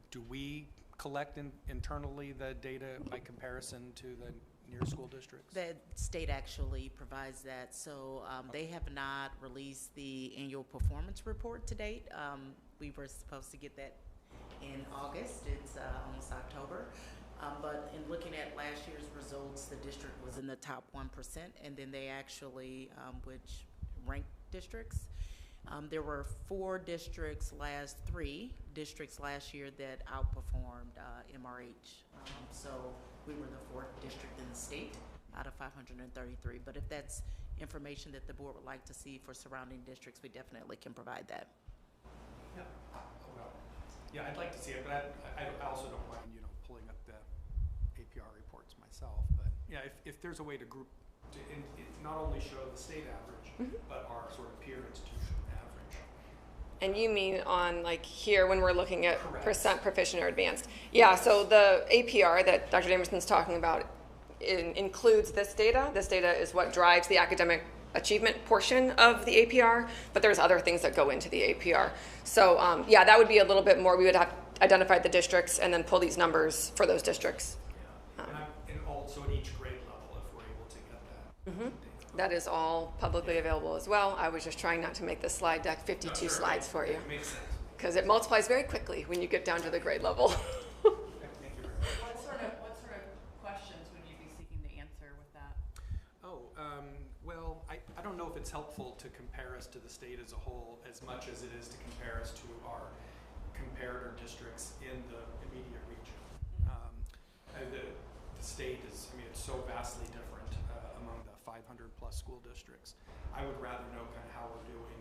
Do we collect internally the data by comparison to the near school districts? The state actually provides that. So they have not released the annual performance report to date. We were supposed to get that in August. It's almost October. But in looking at last year's results, the district was in the top 1%, and then they actually, which ranked districts. There were three districts last year that outperformed MRH. So we were the 4th district in the state out of 533. But if that's information that the board would like to see for surrounding districts, we definitely can provide that. Yeah. Well, yeah, I'd like to see it, but I also don't mind, pulling up the APR reports myself. But yeah, if there's a way to group, not only show the state average, but our sort of peer institution average. And you mean on like here when we're looking at Correct. percent proficient or advanced? Yeah, so the APR that Dr. Damerson's talking about includes this data. This data is what drives the academic achievement portion of the APR, but there's other things that go into the APR. So yeah, that would be a little bit more. We would have identified the districts and then pull these numbers for those districts. Yeah. And also at each grade level, if we're able to get that. Mm-hmm. That is all publicly available as well. I was just trying not to make the slide deck 52 slides for you. It makes sense. Because it multiplies very quickly when you get down to the grade level. Thank you very much. What sort of questions would you be seeking to answer with that? Oh, well, I don't know if it's helpful to compare us to the state as a whole as much as it is to compare us to our comparator districts in the immediate region. The state is, it's so vastly different among the 500 plus school districts. I would rather know kind of how we're doing.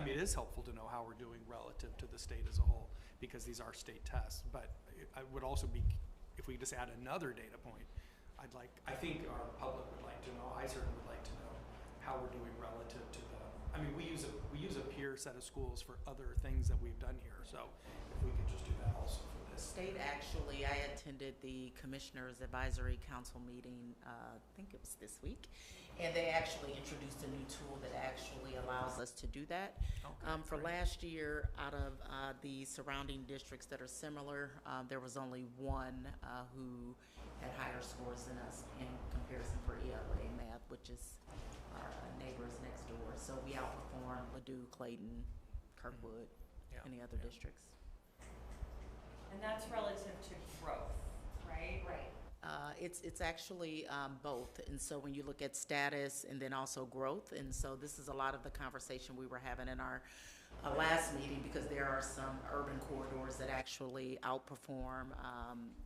It is helpful to know how we're doing relative to the state as a whole because these are state tests, but I would also be, if we just add another data point, I think our public would like to know, I certainly would like to know how we're doing relative to the, we use a peer set of schools for other things that we've done here, so if we could just do that also for this. State actually, I attended the Commissioners Advisory Council meeting, I think it was this week, and they actually introduced a new tool that actually allows us to do that. Okay, for last year, out of the surrounding districts that are similar, there was only one who had higher scores than us in comparison for ELA math, which is our neighbors next door. So we outperform Ladue, Clayton, Kirkwood, any other districts. And that's relative to growth, right? Right. It's actually both, and so when you look at status and then also growth, and so this is a lot of the conversation we were having in our last meeting because there are some urban corridors that actually outperform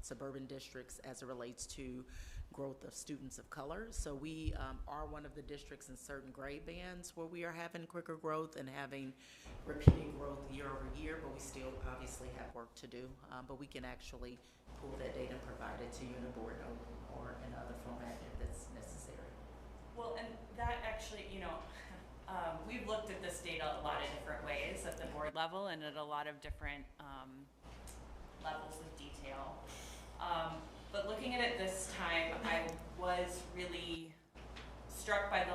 suburban districts as it relates to growth of students of color. So we are one of the districts in certain grade bands where we are having quicker growth and having repeating growth year over year, but we still obviously have work to do. But we can actually pull that data and provide it to you in a board note or in other format if that's necessary. Well, and that actually, we've looked at this data a lot of different ways at the board level and at a lot of different levels of detail. But looking at it this time, I was really struck by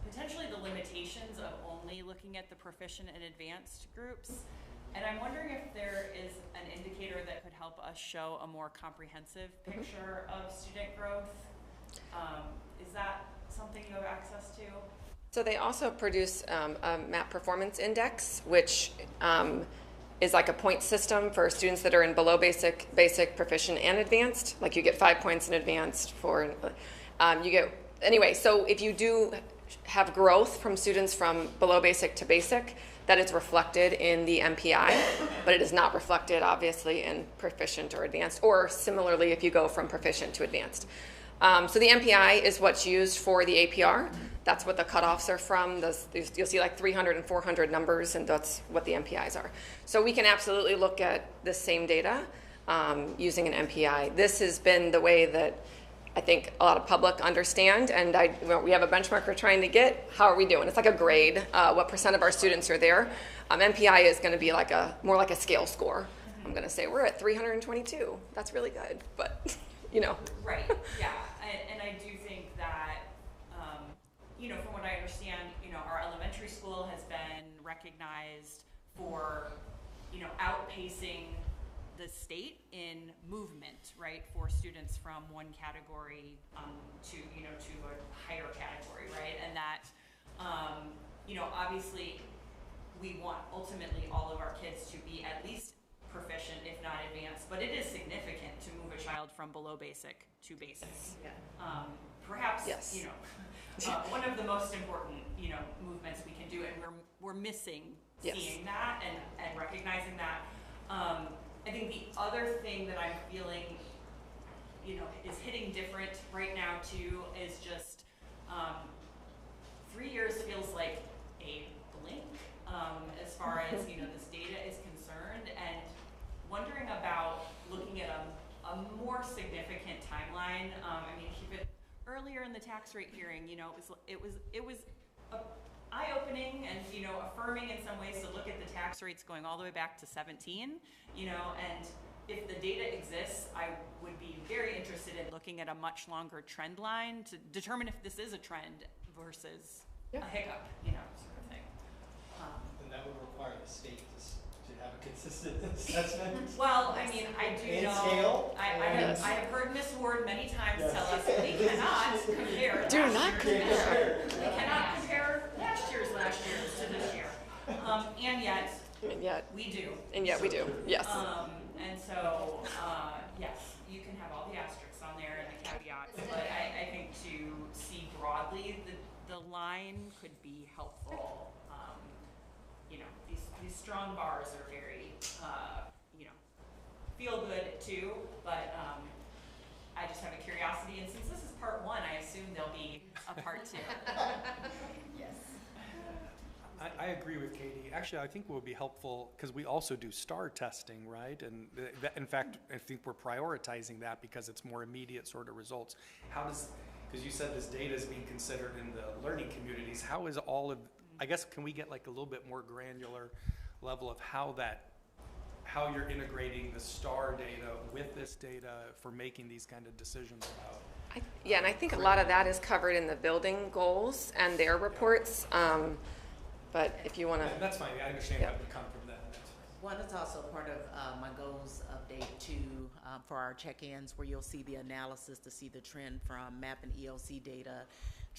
potentially the limitations of only looking at the proficient and advanced groups. And I'm wondering if there is an indicator that could help us show a more comprehensive picture of student growth. Is that something you have access to? So they also produce a MAP performance index, which is like a point system for students that are in below basic, proficient, and advanced. Like you get 5 points in advanced for, anyway, so if you do have growth from students from below basic to basic, that is reflected in the MPI, but it is not reflected, obviously, in proficient or advanced, or similarly if you go from proficient to advanced. So the MPI is what's used for the APR. That's what the cutoffs are from. You'll see like 300 and 400 numbers, and that's what the MPIs are. So we can absolutely look at the same data using an MPI. This has been the way that I think a lot of public understand, and we have a benchmark we're trying to get. How are we doing? It's like a grade. What percent of our students are there? MPI is going to be like more like a scale score. I'm going to say we're at 322. That's really good, but you know. Right. Yeah, and I do think that from what I understand, our elementary school has been recognized for outpacing the state in movement, right, for students from one category to a higher category, right, and that obviously we want ultimately all of our kids to be at least proficient, if not advanced, but it is significant to move a child from below basic to basic. Yeah. Perhaps yes. One of the most important movements we can do, and we're missing seeing that and recognizing that. I think the other thing that I'm feeling, is hitting different right now too is just 3 years feels like a blink as far as this data is concerned, and wondering about looking at a more significant timeline. Keep it earlier in the tax rate hearing. It was eye-opening and affirming in some ways to look at the tax rates going all the way back to 17. And if the data exists, I would be very interested in looking at a much longer trend line to determine if this is a trend versus a hiccup, sort of thing. And that would require the state to have a consistent assessment. Well, I do know. Scale. I have heard Ms. Ward many times tell us we cannot compare. Do not compare. We cannot compare last year's to this year. And yet we do. And yet we do. Yes. And so, yes, you can have all the asterisks on there and the caveats, but I think to see broadly the line could be helpful. These strong bars are very, feel good too, but I just have a curiosity, and since this is part one, I assume there'll be a part two. Yes. I agree with Katie. Actually, I think what would be helpful, because we also do STAR testing, right? And in fact, I think we're prioritizing that because it's more immediate sort of results. Because you said this data is being considered in the learning communities, how is I guess, can we get like a little bit more granular level of how you're integrating the STAR data with this data for making these kind of decisions about? And I think a lot of that is covered in the building goals and their reports. But if you want to... That's fine. I understand that would come from that. One is also part of my goals update too for our check-ins, where you'll see the analysis to see the trend from MAP and ELC data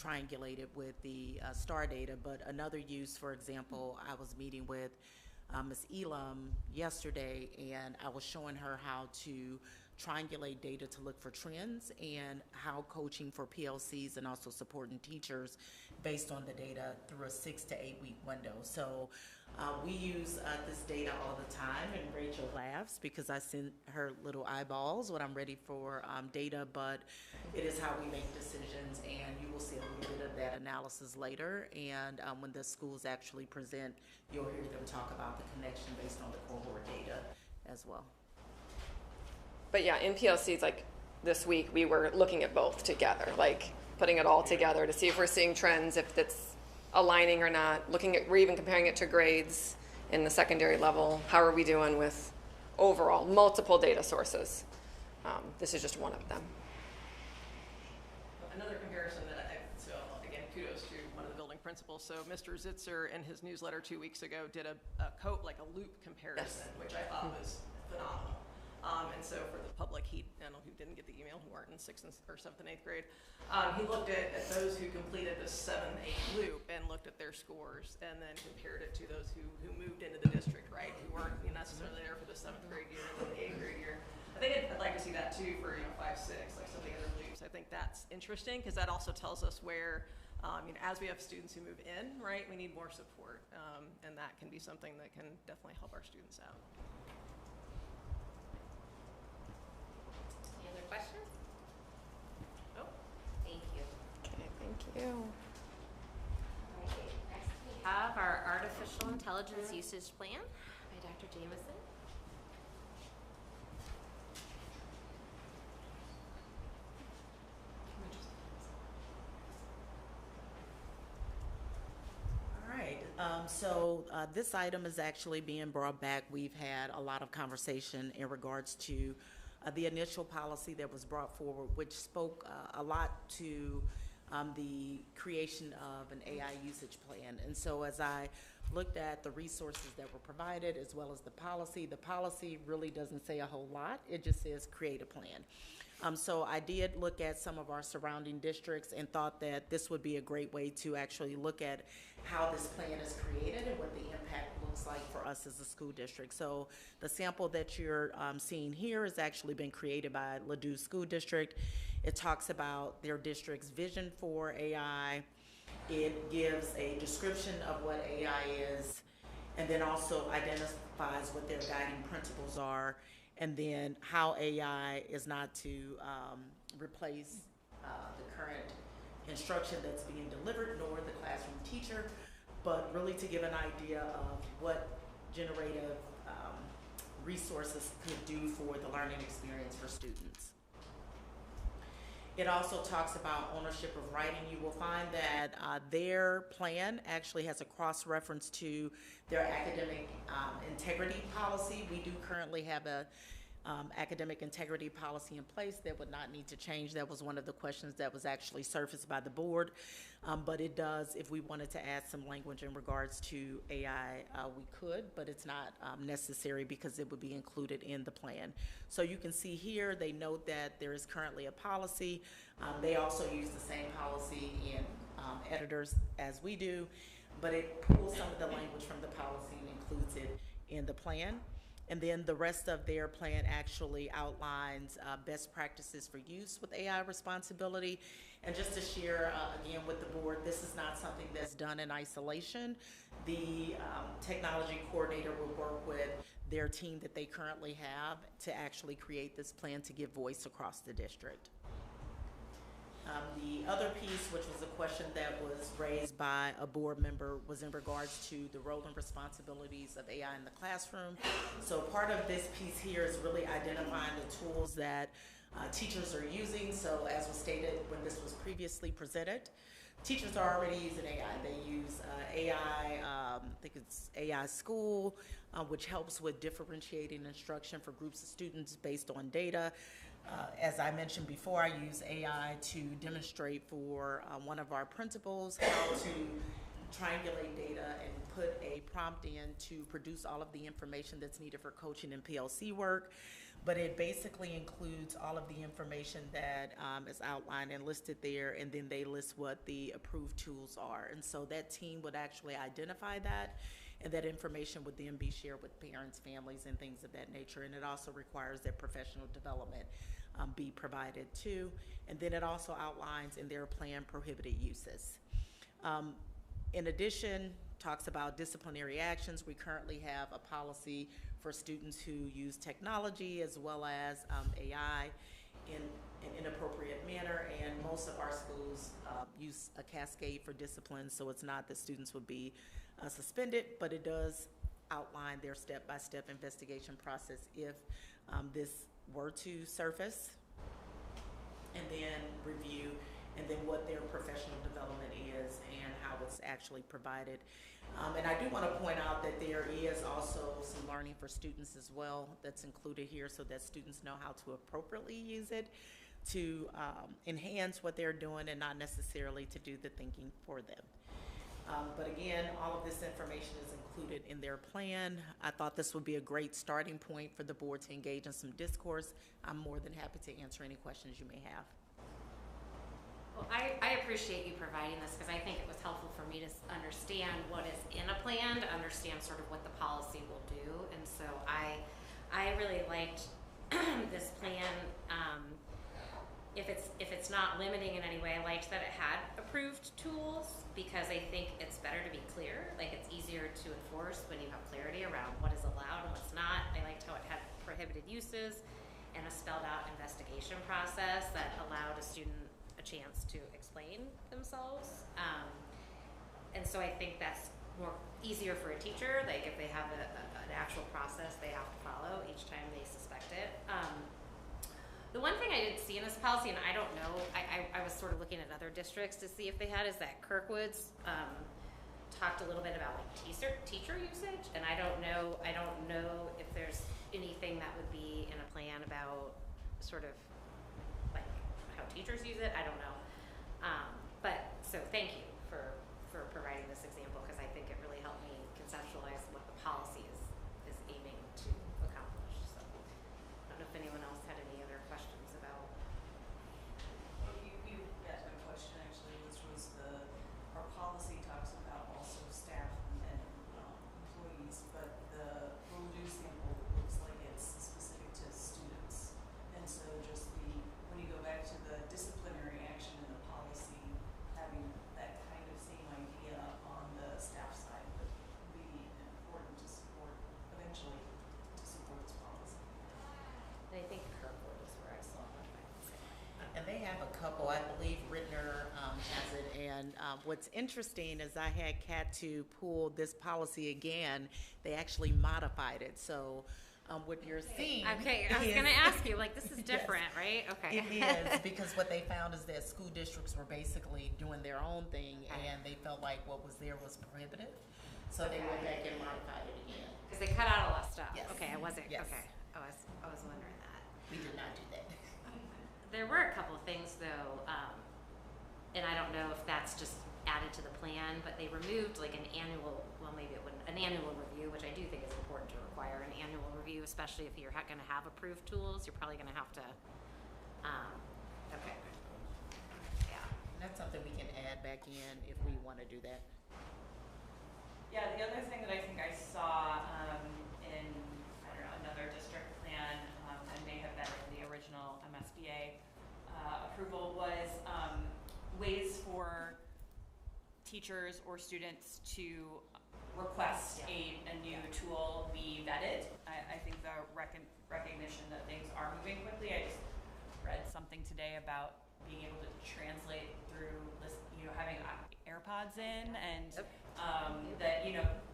triangulated with the STAR data. But another use, for example, I was meeting with Ms. Elam yesterday, and I was showing her how to triangulate data to look for trends and how coaching for PLCs and also supporting teachers based on the data through a 6 to 8 week window. So we use this data all the time, and Rachel laughs because I send her little eyeballs when I'm ready for data, but it is how we make decisions, and you will see a little bit of that analysis later. And when the schools actually present, you'll hear them talk about the connection based on the cohort data as well. But yeah, in PLCs, like this week, we were looking at both together, like putting it all together to see if we're seeing trends, if it's aligning or not. We're even comparing it to grades in the secondary level. How are we doing with overall multiple data sources? This is just one of them. Another comparison so again, kudos to one of the building principals. So Mr. Zitzer in his newsletter 2 weeks ago did a loop comparison, which I thought was phenomenal. And so for the public, I don't know who didn't get the email, who aren't in 6th or 7th and 8th grade, he looked at those who completed the 7th, 8th loop and looked at their scores, and then compared it to those who moved into the district, right, who weren't necessarily there for the 7th grade year and the 8th grade year. I think I'd like to see that too for 5, 6, like some of the other loops. I think that's interesting because that also tells us where, as we have students who move in, right, we need more support, and that can be something that can definitely help our students out. Any other questions? Oh, Intelligence Usage Plan by Dr. Jameson. All right, so this item is actually being brought back. We've had a lot of conversation in regards to the initial policy that was brought forward, which spoke a lot to the creation of an AI usage plan. And so as I looked at the resources that were provided as well as the policy really doesn't say a whole lot. It just says create a plan. So I did look at some of our surrounding districts and thought that this would be a great way to actually look at how this plan is created and what the impact looks like for us as a school district. So the sample that you're seeing here has actually been created by Ladue School District. It talks about their district's vision for AI. It gives a description of what AI is, and then also identifies what their guiding principles are, and then how AI is not to replace the current instruction that's being delivered, nor the classroom teacher, but really to give an idea of what generative resources could do for the learning experience for students. It also talks about ownership of writing. You will find that their plan actually has a cross-reference to their academic integrity policy. We do currently have a academic integrity policy in place that would not need to change. That was one of the questions that was actually surfaced by the board. But it does, if we wanted to add some language in regards to AI, we could, but it's not necessary because it would be included in the plan. So you can see here, they note that there is currently a policy. They also use the same policy in editors as we do, but it pulls some of the language from the policy and includes it in the plan. And then the rest of their plan actually outlines best practices for use with AI responsibility. And just to share again with the board, this is not something that's done in isolation. The technology coordinator will work with their team that they currently have to actually create this plan to give voice across the district. The other piece, which was a question that was raised by a board member, was in regards to the role and responsibilities of AI in the classroom. So part of this piece here is really identifying the tools that teachers are using. So as was stated when this was previously presented, teachers are already using AI. They use AI, I think it's AI School, which helps with differentiating instruction for groups of students based on data. As I mentioned before, I use AI to demonstrate for one of our principals how to triangulate data and put a prompt in to produce all of the information that's needed for coaching and PLC work. But it basically includes all of the information that is outlined and listed there, and then they list what the approved tools are. And so that team would actually identify that, and that information would then be shared with parents, families, and things of that nature. And it also requires that professional development be provided too. And then it also outlines in their plan prohibited uses. In addition, talks about disciplinary actions. We currently have a policy for students who use technology as well as AI in an inappropriate manner, and most of our schools use a cascade for discipline, so it's not that students would be suspended, but it does outline their step-by-step investigation process if this were to surface, and then review, and then what their professional development is and how it's actually provided. And I do want to point out that there is also some learning for students as well that's included here, so that students know how to appropriately use it to enhance what they're doing and not necessarily to do the thinking for them. But again, all of this information is included in their plan. I thought this would be a great starting point for the board to engage in some discourse. I'm more than happy to answer any questions you may have. Well, I appreciate you providing this because I think it was helpful for me to understand what is in a plan, to understand sort of what the policy will do. And so I really liked this plan. If it's not limiting in any way, I liked that it had approved tools because I think it's better to be clear. Like, it's easier to enforce when you have clarity around what is allowed and what's not. I liked how it had prohibited uses and a spelled out investigation process that allowed a student a chance to explain themselves. And so I think that's more easier for a teacher, like if they have an actual process they have to follow each time they suspect it. The one thing I didn't see in this policy, and I don't know, I was sort of looking at other districts to see if they had, is that Kirkwood's talked a little bit about like teacher usage, and I don't know if there's anything that would be in a plan about sort of like how teachers use it. I don't know. But so thank you for providing this example, because I think it really helped me conceptualize what the policy is aiming to accomplish. So I don't know if anyone else had any other questions about. You asked my question actually, which was our policy talks about also staff and employees, but the Ladue sample looks like it's specific to students. And so just when you go back to the disciplinary action in the policy, having that kind of same idea on the staff side would be important to support, eventually, to support this policy. And I think Kirkwood is where I saw it. And they have a couple, I believe Rittner has it, and what's interesting is I had Kat to pull this policy again. They actually modified it, so what you're seeing. Okay, I was gonna ask you, like, this is different, right? Okay. It is, because what they found is that school districts were basically doing their own thing, and they felt like what was there was prohibitive, so they went back and modified it again. Because they cut out a lot of stuff. Yes. Okay, I wasn't. Yes. Okay, I was wondering that. We did not do that. There were a couple of things though, and I don't know if that's just added to the plan, but they removed like an annual. Well, maybe it wouldn't. An annual review, which I do think is important to require an annual review, especially if you're going to have approved tools. You're probably going to have to. Okay. Yeah. That's something we can add back in if we want to do that. Yeah, the other thing that I think I saw in, I don't know, another district plan, and may have been in the original MSBA approval, was ways for teachers or students to request a new tool be vetted. I think the recognition that things are moving quickly. I just read something today about being able to translate through having AirPods in, and that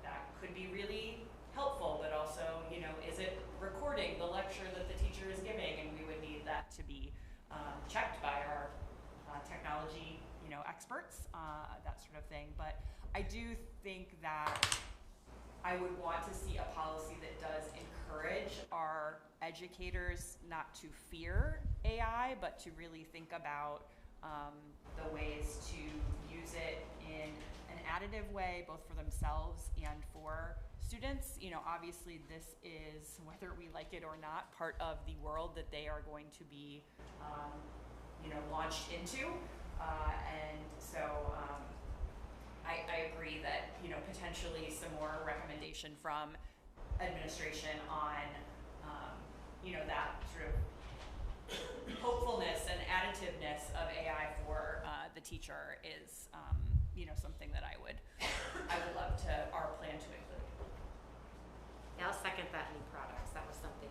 that could be really helpful, but also is it recording the lecture that the teacher is giving, and we would need that to be checked by our technology experts, that sort of thing. But I do think that I would want to see a policy that does encourage our educators not to fear AI, but to really think about the ways to use it in an additive way, both for themselves and for students. Obviously this is, whether we like it or not, part of the world that they are going to be, launched into. And so I agree that, potentially some more recommendation from administration on, that sort of hopefulness and additiveness of AI for the teacher is, something that I would love our plan to include. Yeah, I'll second that new products. That was something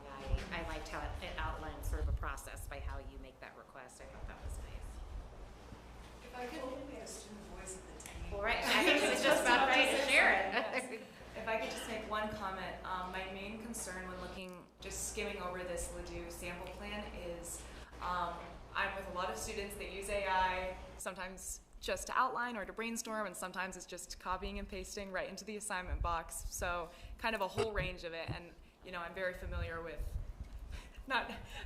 I liked how it outlined sort of a process by how you make that request. I thought that was nice. If I could only be a student voice at the team. Well, right. I think it's just about ready to share it. If I could just make one comment, my main concern when just skimming over this Ladue sample plan is I'm with a lot of students that use AI, sometimes just to outline or to brainstorm, and sometimes it's just copying and pasting right into the assignment box. So kind of a whole range of it, and I'm very familiar with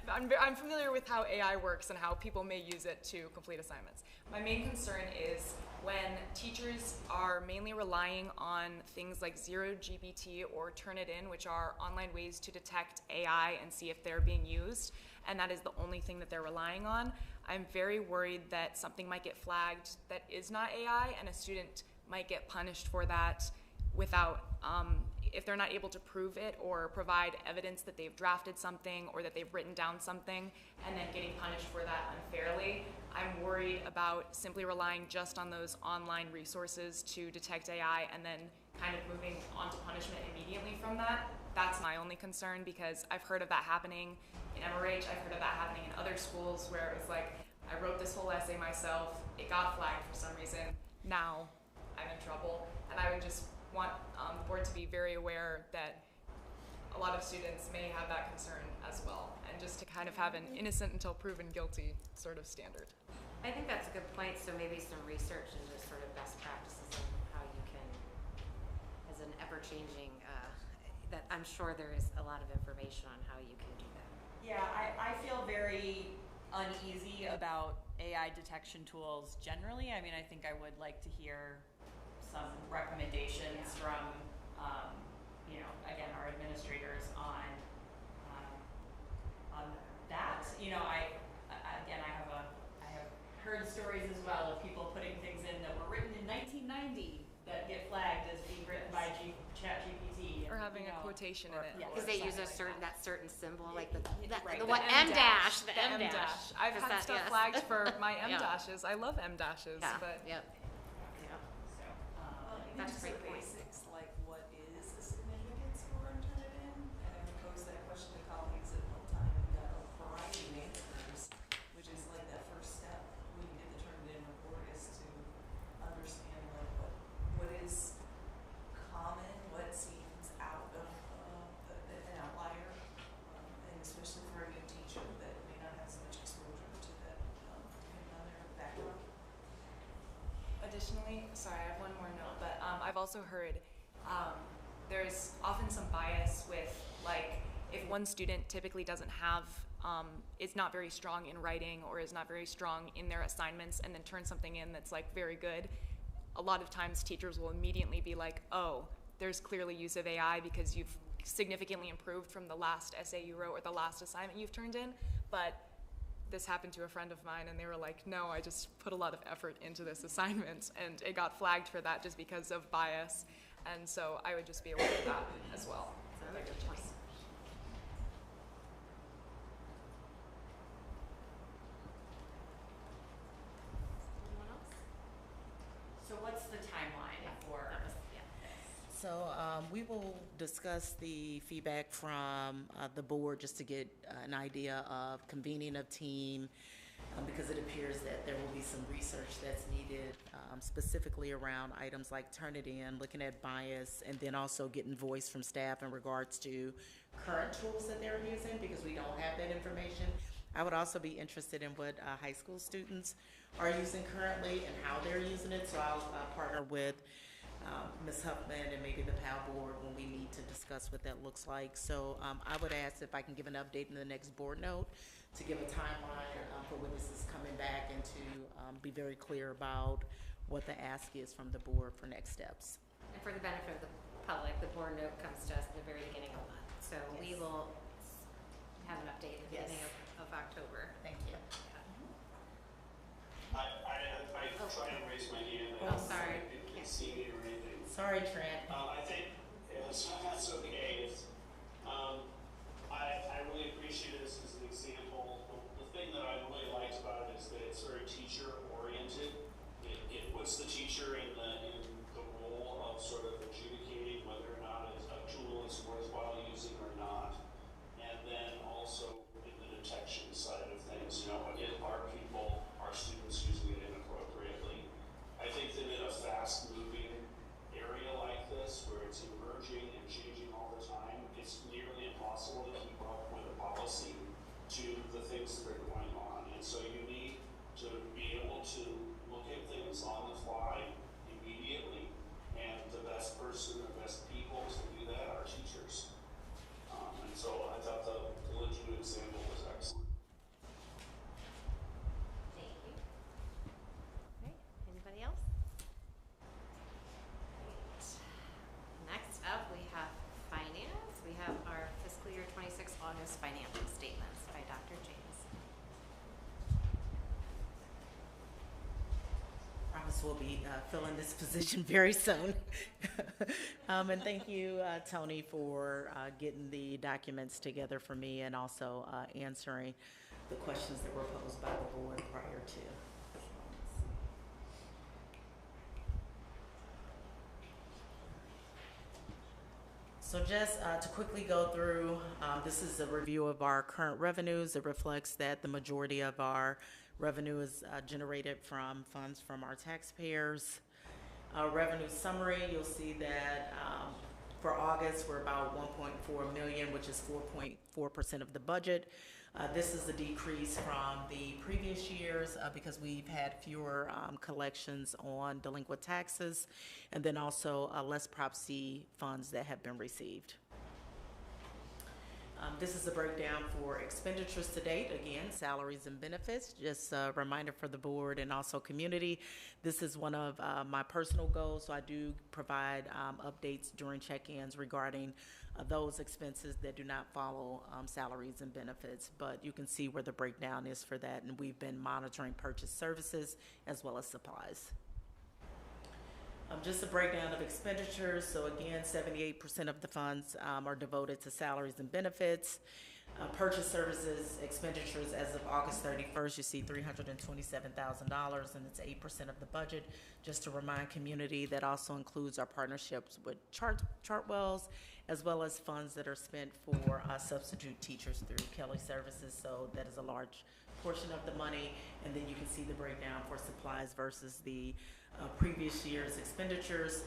I'm familiar with how AI works and how people may use it to complete assignments. My main concern is when teachers are mainly relying on things like ZeroGPT or Turnitin, which are online ways to detect AI and see if they're being used, and that is the only thing that they're relying on. I'm very worried that something might get flagged that is not AI, and a student might get punished for that without, if they're not able to prove it or provide evidence that they've drafted something or that they've written down something, and then getting punished for that unfairly. I'm worried about simply relying just on those online resources to detect AI and then kind of moving on to punishment immediately from that. That's my only concern, because I've heard of that happening in MRH. I've heard of that happening in other schools where it was like, I wrote this whole essay myself, it got flagged for some reason, now I'm in trouble. And I would just want the board to be very aware that a lot of students may have that concern as well, and just to kind of have an innocent until proven guilty sort of standard. I think that's a good point. So maybe some research and just sort of best practices on how you can, as an ever-changing, that I'm sure there is a lot of information on how you can do that. Yeah, I feel very uneasy about AI detection tools generally. I mean, I think I would like to hear some recommendations from, you know, again, our administrators on that. You know, I have heard stories as well of people putting things in that were written in 1990 that get flagged as being written by ChatGPT. Or having a quotation in it. Because they use a certain symbol, like the Right, what M dash, the M dash. I've had stuff flagged for my M dashes. I love M dashes, but That's a great point. Basics, like what is the significance for them to turn it in? And I posed that question to colleagues at one time and got a variety of answers, which is like that first step when you get the turn it in report is to understand like what is common, what seems out of an outlier, and especially for a new teacher that may not have so much exposure to that, depending on their background. additionally, sorry, I have one more note, but I've also heard there's often some bias with, like, if one student typically doesn't have, is not very strong in writing or is not very strong in their assignments and then turn something in that's like very good, a lot of times teachers will immediately be like, oh, there's clearly use of AI because you've significantly improved from the last essay you wrote or the last assignment you've turned in. But this happened to a friend of mine and they were like, no, I just put a lot of effort into this assignment and it got flagged for that just because of bias. And so I would just be aware of that as well. Another good point. Anyone else? So what's the timeline for? So we will discuss the feedback from the board just to get an idea of convening of team, because it appears that there will be some research that's needed specifically around items like Turnitin, looking at bias, and then also getting voice from staff in regards to current tools that they're using, because we don't have that information. I would also be interested in what high school students are using currently and how they're using it, so I'll partner with Ms. Huffman and maybe the PAL board when we meet to discuss what that looks like. So I would ask if I can give an update in the next board note to give a timeline for when this is coming back and to be very clear about what the ask is from the board for next steps. And for the benefit of the public, the board note comes to us at the very beginning of the month. So we will have an update at the beginning of October. Thank you. I tried to raise my hand. Oh, sorry. You didn't see me or anything. Sorry, Trent. I think that's okay. I really appreciate this as an example. The thing that I really liked about it is that it's very teacher oriented. It puts the teacher in the role of sort of adjudicating whether or not a tool is worthwhile using or not, and then also in the detection side of things. You know, are people, are students using it inappropriately? I think that in a fast-moving area like this, where it's emerging and changing all the time, it's nearly impossible to keep up with a policy to the things that are going on. And so you need to be able to look at things on the fly immediately. And the best person, the best people to do that are teachers. And so I thought the legitimate example was excellent. Thank you. Okay, anybody else? Next up, we have finance. We have our fiscal year 26 August financial statements by Dr. James. Promise we'll be filling this position very soon. And thank you, Tony, for getting the documents together for me and also answering the questions that were posed by the board prior to. So just to quickly go through, this is a review of our current revenues. It reflects that the majority of our revenue is generated from funds from our taxpayers. Revenue summary, you'll see that for August, we're about 1.4 million, which is 4.4% of the budget. This is a decrease from the previous years because we've had fewer collections on delinquent taxes, and then also less Prop C funds that have been received. This is a breakdown for expenditures to date. Again, salaries and benefits. Just a reminder for the board and also community. This is one of my personal goals, so I do provide updates during check-ins regarding those expenses that do not follow salaries and benefits. But you can see where the breakdown is for that, and we've been monitoring purchase services as well as supplies. Just a breakdown of expenditures. So again, 78% of the funds are devoted to salaries and benefits. Purchase services expenditures as of August 31st, you see $327,000, and it's 8% of the budget. Just to remind community, that also includes our partnerships with Chartwells, as well as funds that are spent for substitute teachers through Kelly Services. So that is a large portion of the money. And then you can see the breakdown for supplies versus the previous year's expenditures,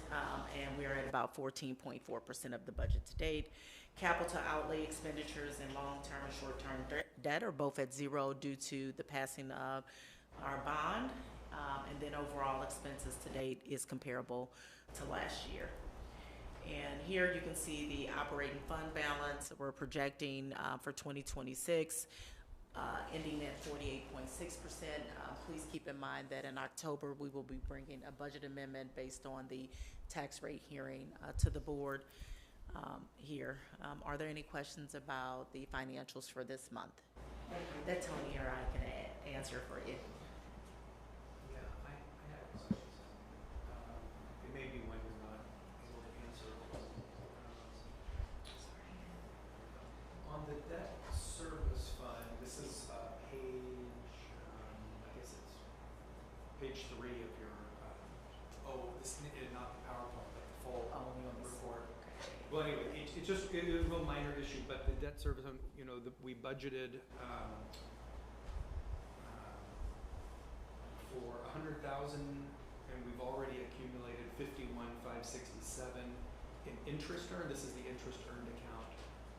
and we're at about 14.4% of the budget to date. Capital outlay expenditures and long-term and short-term debt are both at zero due to the passing of our bond, and then overall expenses to date is comparable to last year. And here you can see the operating fund balance. We're projecting for 2026 ending at 48.6%. Please keep in mind that in October we will be bringing a budget amendment based on the tax rate hearing to the board here. Are there any questions about the financials for this month that Tony or I can answer for you? Yeah, I have questions. It may be when you're not able to answer. On the debt service fund, this is page, I guess it's page 3 of your, this is not the PowerPoint, but the full report. Well, anyway, it's just a real minor issue, but the debt service, you know, we budgeted for $100,000, and we've already accumulated $51,567 in interest earned. This is the interest earned account,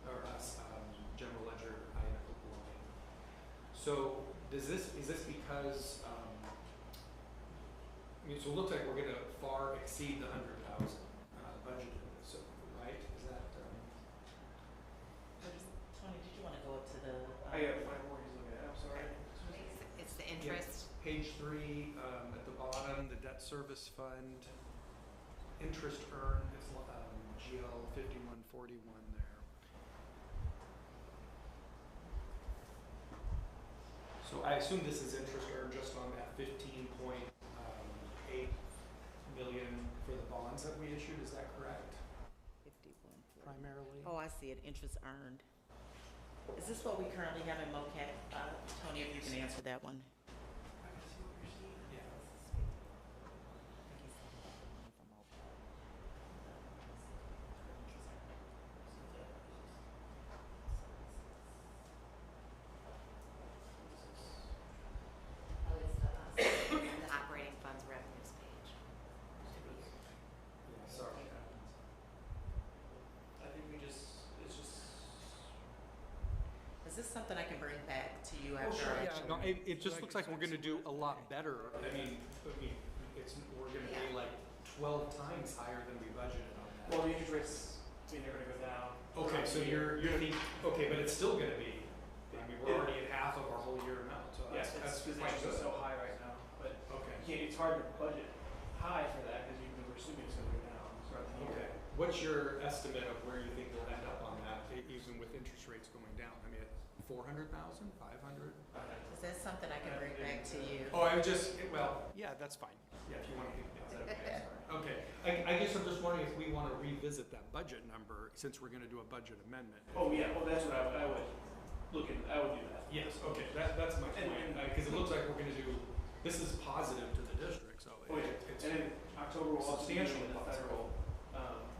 or general ledger item line. So is this because? I mean, so it looks like we're going to far exceed the $100,000 budgeted. So, right? Is that? Tony, did you want to go up to the? I have 5 more he's looking at. I'm sorry. It's the interest. Yeah, page 3 at the bottom, the debt service fund, interest earned. It's GL 5141 there. So I assume this is interest earned just on that 15.8 million for the bonds that we issued. Is that correct? 51. Primarily. Oh, I see it. Interest earned. Is this what we currently have in MOCAT? Tony, if you can answer that one. The operating funds revenues page. Yeah, sorry. I think it's just. Is this something I can bring back to you Oh, after? sure, I yeah. No, it just looks like we're going to do a lot better. I mean, we're going to be like 12 times higher than we budgeted on that. Well, the interest rates, I mean, they're going to go down. Okay, so you're okay, but it's still going to be. I mean, we're already at half of our whole year amount. So Yes, that's because quite interest is good. so high right now. But Okay. it's hard to budget high for that because we're assuming it's going to go down throughout the year. Okay. What's your estimate of where you think we'll end up on that, even with interest rates going down? I mean, 400,000, 500? Is that something I can bring back to you? Oh, I would just, well, yeah, that's fine. Yeah, if you want to. Okay. I guess I'm just wondering if we want to revisit that budget number since we're going to do a budget amendment. Oh, yeah, well, that's what I would look at. I would do that. Yes, okay, that's my point. Because it looks like we're going to do, this is positive to the district, so Oh, yeah. it's And in October, we'll also be substantially doing the positive. federal,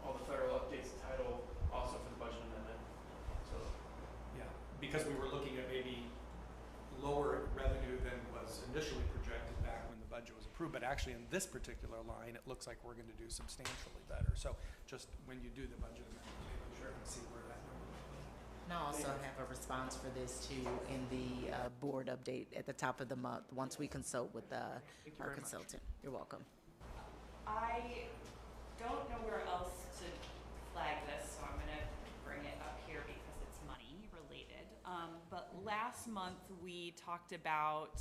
all the federal updates, the title, also for the budget amendment. So, Yeah, because we were looking at maybe lower revenue than was initially projected back when the budget was improve, but actually in this particular line, it looks like we're gonna do substantially better. So just when you do the budget amendment, make sure and see where that number may be. And I also have a response for this too in the board update at the top of the month, once we consult with our consultant. You're welcome. I don't know where else to flag this, so I'm gonna bring it up here because it's money related. But last month we talked about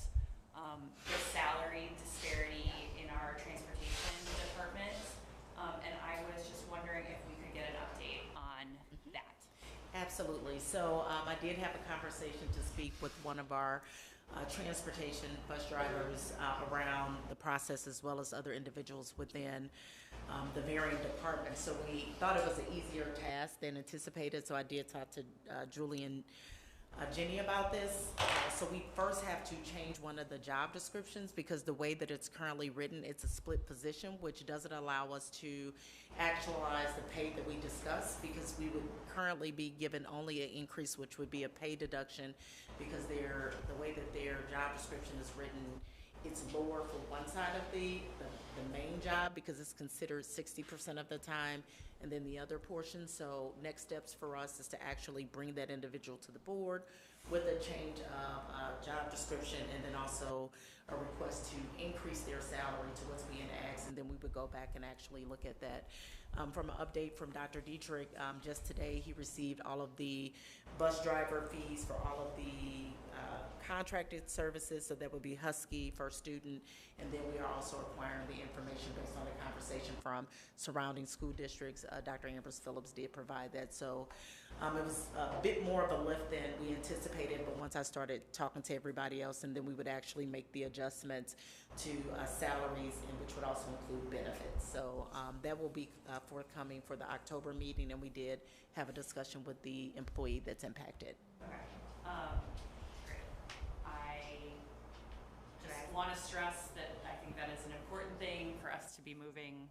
the salary disparity in our transportation department, and I was just wondering if we could get an update on that. Absolutely. So I did have a conversation to speak with one of our transportation bus drivers around the process, as well as other individuals within the varying departments. So we thought it was an easier task than anticipated. So I did talk to Julie and Jenny about this. So we first have to change one of the job descriptions, because the way that it's currently written, it's a split position, which doesn't allow us to actualize the pay that we discussed, because we would currently be given only an increase, which would be a pay deduction, because the way that their job description is written, it's lower for one side of the main job, because it's considered 60% of the time, and then the other portion. So next steps for us is to actually bring that individual to the board with a change of job description, and then also a request to increase their salary to what's being asked, and then we would go back and actually look at that. From an update from Dr. Dietrich, just today he received all of the bus driver fees for all of the contracted services, so that would be Husky, First Student, and then we are also acquiring the information based on the conversation from surrounding school districts. Dr. Ambrose Phillips did provide that, so it was a bit more of a lift than we anticipated, but once I started talking to everybody else, and then we would actually make the adjustments to salaries, and which would also include benefits. So that will be forthcoming for the October meeting, and we did have a discussion with the employee that's impacted. Okay. Great. I just want to stress that I think that is an important thing for us to be moving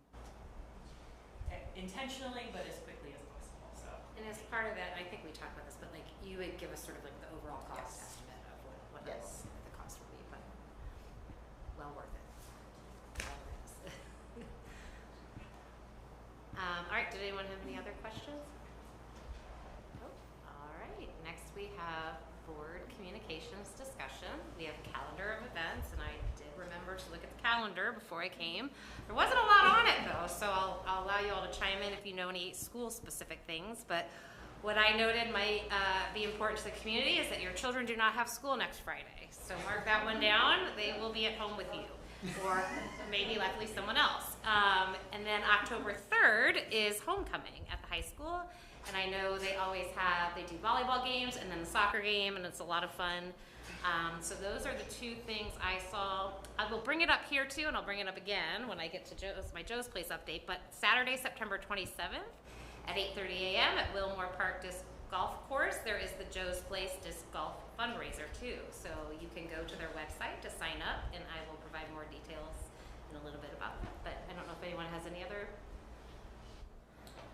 intentionally, but as quickly as possible. So. And as part of that, I think we talked about this, but like you would give us sort of like the overall cost Yes. estimate of what Yes. the cost would be, but well worth it. All right, did anyone have any other questions? Nope. All right, next we have board communications discussion. We have calendar of events, and I did remember to look at the calendar before I came. There wasn't a lot on it though, so I'll allow you all to chime in if you know any school-specific things, but what I noted might be important to the community is that your children do not have school next Friday. So mark that one down. They will be at home with you, or maybe likely someone else. And then October 3rd is homecoming at the high school. And I know they do volleyball games and then the soccer game, and it's a lot of fun. So those are the two things I saw. I will bring it up here too, and I'll bring it up again when I get to my Joe's Place update. But Saturday, September 27th at 8:30 a.m. at Wilmore Park Disc Golf Course, there is the Joe's Place Disc Golf fundraiser too. So you can go to their website to sign up, and I will provide more details in a little bit about that. But I don't know if anyone has any other.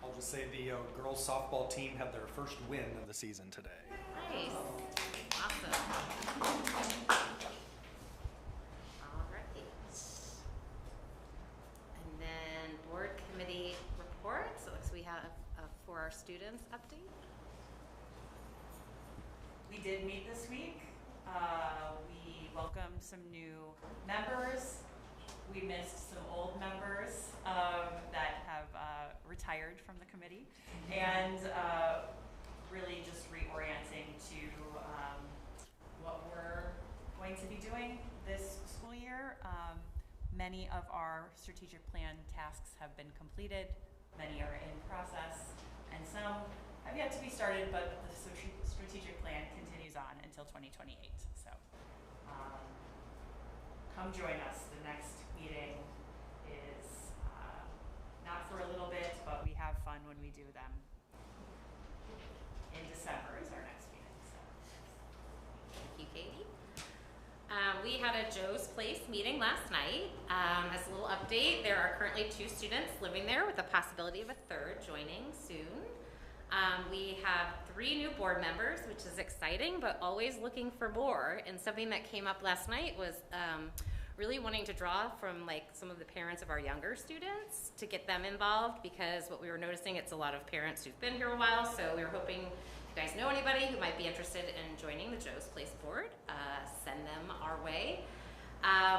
I'll just say the girls softball team had their first win of the season today. Nice. Awesome. All right. And then board committee reports. It looks we have for our students update. We did meet this week. We welcomed some new members. We missed some old members that have retired from the committee, and really just reorienting to what we're going to be doing this school year. Many of our strategic plan tasks have been completed, many are in process, and some have yet to be started, but the strategic plan continues on until 2028. So come join us. The next meeting is not for a little bit, but we have fun when we do them. In December is our next meeting. So. Thank you, Katie. We had a Joe's Place meeting last night. As a little update, there are currently 2 students living there with the possibility of a 3rd joining soon. We have 3 new board members, which is exciting, but always looking for more. And something that came up last night was really wanting to draw from like some of the parents of our younger students to get them involved, because what we were noticing, it's a lot of parents who've been here a while, so we were hoping if you guys know anybody who might be interested in joining the Joe's Place board, send them our way.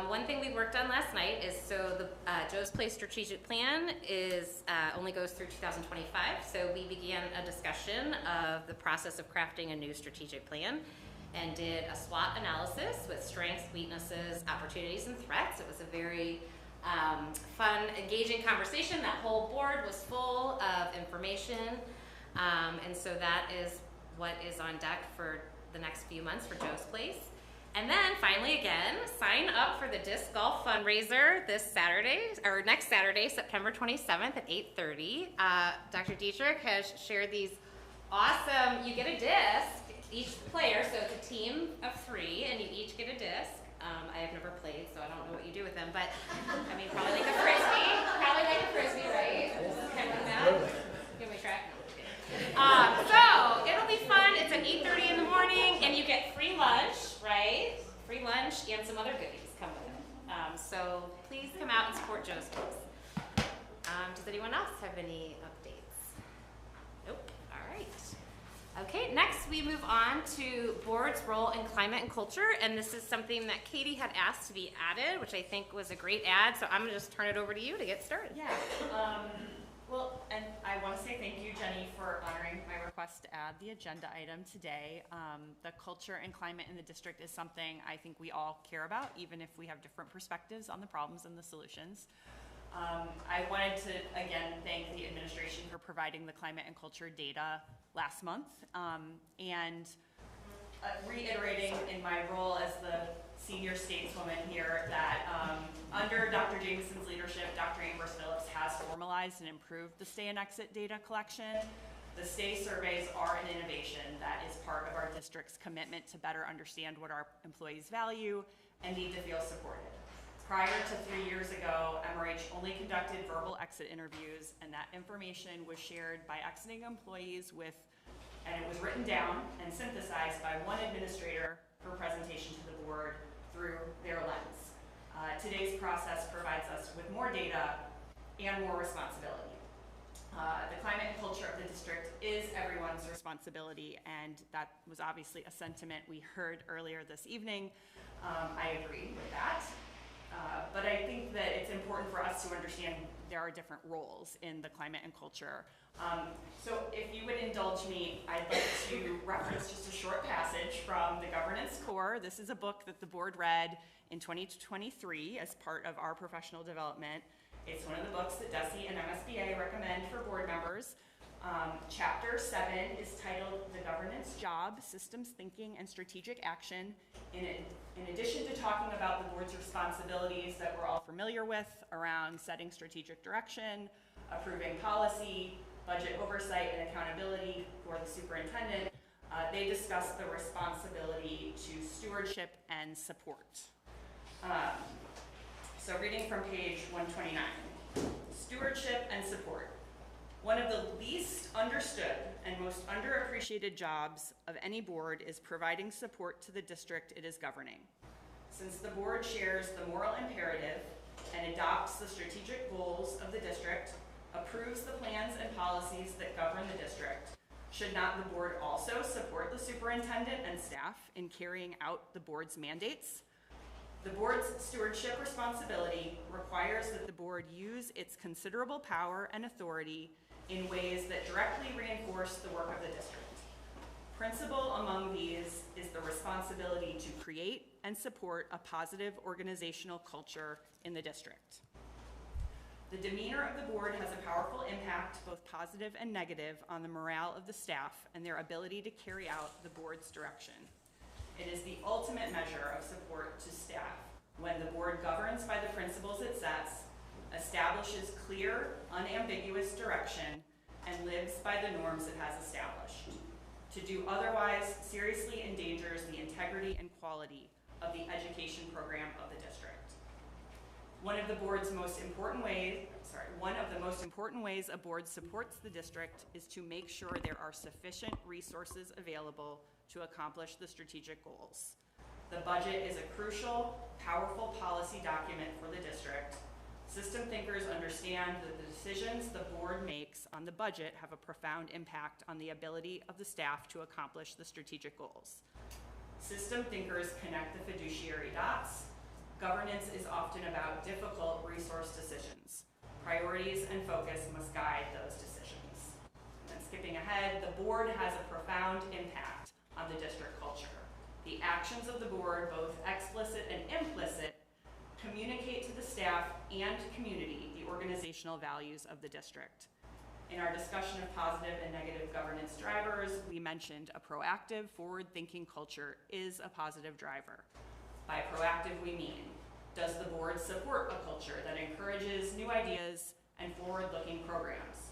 One thing we worked on last night is, so the Joe's Place strategic plan is only goes through 2025, so we began a discussion of the process of crafting a new strategic plan and did a SWOT analysis with strengths, weaknesses, opportunities, and threats. It was a very fun, engaging conversation. That whole board was full of information, and so that is what is on deck for the next few months for Joe's Place. And then finally, again, sign up for the disc golf fundraiser this Saturday, or next Saturday, September 27th at 8:30. Dr. Dietrich has shared these awesome, you get a disc, each player, so it's a team of 3, and you each get a disc. I have never played, so I don't know what you do with them, but I mean, probably like a frisbee, right? Kind of that. Give me a try. So it'll be fun. It's at 8:30 in the morning, and you get free lunch, right? Free lunch and some other goodies come with it. So please come out and support Joe's Place. Does anyone else have any updates? Nope. All right. Okay, next we move on to board's role in climate and culture, and this is something that Katie had asked to be added, which I think was a great add, so I'm going to just turn it over to you to get started. Yeah. Well, and I want to say thank you, Jenny, for honoring my request to add the agenda item today. The culture and climate in the district is something I think we all care about, even if we have different perspectives on the problems and the solutions. I wanted to, again, thank the administration for providing the climate and culture data last month, and reiterating in my role as the senior stateswoman here that under Dr. Jameson's leadership, Dr. Ambrose Phillips has formalized and improved the stay and exit data collection. The stay surveys are an innovation that is part of our district's commitment to better understand what our employees value and need to feel supported. Prior to 3 years ago, MRH only conducted verbal exit interviews, and that information was shared by exiting employees and it was written down and synthesized by one administrator for presentation to the board through their lens. Today's process provides us with more data and more responsibility. The climate and culture of the district is everyone's responsibility, and that was obviously a sentiment we heard earlier this evening. I agree with that. But I think that it's important for us to understand there are different roles in the climate and culture. So if you would indulge me, I'd like to reference just a short passage from the Governance Core. This is a book that the board read in 2023 as part of our professional development. It's one of the books that DESE and MSBA recommend for board members. Chapter 7 is titled The Governance Job, Systems Thinking, and Strategic Action. In addition to talking about the board's responsibilities that we're all familiar with around setting strategic direction, approving policy, budget oversight, and accountability for the superintendent, they discuss the responsibility to stewardship and support. So reading from page 129, stewardship and support. One of the least understood and most underappreciated jobs of any board is providing support to the district it is governing. Since the board shares the moral imperative and adopts the strategic goals of the district, approves the plans and policies that govern the district, should not the board also support the superintendent and staff in carrying out the board's mandates? The board's stewardship responsibility requires that the board use its considerable power and authority in ways that directly reinforce the work of the district. Principal among these is the responsibility to create and support a positive organizational culture in the district. The demeanor of the board has a powerful impact, both positive and negative, on the morale of the staff and their ability to carry out the board's direction. It is the ultimate measure of support to staff when the board governs by the principles it sets, establishes clear, unambiguous direction, and lives by the norms it has established. To do otherwise seriously endangers the integrity and quality of the education program of the district. One of the most important ways a board supports the district is to make sure there are sufficient resources available to accomplish the strategic goals. The budget is a crucial powerful policy document for the district. System thinkers understand that the decisions the board makes on the budget have a profound impact on the ability of the staff to accomplish the strategic goals. System thinkers connect the fiduciary dots. Governance is often about difficult resource decisions. Priorities and focus must guide those decisions. And then skipping ahead, the board has a profound impact on the district culture. The actions of the board, both explicit and implicit, communicate to the staff and community the organizational values of the district. In our discussion of positive and negative governance drivers, we mentioned a proactive, forward-thinking culture is a positive driver. By proactive, we mean, does the board support a culture that encourages new ideas and forward-looking programs?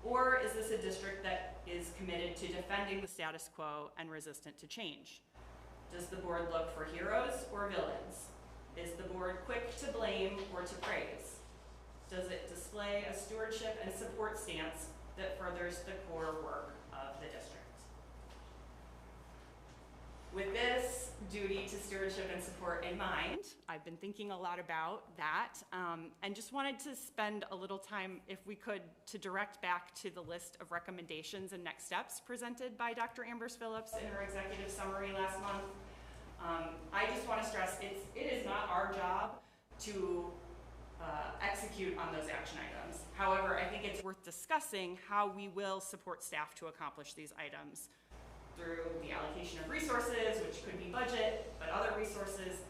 Or is this a district that is committed to defending the status quo and resistant to change? Does the board look for heroes or villains? Is the board quick to blame or to praise? Does it display a stewardship and support stance that furthers the core work of the district? With this duty to stewardship and support in mind, I've been thinking a lot about that and just wanted to spend a little time, if we could, to direct back to the list of recommendations and next steps presented by Dr. Ambrose Phillips in her executive summary last month. I just want to stress it is not our job to execute on those action items. However, I think it's worth discussing how we will support staff to accomplish these items through the allocation of resources, which could be budget, but other resources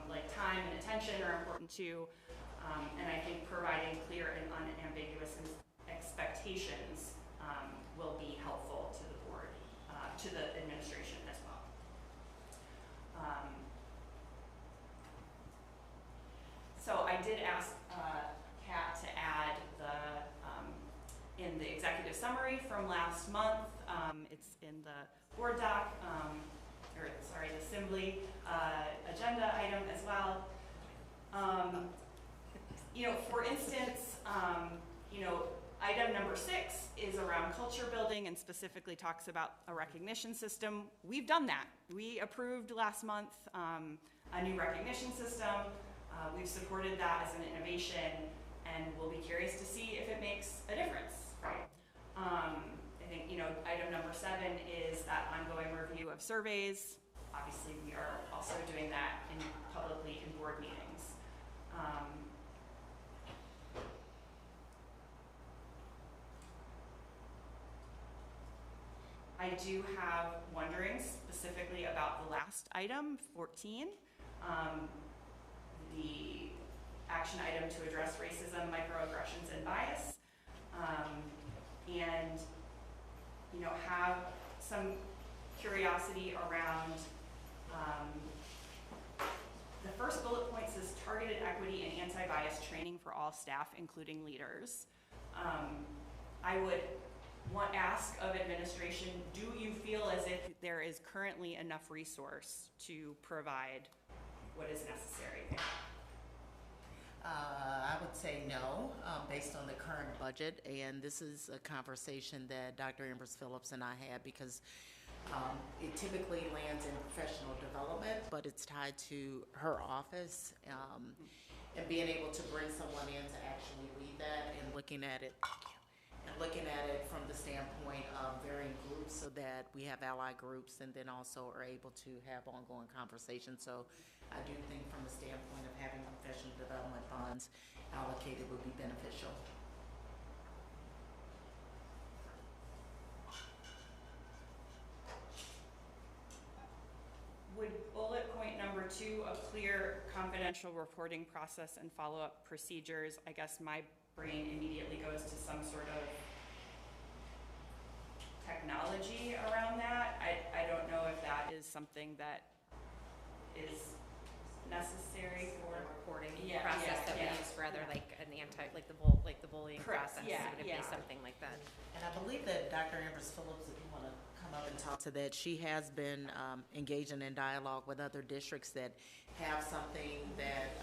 like time and attention are important too. And I think providing clear and unambiguous expectations will be helpful to the board, to the administration as well. So I did ask Kat to add in the executive summary from last month. It's in the board doc, the assembly agenda item as well. For instance, item number 6 is around culture building and specifically talks about a recognition system. We've done that. We approved last month a new recognition system. We've supported that as an innovation, and we'll be curious to see if it makes a difference, right? I think, item number 7 is that ongoing review of surveys. Obviously, we are also doing that publicly in board meetings. I do have wonderings specifically about the last item, 14. The action item to address racism, microaggressions, and bias, and have some curiosity around the first bullet point says targeted equity and anti-bias training for all staff, including leaders. I would ask of administration, do you feel as if there is currently enough resource to provide what is necessary there? I would say no, based on the current budget, and this is a conversation that Dr. Ambrose Phillips and I had because it typically lands in professional development, but it's tied to her office, and being able to bring someone in to actually lead that and looking at it from the standpoint of varying groups so that we have ally groups and then also are able to have ongoing conversations. So I do think from the standpoint of having professional development funds allocated would be beneficial. Would bullet point number 2, a clear confidential reporting process and follow-up procedures, I guess my brain immediately goes to some sort of technology around that. I don't know if that is something that is necessary for reporting Yeah, process yeah, that yeah. we use for other like the bullying Correct. process. Yeah, Would it yeah. be something like that? And I believe that Dr. Ambrose Phillips, if you want to come up and talk to that, she has been engaging in dialogue with other districts that have something that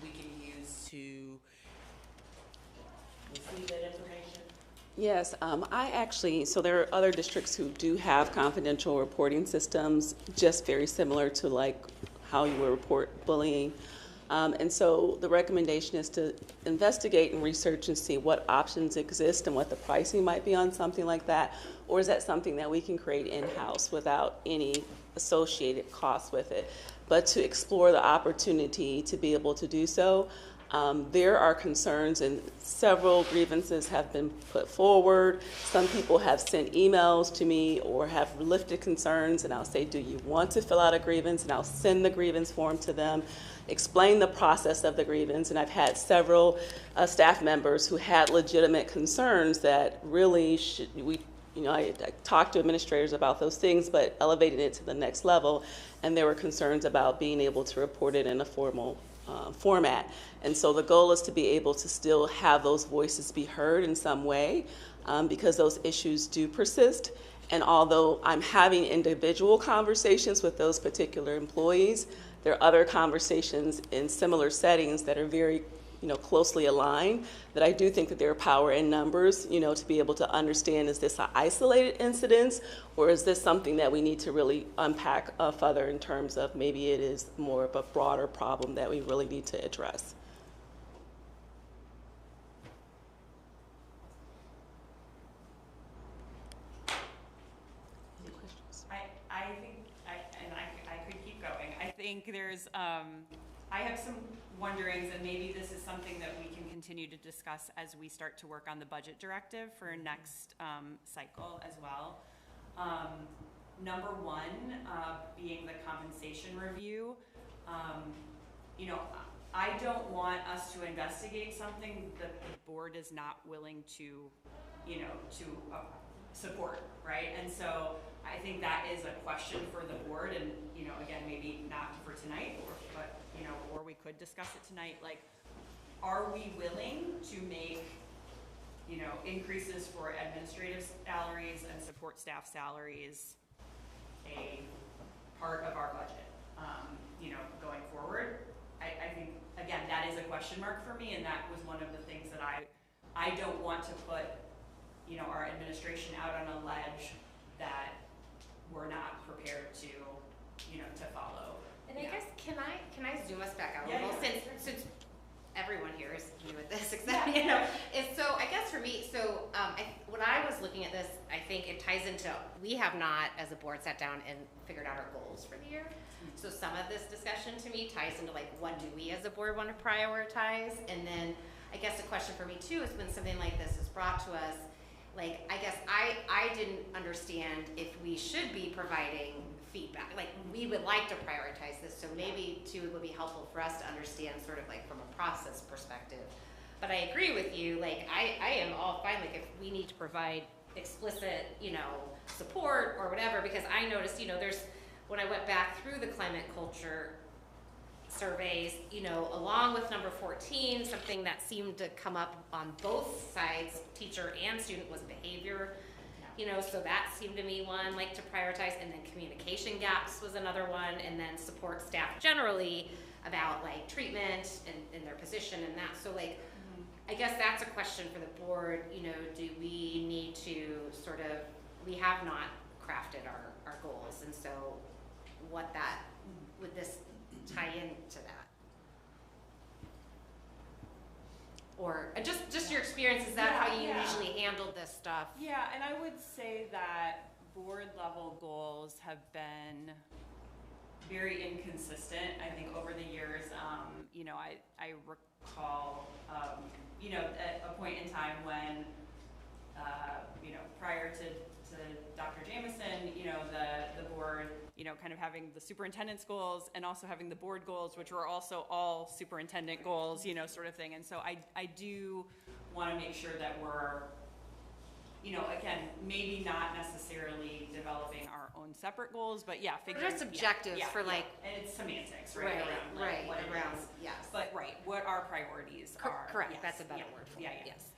we can use to receive that information. Yes, so there are other districts who do have confidential reporting systems, just very similar to like how you would report bullying. And so the recommendation is to investigate and research and see what options exist and what the pricing might be on something like that, or is that something that we can create in-house without any associated costs with it, but to explore the opportunity to be able to do so. There are concerns, and several grievances have been put forward. Some people have sent emails to me or have lifted concerns, and I'll say, do you want to fill out a grievance? And I'll send the grievance form to them, explain the process of the grievance. And I've had several staff members who had legitimate concerns that really I talked to administrators about those things, but elevated it to the next level. And there were concerns about being able to report it in a formal format. And so the goal is to be able to still have those voices be heard in some way, because those issues do persist. And although I'm having individual conversations with those particular employees, there are other conversations in similar settings that are very closely aligned, that I do think that there are power in numbers, to be able to understand, is this an isolated incident, or is this something that we need to really unpack further in terms of maybe it is more of a broader problem that we really need to address. Any questions? I think, I could keep going. I think there's, I have some wonderings, and maybe this is something that we can continue to discuss as we start to work on the budget directive for next cycle as well. Number one, being the compensation review. I don't want us to investigate something that the board is not willing to, support, right? And so I think that is a question for the board, and again, maybe not for tonight, or we could discuss it tonight. Like, are we willing to make increases for administrative salaries and support staff salaries a part of our budget going forward? I think, again, that is a question mark for me, and that was one of the things that I don't want to put our administration out on a ledge that we're not prepared to follow. And I guess, can I zoom us back out a little, since everyone here is new at this, except, so I guess for me, when I was looking at this, I think it ties into, we have not, as a board, sat down and figured out our goals for the year. So some of this discussion to me ties into, like, what do we as a board want to prioritize? And then I guess a question for me too is, when something like this is brought to us, like, I guess I didn't understand if we should be providing feedback. Like, we would like to prioritize this, so maybe too it would be helpful for us to understand sort of like from a process perspective. But I agree with you, like, I am all fine, like, if we need to provide explicit, support or whatever, because I noticed, there's, when I went back through the climate culture surveys, along with number 14, something that seemed to come up on both sides, teacher and student, was behavior. So that seemed to me one, like, to prioritize, and then communication gaps was another one, and then support staff generally about, like, treatment and their position and that. So, like, I guess that's a question for the board, do we need to sort of, we have not crafted our goals, and so would this tie into that? Or just your experience, is that how you usually handled this stuff? Yeah, and I would say that board level goals have been very inconsistent, I think, over the years. I recall, at a point in time when, prior to Dr. Jameson, the board, kind of having the superintendent's goals and also having the board goals, which were also all superintendent goals, sort of thing. And so I do want to make sure that we're, again, maybe not necessarily developing our own separate goals, but figuring just objectives for like, and it's semantics, right? Around what it is. Yes. But what our priorities are. Correct. Yes. That's a better word for it. Yes.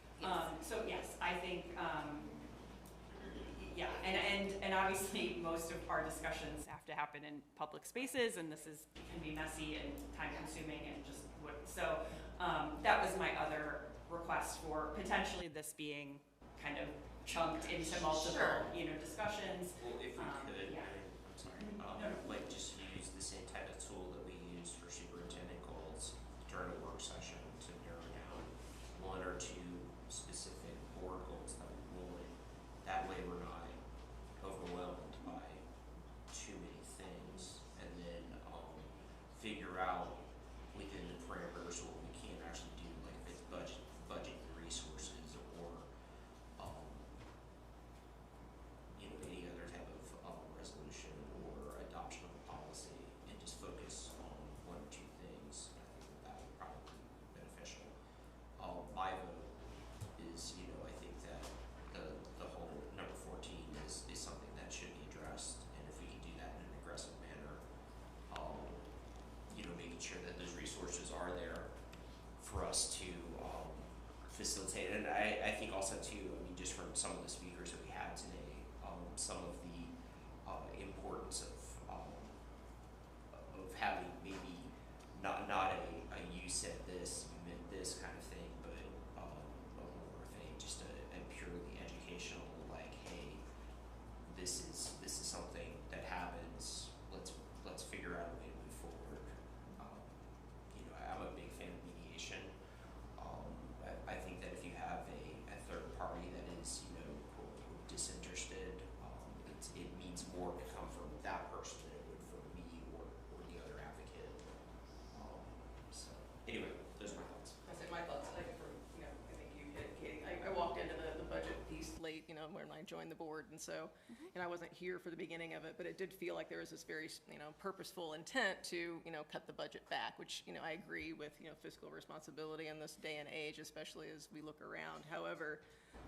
So yes, I think. And obviously most of our discussions have to happen in public spaces, and this can be messy and time consuming and just so that was my other request for potentially this being kind of chunked into multiple discussions. Well, if we could, I'm sorry, like just use the same type of tool that we use for superintendent goals during a work session to narrow down one or two specific board goals that we want. That way we're not overwhelmed by too many things, and then figure out within the parameters what we can actually do, like if it's budget resources, or any other type of resolution or adoption of a policy, and just focus on one or two things. I think that would probably be beneficial. My vote is, I think that the whole number 14 is something that should be addressed, and if we can do that in an aggressive manner, making sure that those resources are there for us to facilitate. And I think also too, just from some of the speakers that we had today, some of the importance of having maybe not a you said this, you meant this kind of thing, but a more of just a purely educational, like, hey, this is something that happens. Let's figure out a way to move forward. I'm a big fan of mediation. I think that if you have a third party that is, quote unquote disinterested, it means more to come from that person than it would from me or the other advocate. So anyway, those are my thoughts. I said my thoughts. I think I think you hit, Katie. I walked into the budget piece late, when I joined the board, and so, and I wasn't here for the beginning of it, but it did feel like there was this very, purposeful intent to, cut the budget back, which, I agree with, fiscal responsibility in this day and age, especially as we look around. However,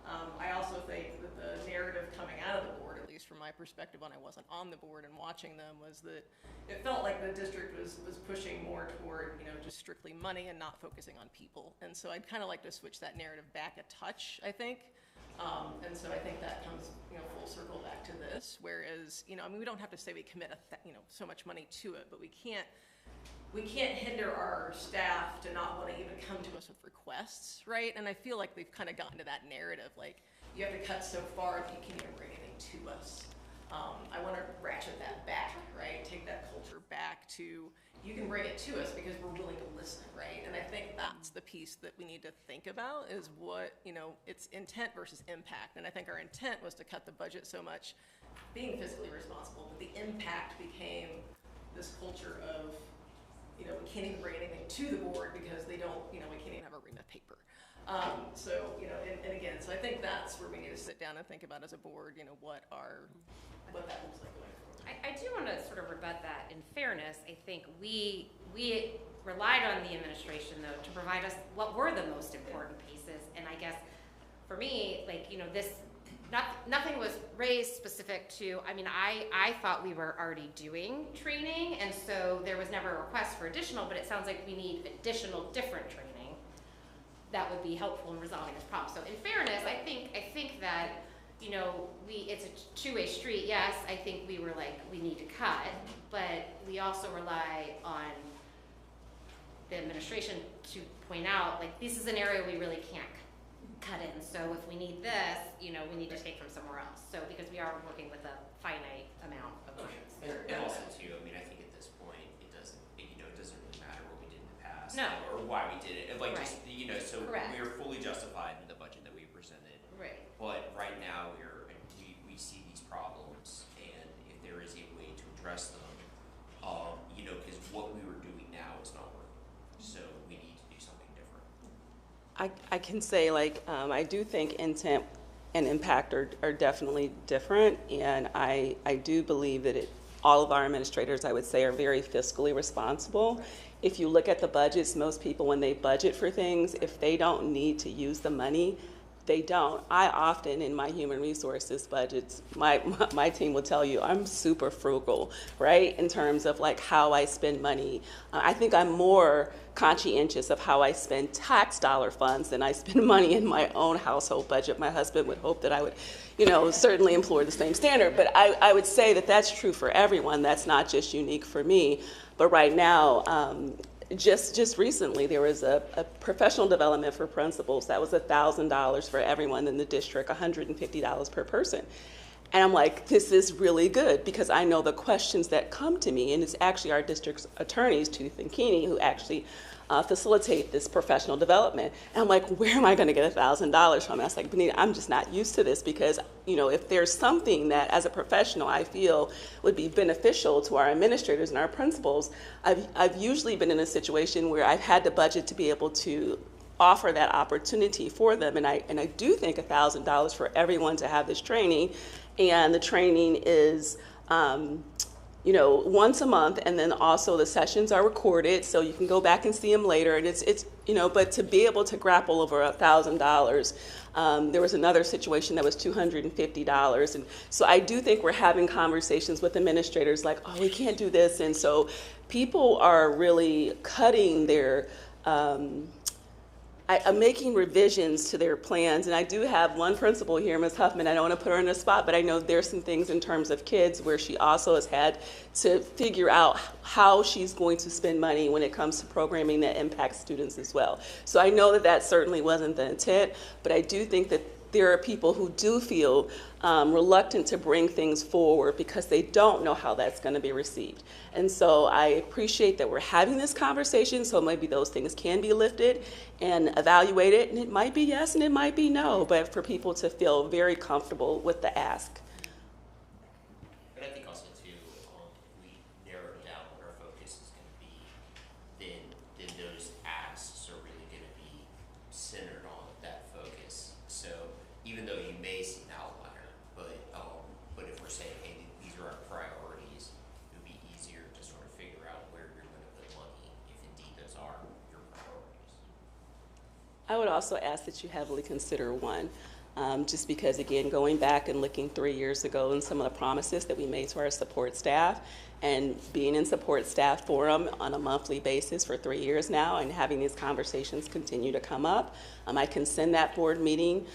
I also think that the narrative coming out of the board, at least from my perspective when I wasn't on the board and watching them, was that it felt like the district was pushing more toward, just strictly money and not focusing on people. And so I'd kind of like to switch that narrative back a touch, I think. And so I think that comes, full circle back to this. Whereas, we don't have to say we commit so much money to it, but we can't hinder our staff to not want to even come to us with requests, right? And I feel like we've kind of gotten to that narrative, like you have to cut so far if you can't even bring anything to us. I want to ratchet that back, right? Take that culture back to, you can bring it to us because we're willing to listen, right? And I think that's the piece that we need to think about is what, it's intent versus impact. And I think our intent was to cut the budget so much, being fiscally responsible, but the impact became this culture of, we can't even bring anything to the board because they don't, we can't even have a ream of paper. And again, so I think that's where we need to sit down and think about as a board, what that looks like going forward. I do want to sort of rebut that. In fairness, I think we relied on the administration, though, to provide us what were the most important pieces. And I guess for me, nothing was raised specific to, I thought we were already doing training, and so there was never a request for additional, but it sounds like we need additional different training that would be helpful in resolving this problem. So in fairness, I think that, it's a two-way street. Yes, I think we were like, we need to cut, but we also rely on the administration to point out, like, this is an area we really can't cut in. So if we need this, we need to take from somewhere else. So because we are working with a finite amount of funds. And also too, I think at this point, it doesn't really matter what we did in the past. No. Or why we did it. Like, right. just, so correct. we are fully justified in the budget that we presented. Right. But right now, we see these problems, and if there is a way to address them, because what we were doing now is not working. So we need to do something different. I can say, I do think intent and impact are definitely different, and I do believe that all of our administrators, I would say, are very fiscally responsible. If you look at the budgets, most people, when they budget for things, if they don't need to use the money, they don't. I often, in my human resources budgets, my team will tell you I'm super frugal, right? In terms of how I spend money. I think I'm more conscientious of how I spend tax dollar funds than I spend money in my own household budget. My husband would hope that I would, certainly employ the same standard. But I would say that that's true for everyone. That's not just unique for me. But right now, just recently, there was a professional development for principals that was $1,000 for everyone in the district, $150 per person. And I'm like, this is really good because I know the questions that come to me, and it's actually our district's attorneys, Tooth and Keeney, who actually facilitate this professional development. And I'm like, where am I going to get $1,000 from? And I was like, Benita, I'm just not used to this because, you know, if there's something that as a professional I feel would be beneficial to our administrators and our principals, I've usually been in a situation where I've had the budget to be able to offer that opportunity for them. And I do think $1,000 for everyone to have this training. And the training is, you know, once a month, and then also the sessions are recorded, so you can go back and see them later. And it's you know, but to be able to grapple over $1,000, there was another situation that was $250, and so I do think we're having conversations with administrators like, oh, we can't do this, and so people are really cutting their. I'm making revisions to their plans, and I do have one principal here, Ms. Huffman. I don't want to put her in a spot, but I know there's some things in terms of kids where she also has had to figure out how she's going to spend money when it comes to programming that impacts students as well. So I know that that certainly wasn't the intent, but I do think that there are people who do feel reluctant to bring things forward because they don't know how that's going to be received. And so I appreciate that we're having this conversation, so maybe those things can be lifted and evaluated, and it might be yes and it might be no, but for people to feel very comfortable with the ask. But I think also too, we narrowed down what our focus is going to be, then those asks are really going to be centered on that focus. So even though you may see an outlier, but if we're saying, hey, these are our priorities, it would be easier to sort of figure out where you're going to put money if indeed those are your priorities. I would also ask that you heavily consider one, just because, again, going back and looking 3 years ago and some of the promises that we made to our support staff, and being in support staff forum on a monthly basis for 3 years now and having these conversations continue to come up. I can send that board meeting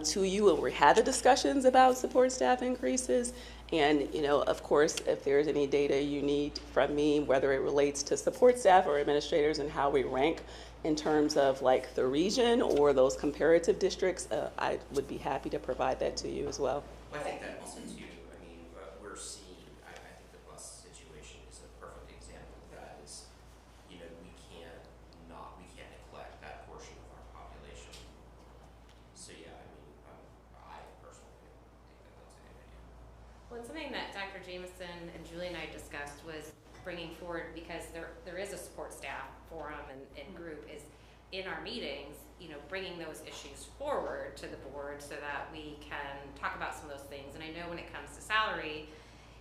to you where we had the discussions about support staff increases. And, you know, of course, if there's any data you need from me, whether it relates to support staff or administrators and how we rank in terms of like the region or those comparative districts, I would be happy to provide that to you as well. Well, I think that also too, I mean, we're seeing, I think the bus situation is a perfect example of that is, you know, we can't neglect that portion of our population. So yeah, I mean, I personally think that that's a good idea. Well, and something that Dr. Jameson and Julie and I discussed was bringing forward, because there is a support staff forum and group, is in our meetings, you know, bringing those issues forward to the board so that we can talk about some of those things. And I know when it comes to salary,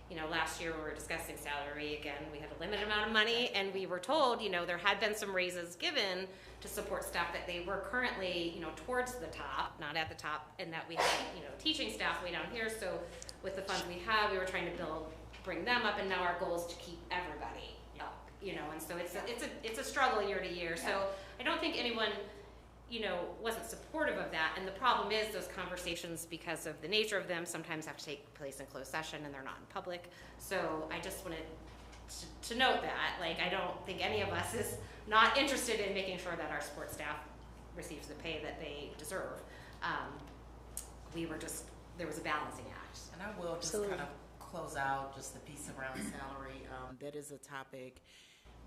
you know, last year when we were discussing salary, again, we had a limited amount of money, and we were told, you know, there had been some raises given to support staff, that they were currently, you know, towards the top, not at the top, and that we had, you know, teaching staff way down here. So with the funds we have, we were trying to bring them up, and now our goal is to keep everybody up, you know, and so it's a struggle year to year. So I don't think anyone, you know, wasn't supportive of that. And the problem is those conversations, because of the nature of them, sometimes have to take place in closed session and they're not in public. So I just wanted to note that, like, I don't think any of us is not interested in making sure that our support staff receives the pay that they deserve. There was a balancing act. And I will just kind of close out just the piece around salary. That is a topic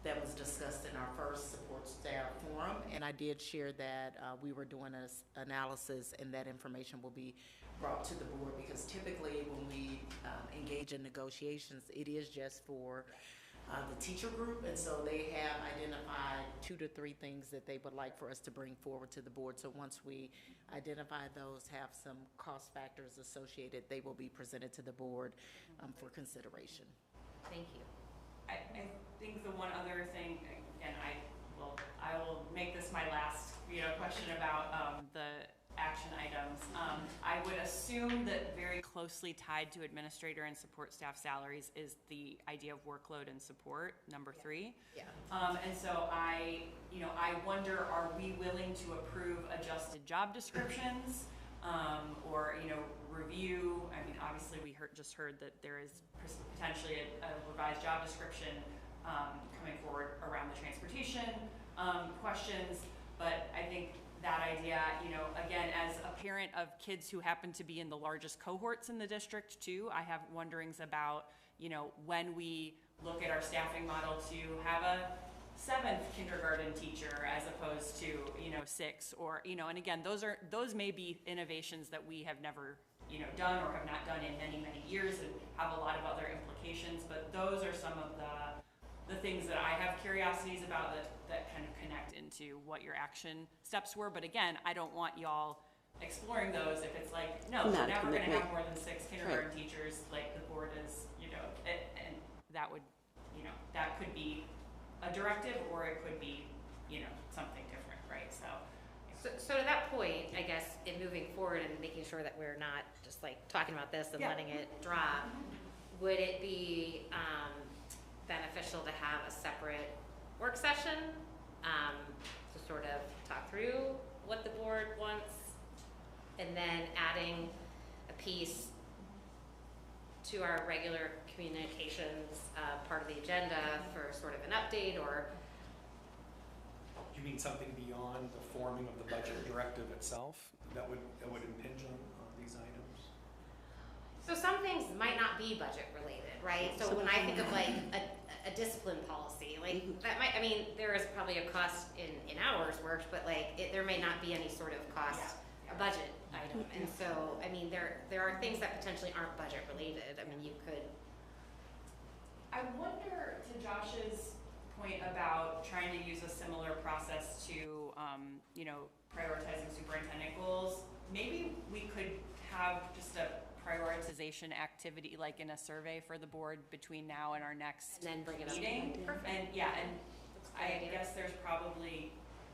that was discussed in our first support staff forum, and I did share that we were doing an analysis, and that information will be brought to the board, because typically when we engage in negotiations, it is just for the teacher group, and so they have identified 2 to 3 things that they would like for us to bring forward to the board. So once we identify those, have some cost factors associated, they will be presented to the board for consideration. Thank you. I think the one other thing, and I will make this my last, you know, question about the action items. I would assume that very closely tied to administrator and support staff salaries is the idea of workload and support, number 3. Yeah. And so I wonder, are we willing to approve adjusted job descriptions, or, you know, review? I mean, obviously we just heard that there is potentially a revised job description coming forward around the transportation questions, but I think that idea, you know, again, as a parent of kids who happen to be in the largest cohorts in the district too, I have wonderings about, you know, when we look at our staffing model to have a 7th kindergarten teacher as opposed to, you know, 6, or, you know, and again, those may be innovations that we have never, you know, done or have not done in many, many years and have a lot of other implications, but those are some of the things that I have curiosities about that kind of connect into what your action steps were. But again, I don't want y'all exploring those if it's like, no, we're never going to have more than 6 kindergarten teachers, like the board is, you know, and that would, you know, that could be a directive or it could be, you know, something different, right? So to that point, I guess, in moving forward and making sure that we're not just like talking about this and letting it drop, would it be beneficial to have a separate work session to sort of talk through what the board wants, and then adding a piece to our regular communications part of the agenda for sort of an update? Or You mean something beyond the forming of the budget directive itself that would impinge on these items? so some things might not be budget related, right? So when I think of like a discipline policy, like that might, I mean, there is probably a cost in hours worked, but like there may not be any sort of cost, a budget item. And so, I mean, there are things that potentially aren't budget related. I mean, you could. I wonder, to Josh's point about trying to use a similar process to, you know, prioritizing superintendent goals, maybe we could have just a prioritization activity, like in a survey for the board between now and our next meeting. And yeah, and I guess there's probably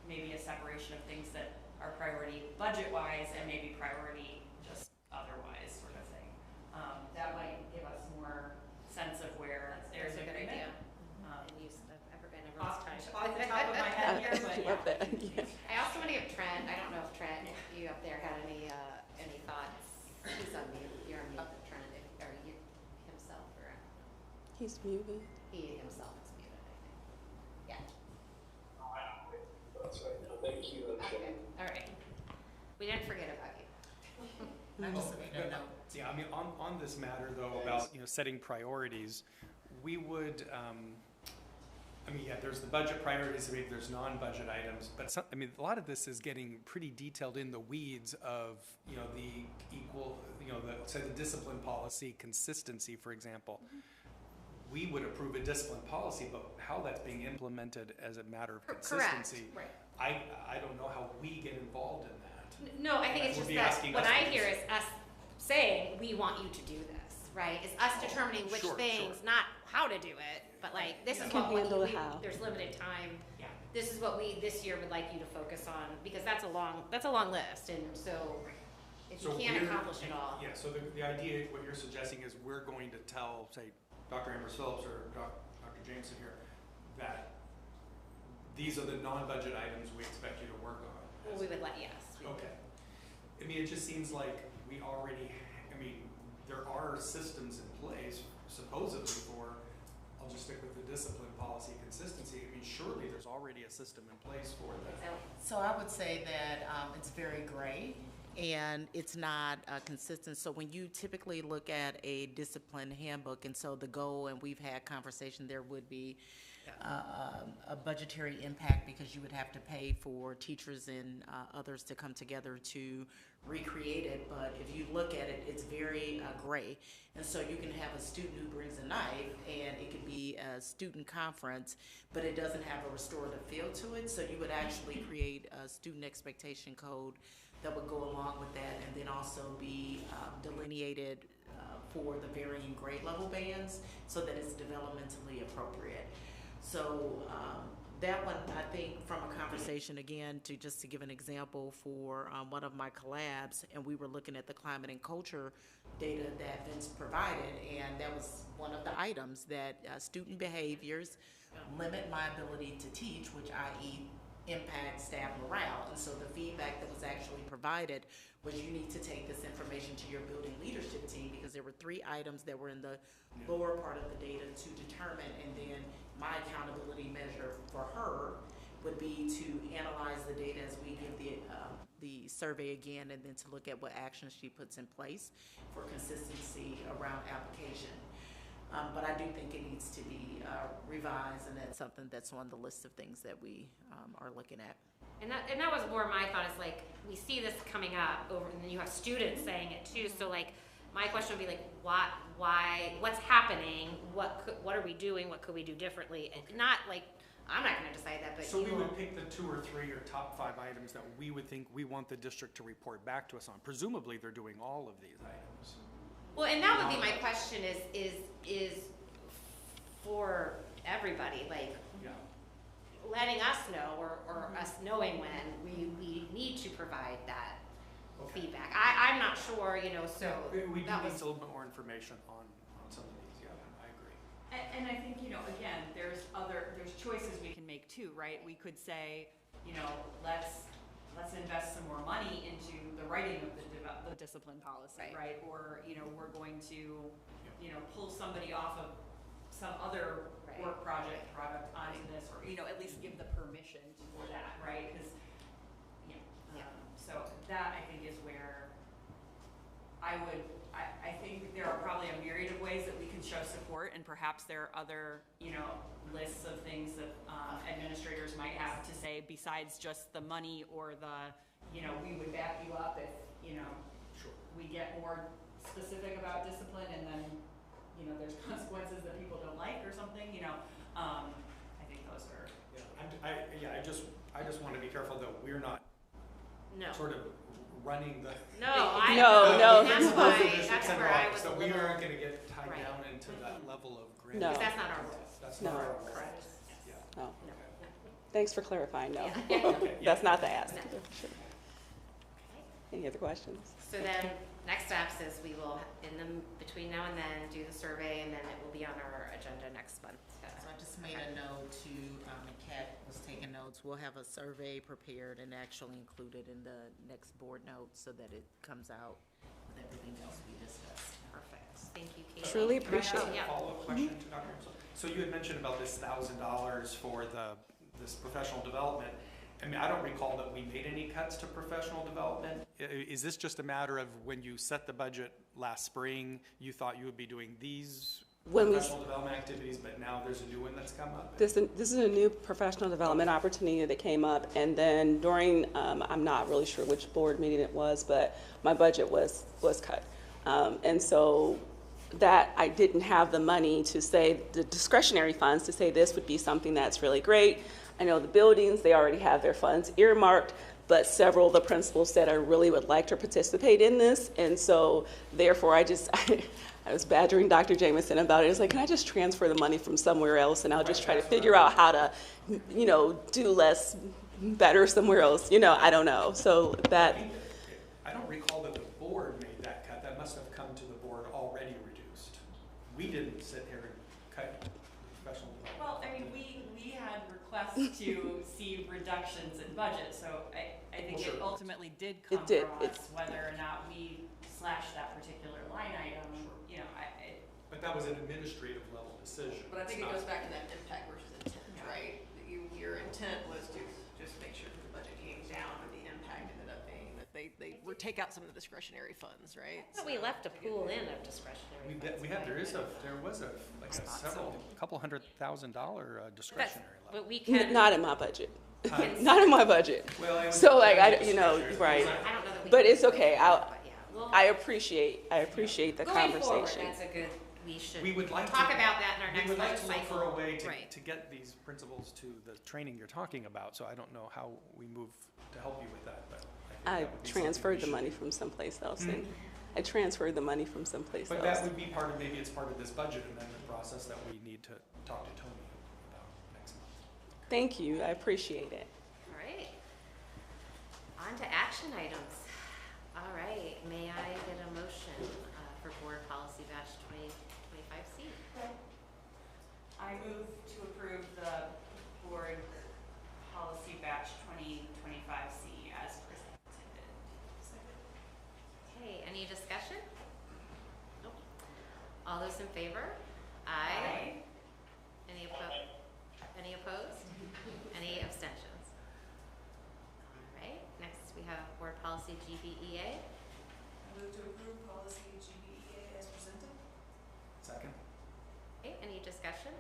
maybe a separation of things that are priority budget-wise and maybe priority just otherwise, sort of thing. That might give us more sense of where there's a good agreement. idea. And use everyone's time. Off the top of my head here, but yeah. I also want to give Trent, I don't know if Trent, if you up there had any thoughts. He's on mute. You're on mute, Trent, or you himself, or He's muted. he himself is muted, I think. Yeah. That's right. No, thank you. Okay. All right. We didn't forget about you. I'm just making a note. Yeah, I mean, on this matter though, about, you know, setting priorities, we would, I mean, yeah, there's the budget priorities, maybe there's non-budget items, but I mean, a lot of this is getting pretty detailed in the weeds of, you know, the equal, you know, say the discipline policy consistency, for example. We would approve a discipline policy, but how that's being implemented as a matter of consistency, Correct. I don't know how we get involved in that. No, I think it's just that what I hear is us saying, we want you to do this, right? It's us determining which things, not how to do it, but like, this is what there's limited time. Yeah. This is what we, this year, would like you to focus on, because that's a long list, and so if you can't accomplish it all. Yeah, so the idea, what you're suggesting is we're going to tell, say, Dr. Ambrose Phillips or Dr. Jameson here, that these are the non-budget items we expect you to work on. Well, we would let, yes. Okay. I mean, it just seems like we already, I mean, there are systems in place, supposedly, for, I'll just stick with the discipline policy consistency. I mean, surely there's already a system in place for that. So I would say that it's very gray and it's not consistent. So when you typically look at a discipline handbook, and so the goal, and we've had conversation, there would be a budgetary impact because you would have to pay for teachers and others to come together to recreate it. But if you look at it, it's very gray. And so you can have a student who brings a knife and it could be a student conference, but it doesn't have a restorative feel to it. So you would actually create a student expectation code that would go along with that, and then also be delineated for the varying grade level bands so that it's developmentally appropriate. So that one, I think, from a conversation, again, to give an example for one of my collabs, and we were looking at the climate and culture data that Vince provided, and that was one of the items that student behaviors limit my ability to teach, which i.e. impact staff morale. And so the feedback that was actually provided was you need to take this information to your building leadership team, because there were 3 items that were in the lower part of the data to determine, and then my accountability measure for her would be to analyze the data as we give the survey again, and then to look at what actions she puts in place for consistency around application. But I do think it needs to be revised, and that's something that's on the list of things that we are looking at. And that was more my thought, is like, we see this coming up over, and then you have students saying it too, so like, my question would be like, why, what's happening, what are we doing, what could we do differently, and not like, I'm not gonna decide that, but So you we will. would pick the 2 or 3 or top 5 items that we would think we want the district to report back to us on. Presumably, they're doing all of these items. Well, and that would be my question, is for everybody, like, Yeah. letting us know, or us knowing when we need to provide that feedback. I'm not sure, you know, so We do that need was. a little bit more information on some of these, yeah, I agree. And I think, you know, again, there's choices we can make too, right? We could say, you know, let's invest some more money into the writing of the discipline policy, right? Or, you know, we're going to, you know, pull somebody off of some other work product onto this, or, you know, at least give the permission to do that, right? Because, so that, I think, is where I think there are probably a myriad of ways that we can show support, and perhaps there are other, you know, lists of things that administrators might have to say besides just the money, or the, you know, we would back you up if, you know, we get more specific about discipline, and then, you know, there's consequences that people don't like or something, you know. I think those are. Yeah, I just want to be careful that we're not sort of running the. No, that's where I was. So we aren't going to get tied down into that level of granting. Because that's not our role. That's No. not our role. Correct. Yeah. No. Thanks for clarifying, no. Okay, yeah. That's not the ask. Any other questions? So then, next steps is we will, between now and then, do the survey, and then it will be on our agenda next month. So I just made a note to, and Kat was taking notes, we'll have a survey prepared and actually included in the next board notes so that it comes out with everything else we discussed. Perfect. Thank you, Katie. Truly appreciate it. Yeah. Follow-up question to Dr. Emerson. So you had mentioned about this $1,000 for this professional development. I mean, I don't recall that we made any cuts to professional development. Is this just a matter of when you set the budget last spring, you thought you would be doing these professional development activities, but now there's a new one that's come up? This is a new professional development opportunity that came up, and then during, I'm not really sure which board meeting it was, but my budget was cut. And so that I didn't have the money to say, the discretionary funds to say this would be something that's really great. I know the buildings, they already have their funds earmarked, but several of the principals said I really would like to participate in this. And so therefore I was badgering Dr. Jameson about it. It's like, can I just transfer the money from somewhere else, and I'll just try to figure out how to, you know, do less, better somewhere else. You know, I don't know. So that. I don't recall that the board made that cut. That must have come to the board already reduced. We didn't sit here and cut professional development. Well, I mean, we had requests to see reductions in budget, so I think it ultimately did come from us, whether or not we slashed that particular line item, you know, But that was an administrative level decision. But I think it goes back to that impact versus intent, right? Your intent was to just make sure that the budget came down, but the impact ended up being that they would take out some of the discretionary funds, right? So we left a pool in of discretionary funds. There was a couple $100,000 discretionary level. But we can. Not in my budget. Not in my budget. Well, so like, you know, right. I don't know that we But can it's okay. Well, I appreciate the going conversation. forward, that's a good, We would like talk to, about that in our next We would like budget to look cycle. for a way Right. to get these principals to the training you're talking about, so I don't know how we move to help you with that, but I transferred the money from someplace else. And I transferred the money from someplace else. But that would be part of, maybe it's part of this budget amendment process that we need to talk to Tony about next month. Thank you. I appreciate it. All right. On to action items. All right. May I get a motion for Board Policy Batch 2025C? I move to approve the Board Policy Batch 2025C as presented. Okay, any discussion? Nope. All those in favor? Aye. Any opposed? Any abstentions? policy GBEA. I move to approve policy GBEA as presented. Second. Okay, any discussion?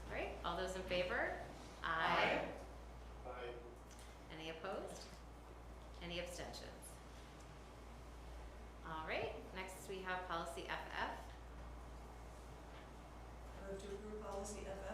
All right, all those in favor? Aye. Aye. Any opposed? Any abstentions? All right, next we have policy FF. I move to approve policy FF